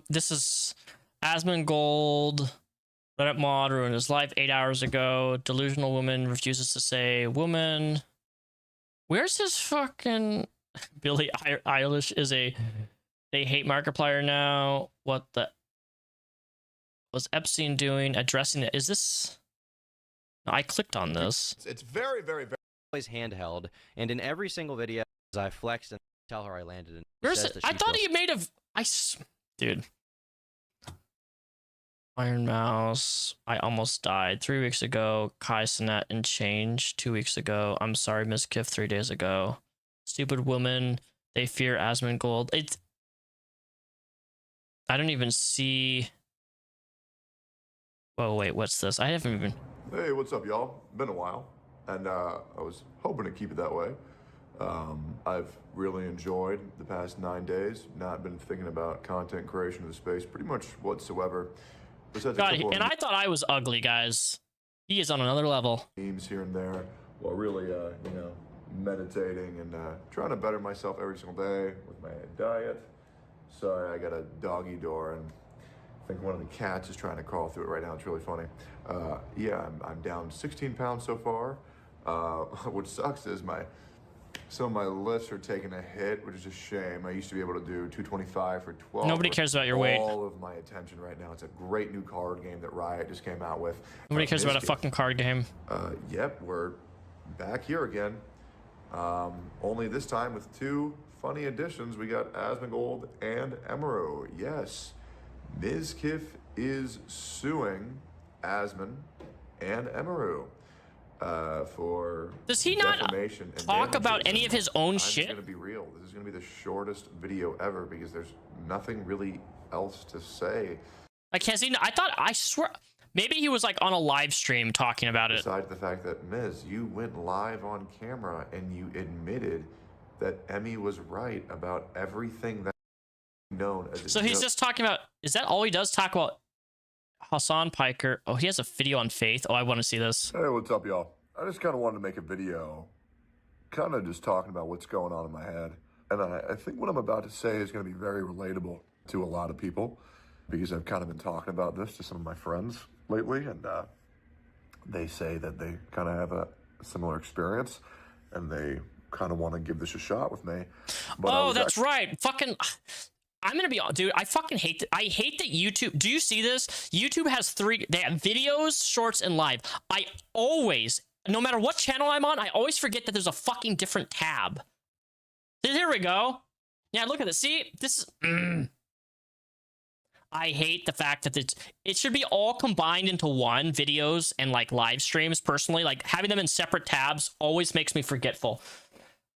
This is Asmongold. Reddit mod ruined his life 8 hours ago. Delusional woman refuses to say woman. Where's his fucking Billie Eilish is a hate Markiplier now. What the was Epstein doing? Addressing it. Is this? No, I clicked on this. It's very, very, very always handheld, and in every single video, as I flexed and tell her I landed. And Where's it? I thought he made a. Dude. Iron Mouse. I almost died 3 weeks ago. Kai Sinet and Change 2 weeks ago. I'm sorry, Miss Kiff 3 days ago. Stupid woman. They fear Asmongold. It's. I don't even see. Whoa, wait, what's this? I haven't even. Hey, what's up, y'all? Been a while. And I was hoping to keep it that way. I've really enjoyed the past 9 days. Not been thinking about content creation in the space pretty much whatsoever. God, and I thought I was ugly, guys. He is on another level. Memes here and there, while really, you know, meditating and trying to better myself every single day with my diet. Sorry, I got a doggy door and I think one of the cats is trying to crawl through it right now. It's really funny. Yeah, I'm down 16 pounds so far. What sucks is some of my lifts are taking a hit, which is a shame. I used to be able to do 225 for 12. Nobody cares about your weight. All of my attention right now. It's a great new card game that Riot just came out with. Nobody cares about a fucking card game. Yep, we're back here again. Only this time with 2 funny additions. We got Asmongold and Emerald. Yes, Mizkif is suing Asmon and Emerald. For does he not talk about any of his own shit? I'm gonna be real. This is gonna be the shortest video ever because there's nothing really else to say. Like, has he? I swear, maybe he was like on a live stream talking about it. Besides the fact that Miz, you went live on camera and you admitted that Emmy was right about everything that known as. So he's just talking about. Is that all he does? Talk about Hassan Piker. Oh, he has a video on Faith. Oh, I want to see this. Hey, what's up, y'all? I just kind of wanted to make a video, kind of just talking about what's going on in my head. And I think what I'm about to say is going to be very relatable to a lot of people because I've kind of been talking about this to some of my friends lately, and they say that they kind of have a similar experience, and they kind of want to give this a shot with me. But that's right. Fucking. I'm gonna be on, dude. I fucking hate that. I hate that YouTube. Do you see this? YouTube has 3. They have videos, shorts, and live. I always, no matter what channel I'm on, I always forget that there's a fucking different tab. Here we go. Yeah, look at this. See, this is. I hate the fact that it should be all combined into one, videos and like live streams. Personally, like having them in separate tabs always makes me forgetful.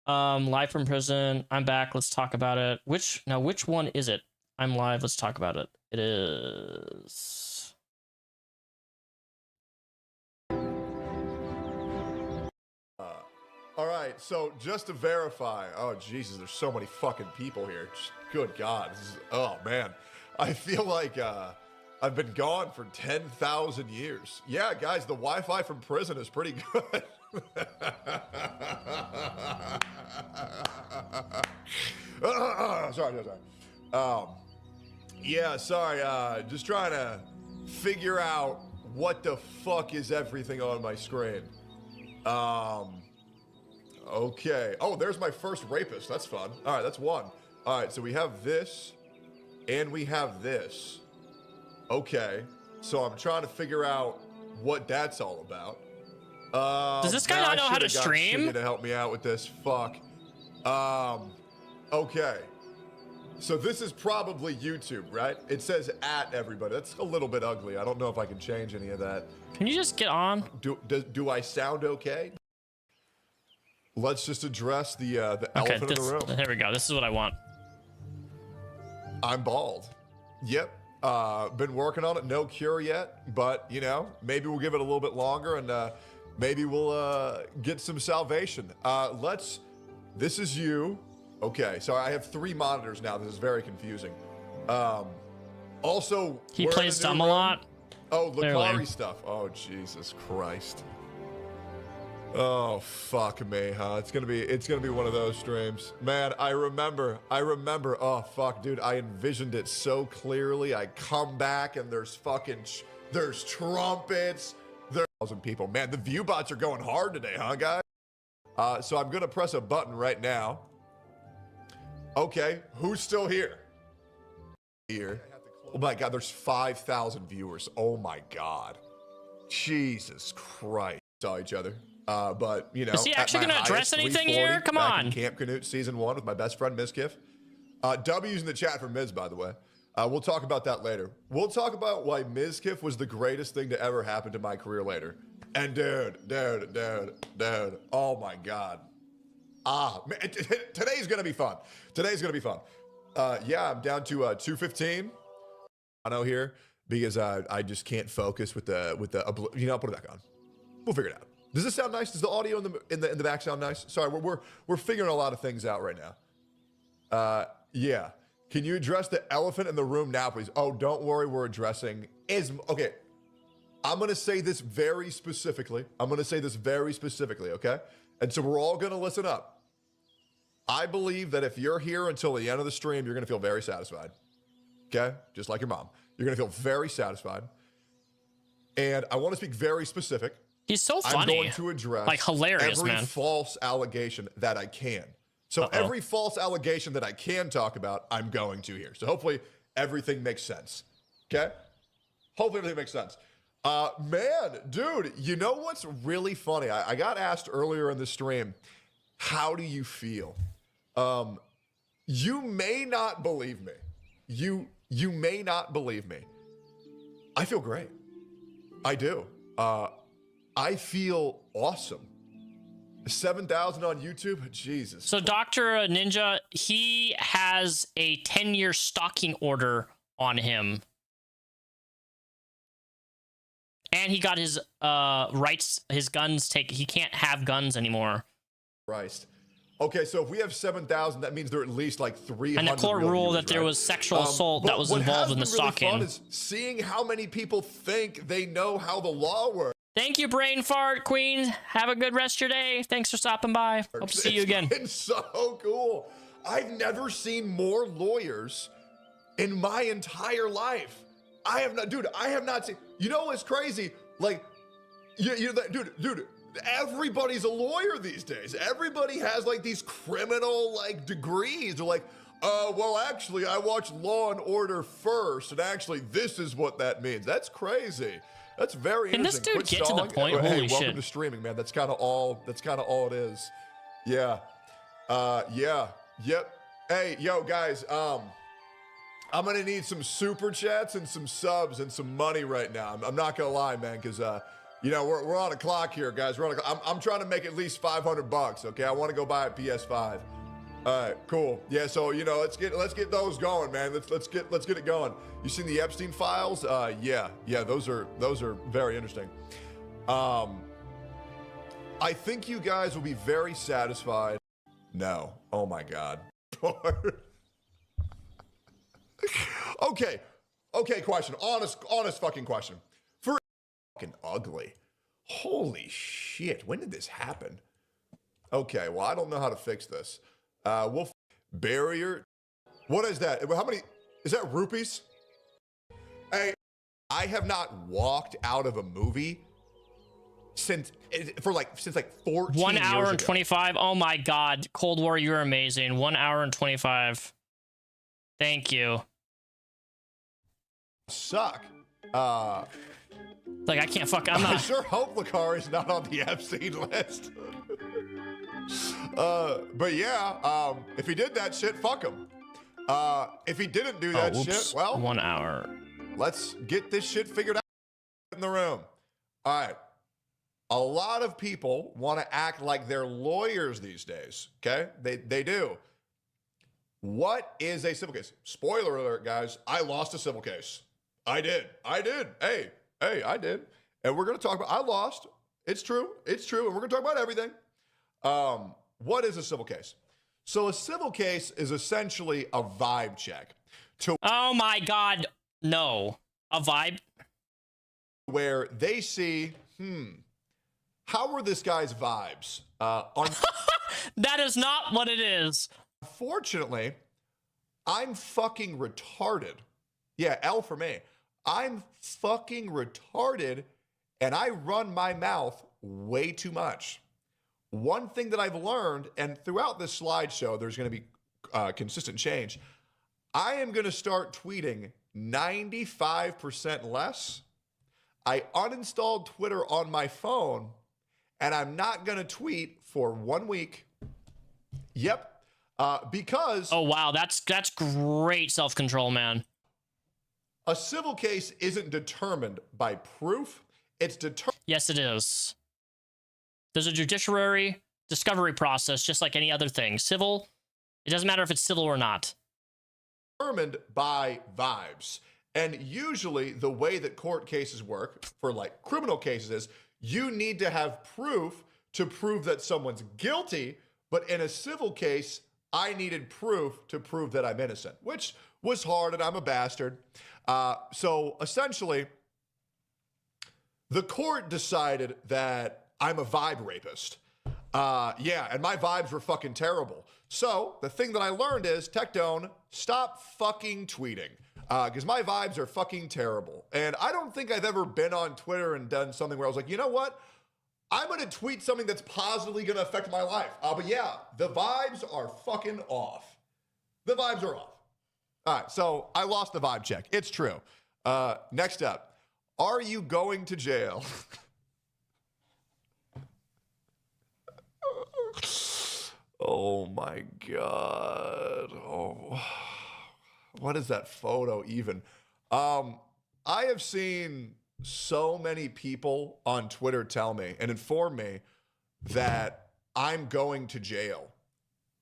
Live from prison. I'm back. Let's talk about it. Which one is it? I'm live. Let's talk about it. It is. All right, so just to verify, oh Jesus, there's so many fucking people here. Good God, oh man, I feel like I've been gone for 10,000 years. Yeah, guys, the Wi-Fi from prison is pretty good. Sorry. Yeah, sorry. Just trying to figure out what the fuck is everything on my screen. Okay. Oh, there's my first rapist. That's fun. All right, that's one. All right, so we have this, and we have this. Okay. So I'm trying to figure out what that's all about. Does this guy not know how to stream? To help me out with this. Fuck. Okay. So this is probably YouTube, right? It says at everybody. That's a little bit ugly. I don't know if I can change any of that. Can you just get on? Do I sound okay? Let's just address the elephant in the room. There we go. This is what I want. I'm bald. Yep. Been working on it. No cure yet, but you know, maybe we'll give it a little bit longer, and maybe we'll get some salvation. This is you. Okay, so I have 3 monitors now. This is very confusing. Also, he plays dumb a lot. Oh, Lucari stuff. Oh, Jesus Christ. Oh, fuck me, huh? It's gonna be one of those streams. Man, I remember, oh, fuck, dude, I envisioned it so clearly. I come back and there's trumpets, there's 1,000 people. Man, the view bots are going hard today, huh, guys? So I'm gonna press a button right now. Okay, who's still here? Oh my God, there's 5,000 viewers. Oh my God. Jesus Christ. Saw each other. But, you know. Is he actually going to address anything here? Come on. Camp Canute Season 1 with my best friend, Mizkif. W's in the chat for Miz, by the way. We'll talk about that later. We'll talk about why Mizkif was the greatest thing to ever happen to my career later. And dude. Oh my God. Man, today's going to be fun. Yeah, I'm down to 215. I know here because I just can't focus with the you know, I'll put it back on. We'll figure it out. Does this sound nice? Does the audio in the back sound nice? Sorry, we're figuring a lot of things out right now. Yeah. Can you address the elephant in the room now, please? Oh, don't worry, we're addressing okay. I'm gonna say this very specifically. Okay? And so we're all gonna listen up. I believe that if you're here until the end of the stream, you're gonna feel very satisfied. Okay? Just like your mom. You're gonna feel very satisfied. And I want to speak very specific. He's so funny. I'm going to address like hilarious, every man. false allegation that I can. So every false allegation that I can talk about, I'm going to here. So hopefully everything makes sense. Okay? Hopefully everything makes sense. Man, dude, you know what's really funny? I got asked earlier in the stream, how do you feel? You may not believe me. You may not believe me. I feel great. I do. I feel awesome. 7,000 on YouTube? Jesus. So Dr. Ninja, he has a 10-year stalking order on him. And he got his rights, his guns taken. He can't have guns anymore. Christ. Okay, so if we have 7,000, that means there are at least like 300. And the court ruled that there was sexual assault that was involved in the stalking. What has been really fun is seeing how many people think they know how the law works. Thank you, Brain Fart Queen. Have a good rest of your day. Thanks for stopping by. Hope to see you again. It's so cool. I've never seen more lawyers in my entire life. I have not seen. You know what's crazy? Like, dude. Everybody's a lawyer these days. Everybody has like these criminal like degrees. They're like, well, actually, I watched Law and Order first, and actually, this is what that means. That's crazy. That's very interesting. Can this dude get to the point? Hey, Holy welcome shit. to streaming, man. That's kind of all it is. Yeah. Yep. Hey, yo, guys. I'm gonna need some super chats and some subs and some money right now. I'm not gonna lie, man, because you know we're on a clock here, guys. I'm trying to make at least $500. Okay, I want to go buy a PS5. All right, cool. Yeah, so let's get those going, man. Let's get it going. You seen the Epstein files? Yeah, those are very interesting. I think you guys will be very satisfied. No. Oh my God. Okay, question. Honest fucking question. For fucking ugly. Holy shit, when did this happen? Okay, well, I don't know how to fix this. Barrier. What is that? How many? Is that rupees? Hey, I have not walked out of a movie since like 14 1 hour years and ago. 25. Oh my God, Cold War, you're amazing. 1 hour and 25. Thank you. Suck. Like I can't fuck. I'm I not. sure hope Lakari's not on the Epstein list. But yeah, if he did that shit, fuck him. If he didn't do that shit, well, 1 hour. Let's get this shit figured out in the room. All right. A lot of people want to act like they're lawyers these days. Okay, they do. What is a civil case? Spoiler alert, guys. I lost a civil case. I did. Hey, I did. And we're going to talk about, I lost. It's true. And we're going to talk about everything. What is a civil case? So a civil case is essentially a vibe check. Oh my God. No. A vibe? Where they see, how were this guy's vibes? That is not what it is. Unfortunately, I'm fucking retarded. Yeah, L for me. I'm fucking retarded, and I run my mouth way too much. One thing that I've learned, and throughout this slideshow, there's going to be consistent change. I am going to start tweeting 95% less. I uninstalled Twitter on my phone, and I'm not going to tweet for 1 week. Yep. Because... Oh, wow. That's great self-control, man. A civil case isn't determined by proof. It's determined... Yes, it is. There's a judiciary discovery process, just like any other thing. Civil, it doesn't matter if it's civil or not. Determined by vibes. And usually the way that court cases work for like criminal cases is you need to have proof to prove that someone's guilty. But in a civil case, I needed proof to prove that I'm innocent, which was hard, and I'm a bastard. So essentially, the court decided that I'm a vibe rapist. Yeah, and my vibes were fucking terrible. So the thing that I learned is, Tectone, stop fucking tweeting. Because my vibes are fucking terrible. And I don't think I've ever been on Twitter and done something where I was like, you know what? I'm going to tweet something that's positively going to affect my life. But yeah, the vibes are fucking off. The vibes are off. All right, so I lost the vibe check. It's true. Next up, are you going to jail? Oh my God. Oh, what is that photo even? I have seen so many people on Twitter tell me and inform me that I'm going to jail.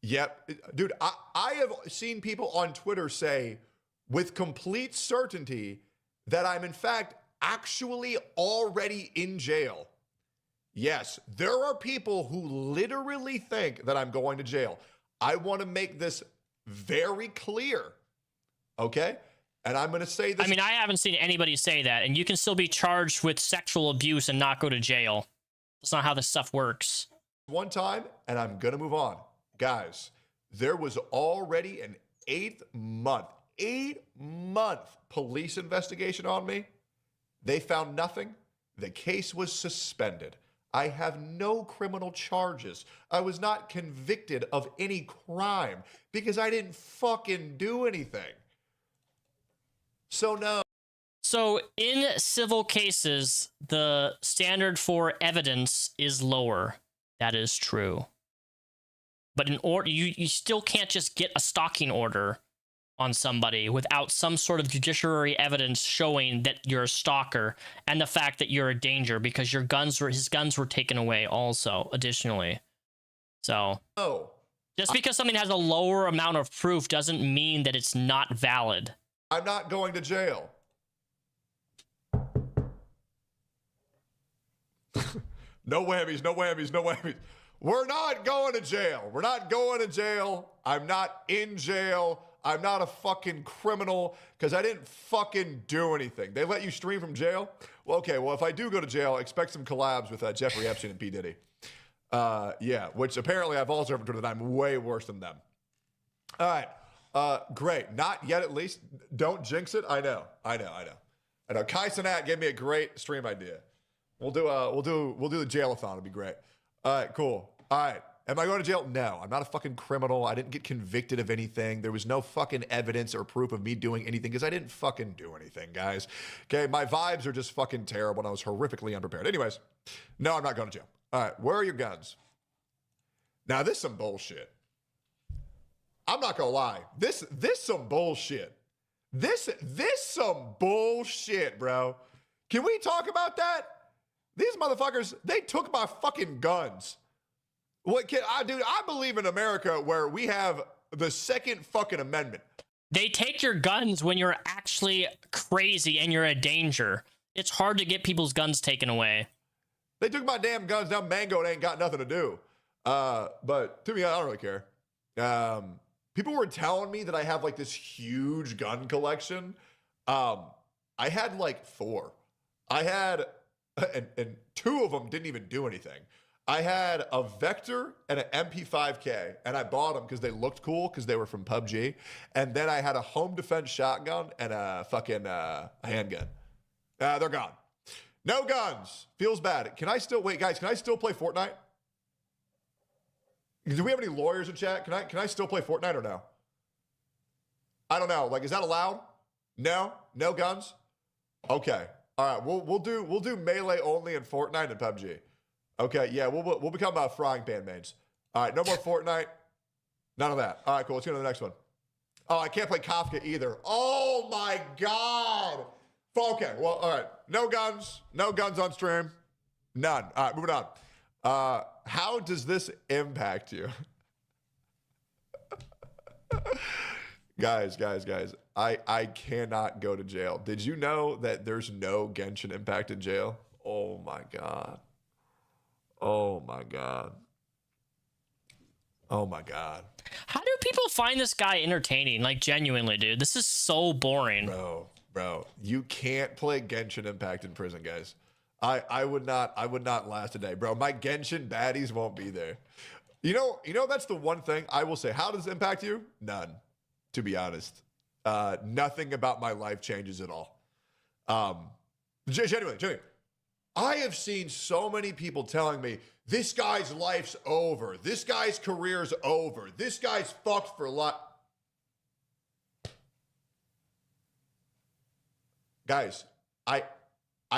Yep. Dude, I have seen people on Twitter say with complete certainty that I'm in fact actually already in jail. Yes, there are people who literally think that I'm going to jail. I want to make this very clear. Okay? And I'm going to say this. I mean, I haven't seen anybody say that, and you can still be charged with sexual abuse and not go to jail. That's not how this stuff works. One time, and I'm going to move on. Guys, there was already an 8-month police investigation on me. They found nothing. The case was suspended. I have no criminal charges. I was not convicted of any crime because I didn't fucking do anything. So no. So in civil cases, the standard for evidence is lower. That is true. But in order, you still can't just get a stalking order on somebody without some sort of judiciary evidence showing that you're a stalker and the fact that you're a danger, because his guns were taken away also, additionally. So. No, Just because something has a lower amount of proof doesn't mean that it's not valid. I'm not going to jail. No whammies, no whammies, no whammies. We're not going to jail. We're not going to jail. I'm not in jail. I'm not a fucking criminal because I didn't fucking do anything. They let you stream from jail? Well, okay, well, if I do go to jail, expect some collabs with Jeffrey Epstein and P. Diddy. Yeah, which apparently I've also heard that I'm way worse than them. All right, great. Not yet, at least. Don't jinx it. I know. Kai Cenat gave me a great stream idea. We'll do the jail-a-thon. It'll be great. All right, cool. All right. Am I going to jail? No, I'm not a fucking criminal. I didn't get convicted of anything. There was no fucking evidence or proof of me doing anything because I didn't fucking do anything, guys. Okay, my vibes are just fucking terrible and I was horrifically unprepared. Anyways, no, I'm not going to jail. All right, where are your guns? Now, this is some bullshit. I'm not going to lie. This some bullshit. This some bullshit, bro. Can we talk about that? These motherfuckers, they took my fucking guns. What can I do? I believe in America where we have the Second fucking Amendment. They take your guns when you're actually crazy and you're a danger. It's hard to get people's guns taken away. They took my damn guns. Now Mango ain't got nothing to do. But to me, I don't really care. People were telling me that I have like this huge gun collection. I had like 4. I had, and 2 of them didn't even do anything. I had a Vector and an MP5K, and I bought them because they looked cool because they were from PUBG. And then I had a home defense shotgun and a fucking handgun. They're gone. No guns. Feels bad. Can I still, wait, guys, can I still play Fortnite? Do we have any lawyers in chat? Can I still play Fortnite or no? I don't know. Like, is that allowed? No? No guns? Okay. All right. We'll do melee only in Fortnite and PUBG. Okay. Yeah. We'll become frying pan mains. All right. No more Fortnite. None of that. All right. Cool. Let's go to the next one. Oh, I can't play Kafka either. Oh my God. Okay. Well, all right. No guns. No guns on stream. None. All right. Moving on. How does this impact you? Guys. I cannot go to jail. Did you know that there's no Genshin impact in jail? Oh my God. Oh my God. Oh my God. How do people find this guy entertaining? Like, genuinely, dude. This is so boring. Bro, you can't play Genshin Impact in prison, guys. I would not last a day, bro. My Genshin baddies won't be there. You know that's the one thing I will say. How does it impact you? None, to be honest. Nothing about my life changes at all. Genuinely. I have seen so many people telling me this guy's life's over. This guy's career's over. This guy's fucked for life. Guys, I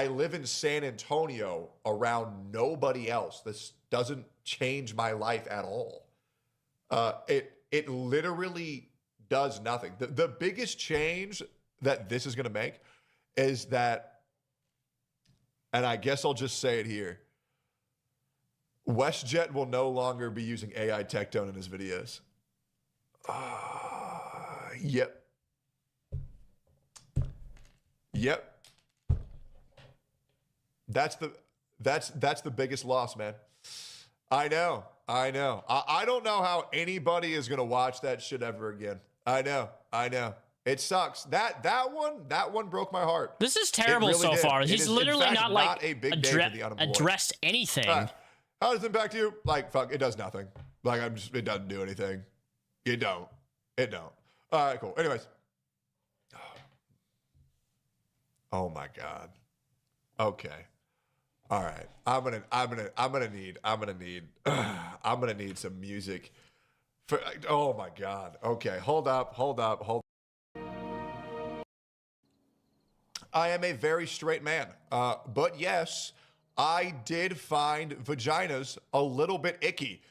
live in San Antonio around nobody else. This doesn't change my life at all. It literally does nothing. The biggest change that this is going to make is that, and I guess I'll just say it here, WestJet will no longer be using AI Tectone in his videos. Yep. That's the biggest loss, man. I know. I don't know how anybody is gonna watch that shit ever again. I know. It sucks. That one broke my heart. This is terrible really so did. Far. He's literally not like a big day for the unemployed. Addressed anything. How does it impact you? Like, fuck, it does nothing. Like, it doesn't do anything. It don't. All right, cool. Anyways. Oh my God. Okay. All right. I'm gonna need some music. Oh my God. Okay. Hold up. I am a very straight man. But yes, I did find vaginas a little bit icky.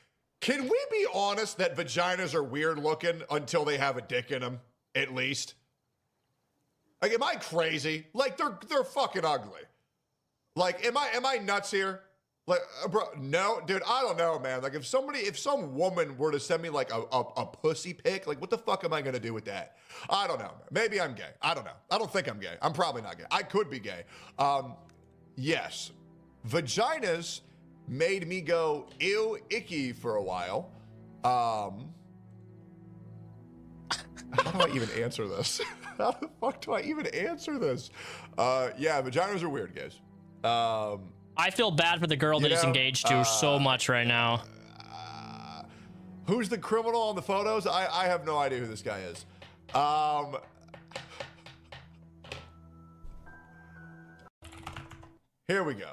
Can we be honest that vaginas are weird looking until they have a dick in them, at least? Like, am I crazy? Like, they're fucking ugly. Like, am I nuts here? Like, bro, no, dude, I don't know, man. Like, if some woman were to send me like a pussy pic, like, what the fuck am I gonna do with that? I don't know, man. Maybe I'm gay. I don't know. I don't think I'm gay. I'm probably not gay. I could be gay. Yes, vaginas made me go ew, icky for a while. How do I even answer this? How the fuck do I even answer this? Yeah, vaginas are weird, guys. I feel bad for the girl that he's engaged to so much right now. Who's the criminal on the photos? I have no idea who this guy is. Here we go.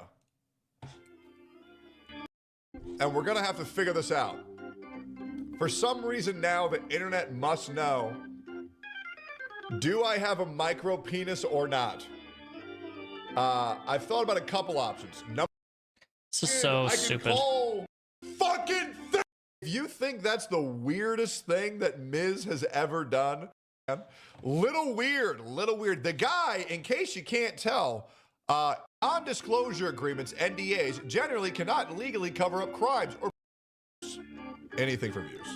And we're gonna have to figure this out. For some reason now, the internet must know, do I have a micro penis or not? I've thought about a couple options. This is so stupid. Fucking thing. If you think that's the weirdest thing that Miz has ever done, little weird. The guy, in case you can't tell, non-disclosure agreements, NDAs, generally cannot legally cover up crimes or anything for views.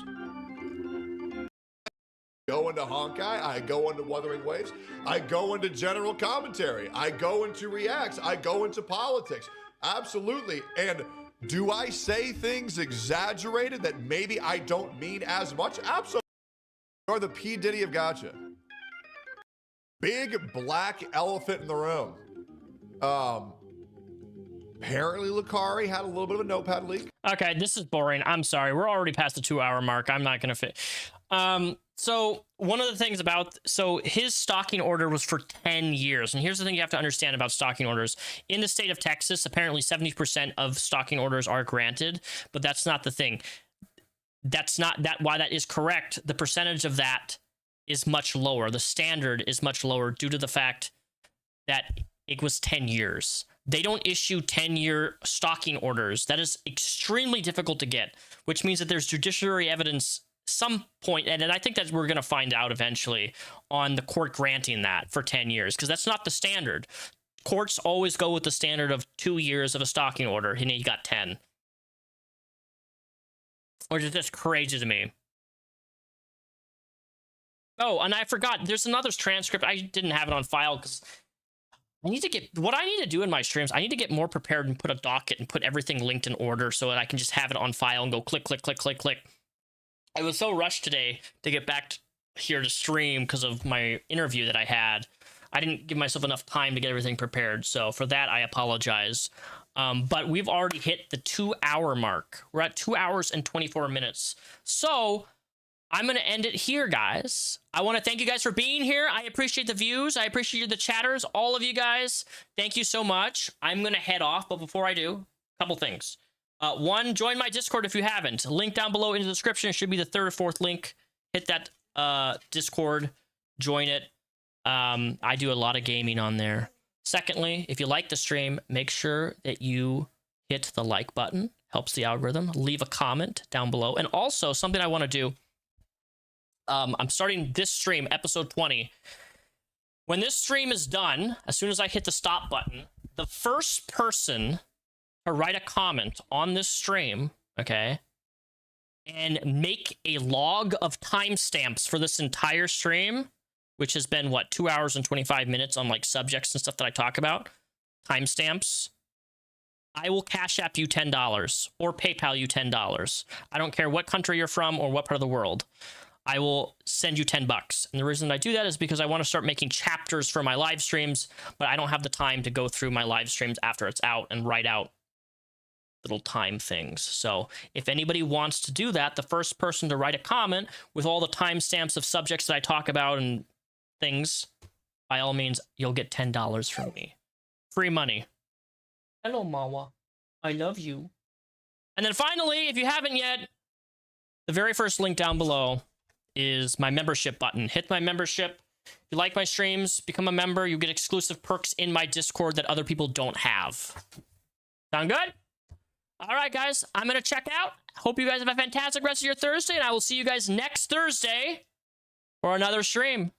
Go into Honkai, I go into Wuthering Waves, I go into general commentary, I go into reacts, I go into politics. Absolutely. And do I say things exaggerated that maybe I don't mean as much? Absolutely. You're the P. Diddy of gotcha. Big black elephant in the room. Apparently Lucari had a little bit of a notepad leak. Okay, this is boring. I'm sorry. We're already past the 2-hour mark. I'm not going to fit. So one of the things about, so his stalking order was for 10 years. And here's the thing you have to understand about stalking orders. In the state of Texas, apparently 70% of stalking orders are granted, but that's not the thing. That's not that why that is correct. The percentage of that is much lower. The standard is much lower due to the fact that it was 10 years. They don't issue 10-year stalking orders. That is extremely difficult to get, which means that there's judiciary evidence some point, and I think that we're going to find out eventually on the court granting that for 10 years, because that's not the standard. Courts always go with the standard of 2 years of a stalking order, and he got 10. Which is just crazy to me. Oh, and I forgot, there's another transcript. I didn't have it on file because I need to get, what I need to do in my streams, I need to get more prepared and put a docket and put everything linked in order so that I can just have it on file and go click, click, click, click, click. I was so rushed today to get back here to stream because of my interview that I had. I didn't give myself enough time to get everything prepared. So for that, I apologize. But we've already hit the 2-hour mark. We're at 2 hours and 24 minutes. So I'm going to end it here, guys. I want to thank you guys for being here. I appreciate the views. I appreciate the chatters. All of you guys, thank you so much. I'm going to head off. But before I do, a couple things. One, join my Discord if you haven't. Link down below in the description. It should be the 3rd or 4th link. Hit that Discord. Join it. I do a lot of gaming on there. Secondly, if you like the stream, make sure that you hit the like button. Helps the algorithm. Leave a comment down below. And also, something I want to do. I'm starting this stream, episode 20. When this stream is done, as soon as I hit the stop button, the first person to write a comment on this stream, okay, and make a log of timestamps for this entire stream, which has been, what, 2 hours and 25 minutes on, like, subjects and stuff that I talk about, timestamps, I will Cash App you $10 or PayPal you $10. I don't care what country you're from or what part of the world. I will send you $10. And the reason I do that is because I want to start making chapters for my live streams, but I don't have the time to go through my live streams after it's out and write out little time things. So if anybody wants to do that, the first person to write a comment with all the timestamps of subjects that I talk about and things, by all means, you'll get $10 from me. Free money. Hello, Mawa. I love you. And then finally, if you haven't yet, the very first link down below is my membership button. Hit my membership. If you like my streams, become a member. You get exclusive perks in my Discord that other people don't have. Sound good? All right, guys, I'm going to check out. Hope you guys have a fantastic rest of your Thursday, and I will see you guys next Thursday for another stream.